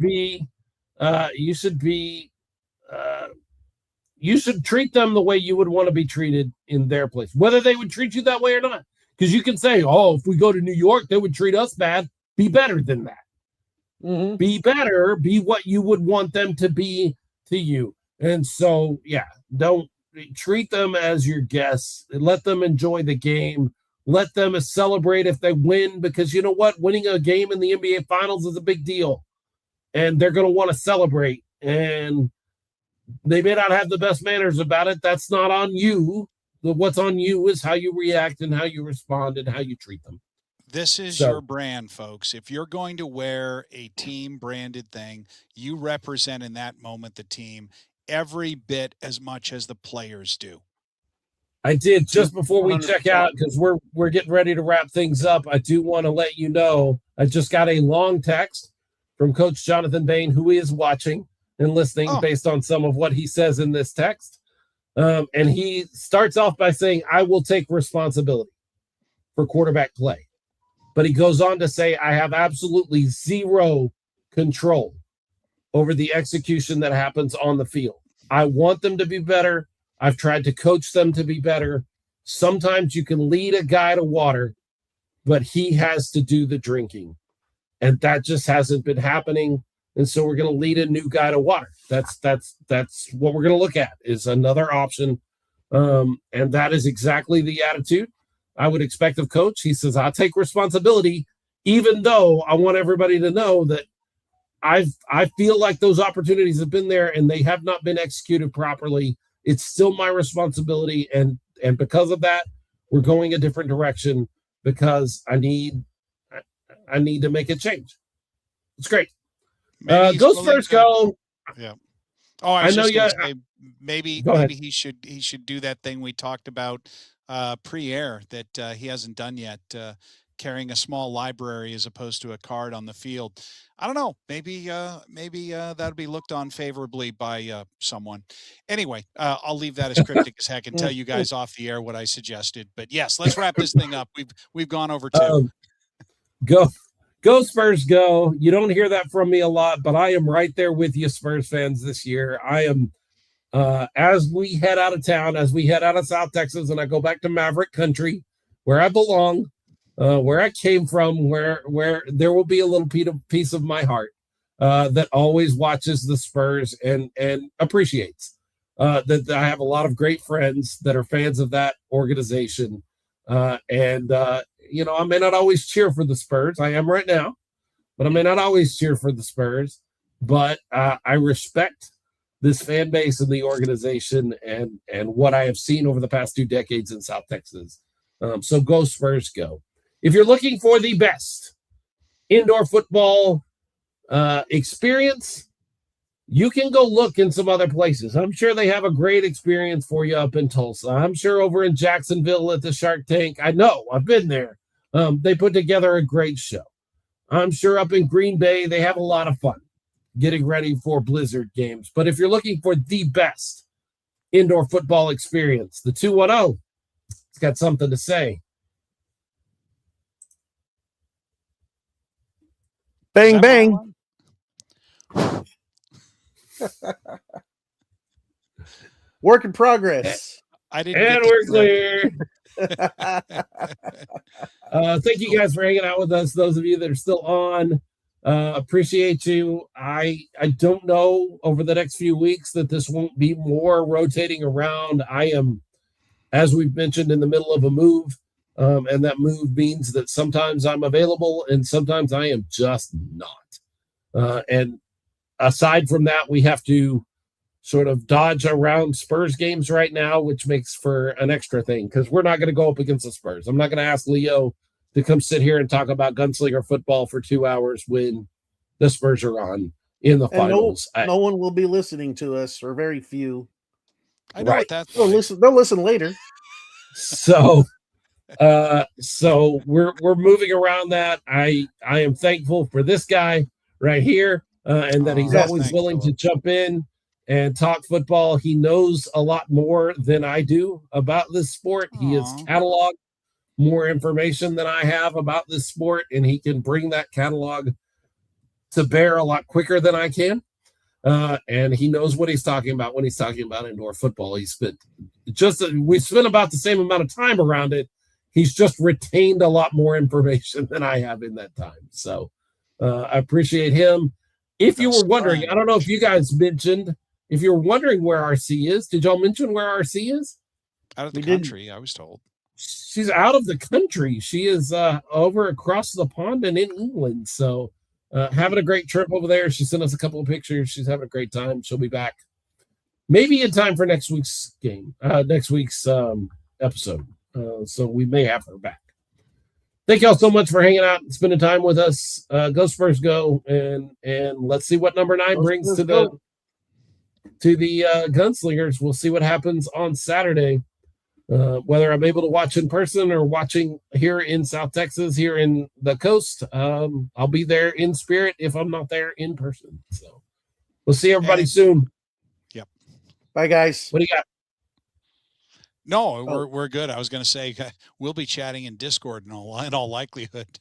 treat them the way you would want to be treated in their place, whether they would treat you that way or not. Because you can say, oh, if we go to New York, they would treat us bad. Be better than that. Mm-hmm. Be better. Be what you would want them to be to you. And so, yeah, don't treat them as your guests. Let them enjoy the game. Let them celebrate if they win, because you know what? Winning a game in the NBA Finals is a big deal. And they're going to want to celebrate. And they may not have the best manners about it. That's not on you. What's on you is how you react and how you respond and how you treat them. This is your brand, folks. If you're going to wear a team branded thing, you represent in that moment the team every bit as much as the players do. I did, just before we check out, because we're getting ready to wrap things up, I do want to let you know, I just got a long text from Coach Jonathan Bane, who is watching and listening based on some of what he says in this text. And he starts off by saying, I will take responsibility for quarterback play. But he goes on to say, I have absolutely zero control over the execution that happens on the field. I want them to be better. I've tried to coach them to be better. Sometimes you can lead a guy to water, but he has to do the drinking. And that just hasn't been happening. And so we're going to lead a new guy to water. That's what we're going to look at, is another option. And that is exactly the attitude I would expect of Coach. He says, I'll take responsibility, even though I want everybody to know that I feel like those opportunities have been there and they have not been executed properly. It's still my responsibility. And because of that, we're going a different direction, because I need to make a change. It's great. Go Spurs, go. Yeah. Oh, I know. Yeah. Maybe he should do that thing we talked about pre-air that he hasn't done yet, carrying a small library as opposed to a card on the field. I don't know. Maybe that'll be looked on favorably by someone. Anyway, I'll leave that as cryptic as heck and tell you guys off the air what I suggested. But yes, let's wrap this thing up. We've gone over two. Go Spurs, go. You don't hear that from me a lot, but I am right there with you, Spurs fans, this year. I am, as we head out of town, as we head out of South Texas, and I go back to Maverick country, where I belong, where I came from, where there will be a little piece of my heart that always watches the Spurs and appreciates that I have a lot of great friends that are fans of that organization. I may not always cheer for the Spurs. I am right now, but I may not always cheer for the Spurs. But I respect this fan base and the organization and what I have seen over the past 2 decades in South Texas. So go Spurs, go. If you're looking for the best indoor football experience, you can go look in some other places. I'm sure they have a great experience for you up in Tulsa. I'm sure over in Jacksonville at the Shark Tank. I know, I've been there. They put together a great show. I'm sure up in Green Bay, they have a lot of fun getting ready for Blizzard games. But if you're looking for the best indoor football experience, the 210, it's got something to say. Bang, bang. Work in progress. I didn't. And we're clear. Thank you guys for hanging out with us. Those of you that are still on, appreciate you. I don't know over the next few weeks that this won't be more rotating around. I am, as we've mentioned, in the middle of a move. And that move means that sometimes I'm available and sometimes I am just not. And aside from that, we have to sort of dodge around Spurs games right now, which makes for an extra thing because we're not going to go up against the Spurs. I'm not going to ask Leo to come sit here and talk about Gunslinger football for 2 hours when the Spurs are on in the finals. No one will be listening to us, or very few. I know what that's like. They'll listen later. So So we're moving around that. I am thankful for this guy right here, and that he's Yes, always thanks, willing to Philip. jump in and talk football. He knows a lot more than I do about this sport. He has Aw. cataloged more information than I have about this sport, and he can bring that catalog to bear a lot quicker than I can. And he knows what he's talking about when he's talking about indoor football. We spent about the same amount of time around it. He's just retained a lot more information than I have in that time. So I appreciate him. If you were wondering, I don't know if you guys mentioned, if you're wondering where RC is, did y'all mention where RC is? Out of the country, I was told. She's out of the country. She is over across the pond and in England. So having a great trip over there. She sent us a couple of pictures. She's having a great time. She'll be back maybe in time for next week's game, next week's episode. So we may have her back. Thank y'all so much for hanging out and spending time with us. Go Spurs, go, and let's see what number 9 brings to the Gunslingers. We'll see what happens on Saturday. Whether I'm able to watch in person or watching here in South Texas, here in the coast, I'll be there in spirit if I'm not there in person. So we'll see everybody soon. Yep. Bye, guys. What do you got? No, we're good. I was going to say we'll be chatting in Discord in all likelihood.